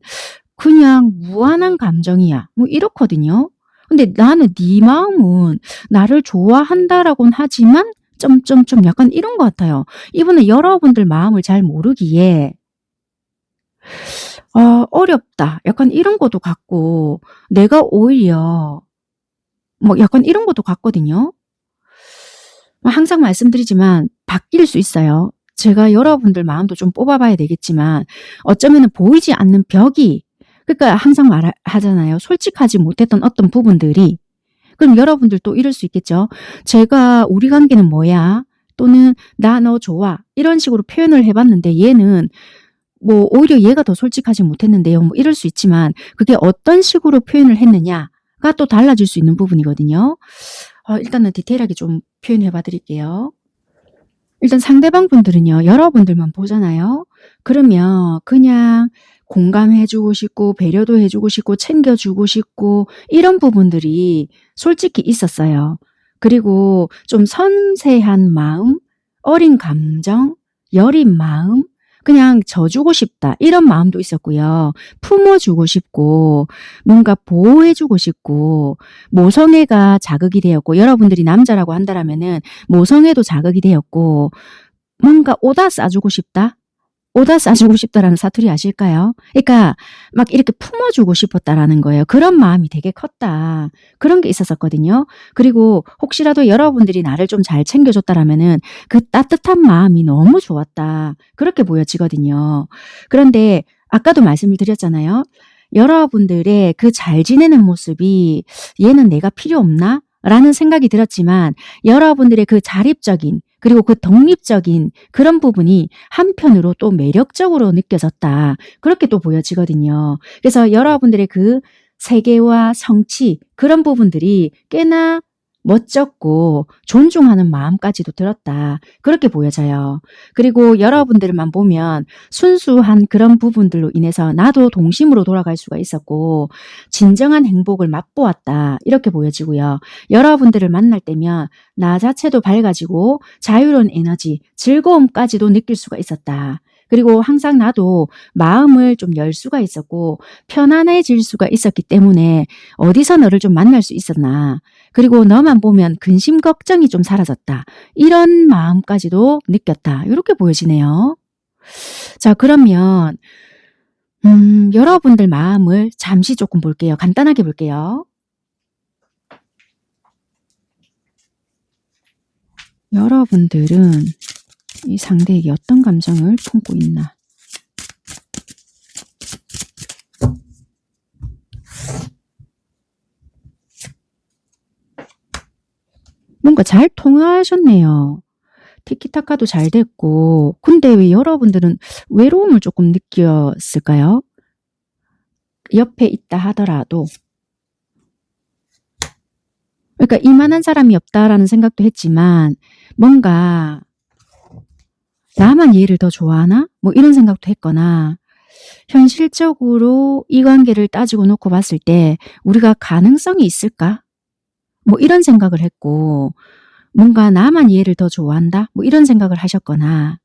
그냥 무한한 감정이야. 뭐 이렇거든요. 근데 나는 네 마음은 나를 좋아한다라고는 하지만 점점점 약간 이런 것 같아요. 이분은 여러분들 마음을 잘 모르기에 어렵다. 약간 이런 것도 같고 내가 오히려 뭐 약간 이런 것도 같거든요. 항상 말씀드리지만 바뀔 수 있어요. 제가 여러분들 마음도 좀 뽑아봐야 되겠지만 어쩌면 보이지 않는 벽이 그러니까 항상 말하잖아요. 솔직하지 못했던 어떤 부분들이 그럼 여러분들도 이럴 수 있겠죠. 제가 우리 관계는 뭐야? 또는 나 너 좋아. 이런 식으로 표현을 해봤는데 얘는 뭐 오히려 얘가 더 솔직하지 못했는데요. 뭐 이럴 수 있지만 그게 어떤 식으로 표현을 했느냐가 또 달라질 수 있는 부분이거든요. 일단은 디테일하게 좀 표현해 봐 드릴게요. 일단 상대방 분들은요. 여러분들만 보잖아요. 그러면 그냥 공감해주고 싶고 배려도 해주고 싶고 챙겨주고 싶고 이런 부분들이 솔직히 있었어요. 그리고 좀 섬세한 마음, 어린 감정, 여린 마음, 그냥 져주고 싶다 이런 마음도 있었고요. 품어주고 싶고 뭔가 보호해주고 싶고 모성애가 자극이 되었고 여러분들이 남자라고 한다라면은 모성애도 자극이 되었고 뭔가 오다 싸주고 싶다? 오다 싸주고 싶다라는 사투리 아실까요? 그러니까 막 이렇게 품어주고 싶었다라는 거예요. 그런 마음이 되게 컸다. 그런 게 있었거든요. 그리고 혹시라도 여러분들이 나를 좀 잘 챙겨줬다라면은 그 따뜻한 마음이 너무 좋았다. 그렇게 보여지거든요. 그런데 아까도 말씀을 드렸잖아요. 여러분들의 그 잘 지내는 모습이 얘는 내가 필요 없나? 라는 생각이 들었지만 여러분들의 그 자립적인 그리고 그 독립적인 그런 부분이 한편으로 또 매력적으로 느껴졌다. 그렇게 또 보여지거든요. 그래서 여러분들의 그 세계와 성취 그런 부분들이 꽤나 멋졌고 존중하는 마음까지도 들었다. 그렇게 보여져요. 그리고 여러분들만 보면 순수한 그런 부분들로 인해서 나도 동심으로 돌아갈 수가 있었고 진정한 행복을 맛보았다. 이렇게 보여지고요. 여러분들을 만날 때면 나 자체도 밝아지고 자유로운 에너지, 즐거움까지도 느낄 수가 있었다. 그리고 항상 나도 마음을 좀 열 수가 있었고 편안해질 수가 있었기 때문에 어디서 너를 좀 만날 수 있었나. 그리고 너만 보면 근심 걱정이 좀 사라졌다. 이런 마음까지도 느꼈다. 이렇게 보여지네요. 자, 그러면 여러분들 마음을 잠시 조금 볼게요. 간단하게 볼게요. 여러분들은 이 상대에게 어떤 감정을 품고 있나? 뭔가 잘 통하셨네요. 티키타카도 잘 됐고 근데 왜 여러분들은 외로움을 조금 느꼈을까요? 옆에 있다 하더라도 그러니까 이만한 사람이 없다라는 생각도 했지만 뭔가 나만 얘를 더 좋아하나? 뭐 이런 생각도 했거나 현실적으로 이 관계를 따지고 놓고 봤을 때 우리가 가능성이 있을까? 뭐 이런 생각을 했고 뭔가 나만 얘를 더 좋아한다? 뭐 이런 생각을 하셨거나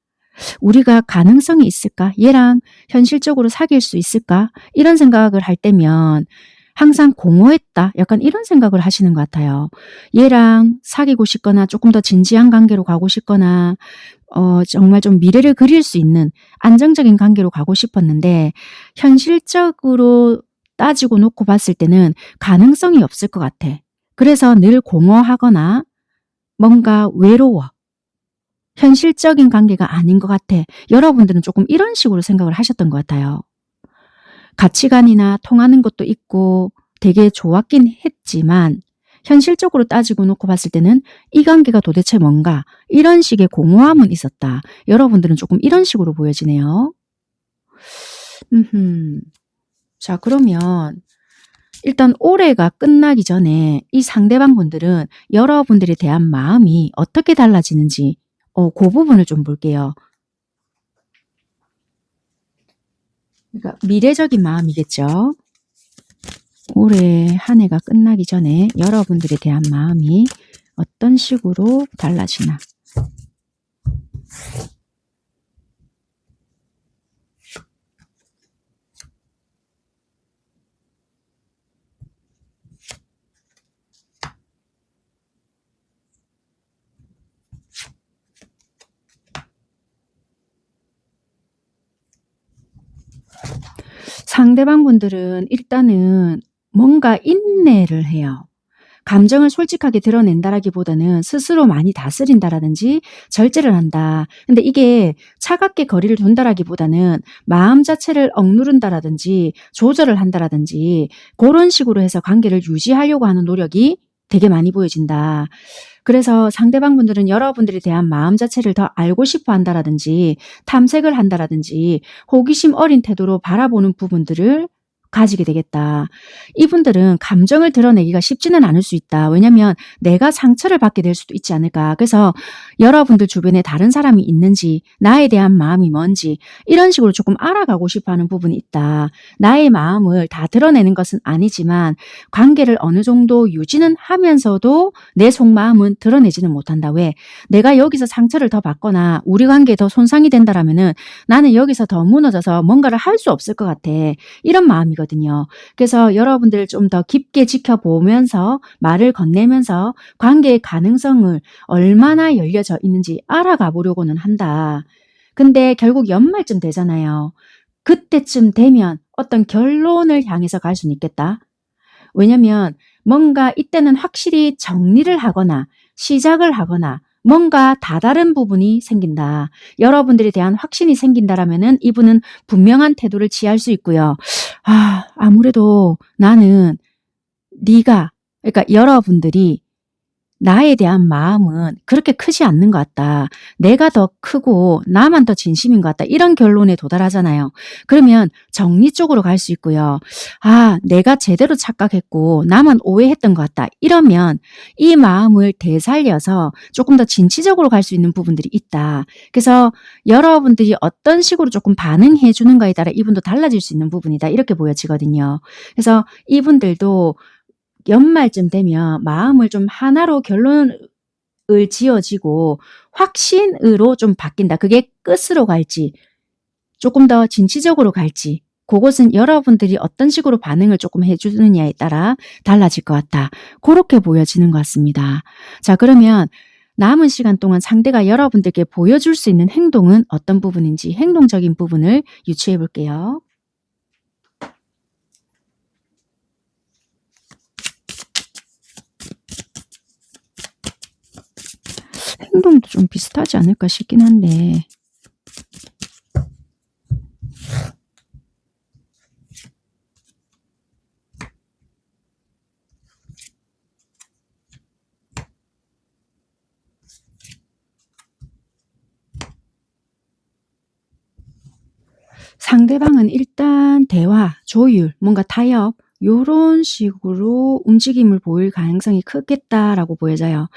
우리가 가능성이 있을까? 얘랑 현실적으로 사귈 수 있을까? 이런 생각을 할 때면 항상 공허했다. 약간 이런 생각을 하시는 것 같아요. 얘랑 사귀고 싶거나 조금 더 진지한 관계로 가고 싶거나 정말 좀 미래를 그릴 수 있는 안정적인 관계로 가고 싶었는데 현실적으로 따지고 놓고 봤을 때는 가능성이 없을 것 같아. 그래서 늘 공허하거나 뭔가 외로워. 현실적인 관계가 아닌 것 같아. 여러분들은 조금 이런 식으로 생각을 하셨던 것 같아요. 가치관이나 통하는 것도 있고 되게 좋았긴 했지만 현실적으로 따지고 놓고 봤을 때는 이 관계가 도대체 뭔가 이런 식의 공허함은 있었다. 여러분들은 조금 이런 식으로 보여지네요. 자, 그러면 일단 올해가 끝나기 전에 이 상대방 분들은 여러분들에 대한 마음이 어떻게 달라지는지 그 부분을 좀 볼게요. 그러니까 미래적인 마음이겠죠. 올해 한 해가 끝나기 전에 여러분들에 대한 마음이 어떤 식으로 달라지나. 상대방 분들은 일단은 뭔가 인내를 해요. 감정을 솔직하게 드러낸다라기보다는 스스로 많이 다스린다라든지 절제를 한다. 근데 이게 차갑게 거리를 둔다라기보다는 마음 자체를 억누른다라든지 조절을 한다라든지 그런 식으로 해서 관계를 유지하려고 하는 노력이 되게 많이 보여진다. 그래서 상대방 분들은 여러분들에 대한 마음 자체를 더 알고 싶어 한다라든지 탐색을 한다라든지 호기심 어린 태도로 바라보는 부분들을 가지게 되겠다. 이분들은 감정을 드러내기가 쉽지는 않을 수 있다. 왜냐하면 내가 상처를 받게 될 수도 있지 않을까. 그래서 여러분들 주변에 다른 사람이 있는지 나에 대한 마음이 뭔지 이런 식으로 조금 알아가고 싶어하는 부분이 있다. 나의 마음을 다 드러내는 것은 아니지만 관계를 어느 정도 유지는 하면서도 내 속마음은 드러내지는 못한다. 왜? 내가 여기서 상처를 더 받거나 우리 관계에 더 손상이 된다라면은 나는 여기서 더 무너져서 뭔가를 할 수 없을 것 같아. 이런 마음이거든요. 그래서 여러분들 좀 더 깊게 지켜보면서 말을 건네면서 관계의 가능성을 얼마나 열려져 있는지 알아가 보려고는 한다. 근데 결국 연말쯤 되잖아요. 그때쯤 되면 어떤 결론을 향해서 갈 수는 있겠다. 왜냐면 뭔가 이때는 확실히 정리를 하거나 시작을 하거나 뭔가 다다른 부분이 생긴다. 여러분들에 대한 확신이 생긴다라면은 이분은 분명한 태도를 취할 수 있고요. 아무래도 나는 네가 그러니까 여러분들이 나에 대한 마음은 그렇게 크지 않는 것 같다. 내가 더 크고 나만 더 진심인 것 같다. 이런 결론에 도달하잖아요. 그러면 정리 쪽으로 갈 수 있고요. 아, 내가 제대로 착각했고 나만 오해했던 것 같다. 이러면 이 마음을 되살려서 조금 더 진취적으로 갈 수 있는 부분들이 있다. 그래서 여러분들이 어떤 식으로 조금 반응해 주는 거에 따라 이분도 달라질 수 있는 부분이다. 이렇게 보여지거든요. 그래서 이분들도 연말쯤 되면 마음을 좀 하나로 결론을 지어지고 확신으로 좀 바뀐다. 그게 끝으로 갈지 조금 더 진취적으로 갈지 그것은 여러분들이 어떤 식으로 반응을 조금 해주느냐에 따라 달라질 것 같다. 그렇게 보여지는 것 같습니다. 자, 그러면 남은 시간 동안 상대가 여러분들께 보여줄 수 있는 행동은 어떤 부분인지 행동적인 부분을 유추해 볼게요. 행동도 좀 비슷하지 않을까 싶긴 한데 상대방은 일단 대화, 조율, 뭔가 타협 요런 식으로 움직임을 보일 가능성이 크겠다라고 보여져요.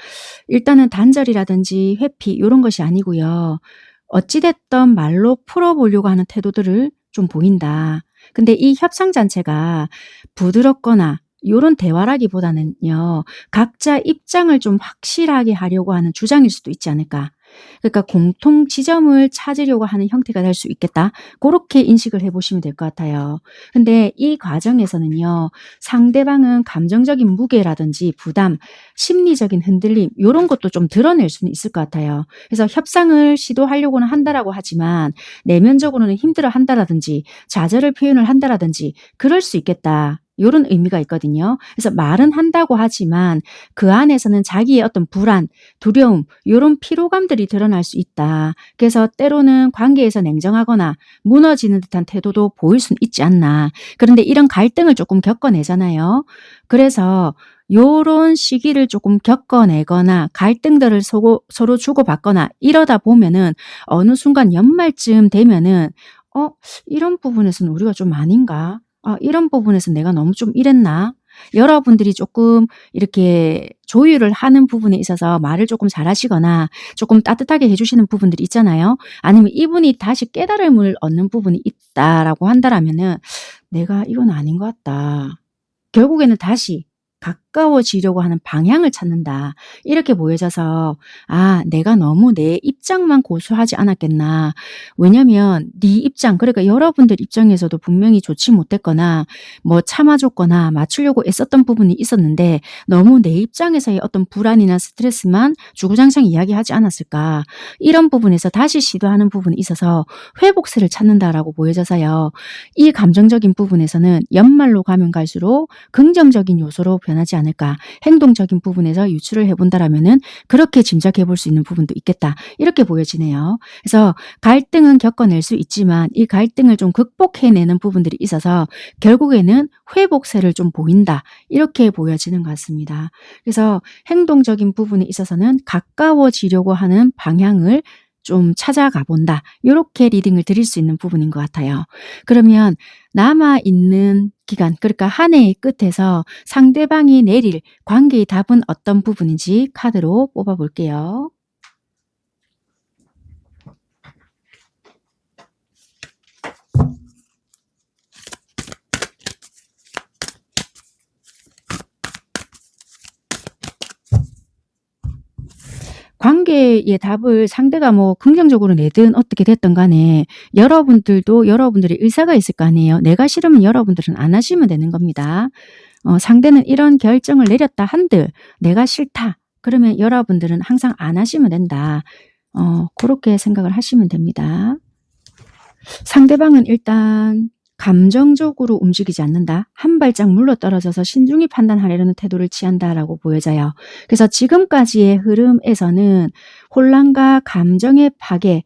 일단은 단절이라든지 회피 요런 것이 아니고요. 어찌 됐든 말로 풀어보려고 하는 태도들을 좀 보인다. 근데 이 협상 자체가 부드럽거나 요런 대화라기보다는요. 각자 입장을 좀 확실하게 하려고 하는 주장일 수도 있지 않을까. 그러니까 공통 지점을 찾으려고 하는 형태가 될 수 있겠다. 그렇게 인식을 해보시면 될 것 같아요. 근데 이 과정에서는요. 상대방은 감정적인 무게라든지 부담, 심리적인 흔들림 이런 것도 좀 드러낼 수는 있을 것 같아요. 그래서 협상을 시도하려고는 한다라고 하지만 내면적으로는 힘들어 한다라든지 좌절을 표현을 한다라든지 그럴 수 있겠다. 이런 의미가 있거든요. 그래서 말은 한다고 하지만 그 안에서는 자기의 어떤 불안, 두려움 이런 피로감들이 드러날 수 있다. 그래서 때로는 관계에서 냉정하거나 무너지는 듯한 태도도 보일 수는 있지 않나. 그런데 이런 갈등을 조금 겪어내잖아요. 그래서 요런 시기를 조금 겪어내거나 갈등들을 서로 주고받거나 이러다 보면은 어느 순간 연말쯤 되면은 이런 부분에서는 우리가 좀 아닌가? 이런 부분에서 내가 너무 좀 이랬나? 여러분들이 조금 이렇게 조율을 하는 부분에 있어서 말을 조금 잘하시거나 조금 따뜻하게 해주시는 부분들이 있잖아요. 아니면 이분이 다시 깨달음을 얻는 부분이 있다라고 한다라면은 내가 이건 아닌 것 같다. 결국에는 다시 가까워지려고 하는 방향을 찾는다. 이렇게 보여져서 내가 너무 내 입장만 고수하지 않았겠나. 왜냐면 네 입장 그러니까 여러분들 입장에서도 분명히 좋지 못했거나 뭐 참아줬거나 맞추려고 애썼던 부분이 있었는데 너무 내 입장에서의 어떤 불안이나 스트레스만 주구장창 이야기하지 않았을까. 이런 부분에서 다시 시도하는 부분이 있어서 회복세를 찾는다라고 보여져서요. 이 감정적인 부분에서는 연말로 가면 갈수록 긍정적인 요소로 변하지 않을까. 행동적인 부분에서 유추를 해본다라면은 그렇게 짐작해 볼 수 있는 부분도 있겠다. 이렇게 보여지네요. 그래서 갈등은 겪어낼 수 있지만 이 갈등을 좀 극복해내는 부분들이 있어서 결국에는 회복세를 좀 보인다. 이렇게 보여지는 것 같습니다. 그래서 행동적인 부분에 있어서는 가까워지려고 하는 방향을 좀 찾아가 본다. 이렇게 리딩을 드릴 수 있는 부분인 것 같아요. 그러면 남아있는 기간 그러니까 한 해의 끝에서 상대방이 내릴 관계의 답은 어떤 부분인지 카드로 뽑아볼게요. 관계의 답을 상대가 뭐 긍정적으로 내든 어떻게 됐든 간에 여러분들도 여러분들의 의사가 있을 거 아니에요. 내가 싫으면 여러분들은 안 하시면 되는 겁니다. 상대는 이런 결정을 내렸다 한들 내가 싫다. 그러면 여러분들은 항상 안 하시면 된다. 그렇게 생각을 하시면 됩니다. 상대방은 일단 감정적으로 움직이지 않는다. 한 발짝 물러떨어져서 신중히 판단하려는 태도를 취한다라고 보여져요. 그래서 지금까지의 흐름에서는 혼란과 감정의 파괴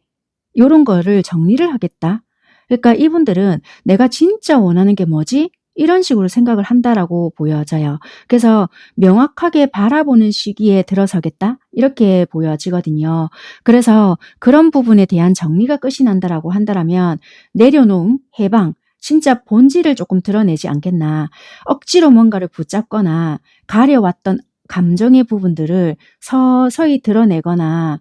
이런 거를 정리를 하겠다. 그러니까 이분들은 내가 진짜 원하는 게 뭐지? 이런 식으로 생각을 한다라고 보여져요. 그래서 명확하게 바라보는 시기에 들어서겠다 이렇게 보여지거든요. 그래서 그런 부분에 대한 정리가 끝이 난다라고 한다면 내려놓음, 해방, 진짜 본질을 조금 드러내지 않겠나. 억지로 뭔가를 붙잡거나 가려왔던 감정의 부분들을 서서히 드러내거나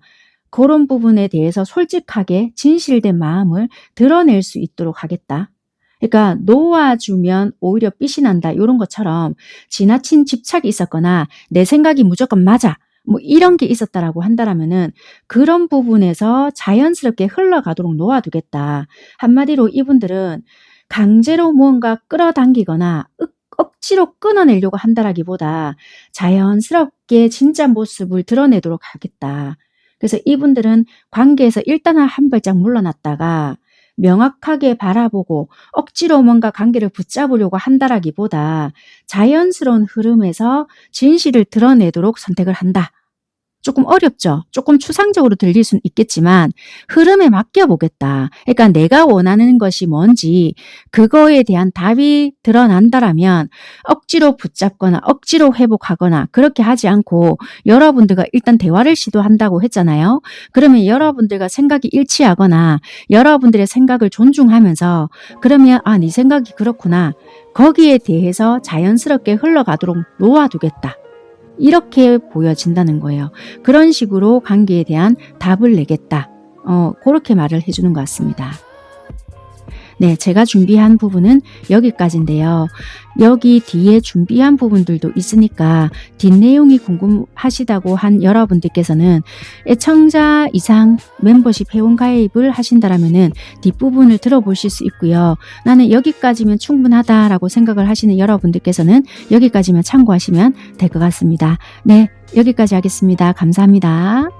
그런 부분에 대해서 솔직하게 진실된 마음을 드러낼 수 있도록 하겠다. 그러니까 놓아주면 오히려 삐이 난다 이런 것처럼 지나친 집착이 있었거나 내 생각이 무조건 맞아 뭐 이런 게 있었다라고 한다면은 그런 부분에서 자연스럽게 흘러가도록 놓아두겠다. 한마디로 이분들은 강제로 무언가 끌어당기거나 억지로 끊어내려고 한다라기보다 자연스럽게 진짜 모습을 드러내도록 하겠다. 그래서 이분들은 관계에서 일단은 한 발짝 물러났다가 명확하게 바라보고 억지로 뭔가 관계를 붙잡으려고 한다라기보다 자연스러운 흐름에서 진실을 드러내도록 선택을 한다. 조금 어렵죠. 조금 추상적으로 들릴 수는 있겠지만 흐름에 맡겨보겠다. 그러니까 내가 원하는 것이 뭔지 그거에 대한 답이 드러난다라면 억지로 붙잡거나 억지로 회복하거나 그렇게 하지 않고 여러분들과 일단 대화를 시도한다고 했잖아요. 그러면 여러분들과 생각이 일치하거나 여러분들의 생각을 존중하면서 그러면 아, 네 생각이 그렇구나. 거기에 대해서 자연스럽게 흘러가도록 놓아두겠다. 이렇게 보여진다는 거예요. 그런 식으로 관계에 대한 답을 내겠다. 그렇게 말을 해주는 것 같습니다. 네, 제가 준비한 부분은 여기까지인데요. 여기 뒤에 준비한 부분들도 있으니까 뒷내용이 궁금하시다고 한 여러분들께서는 애청자 이상 멤버십 회원 가입을 하신다라면은 뒷부분을 들어보실 수 있고요. 나는 여기까지면 충분하다라고 생각을 하시는 여러분들께서는 여기까지만 참고하시면 될 것 같습니다. 네, 여기까지 하겠습니다. 감사합니다.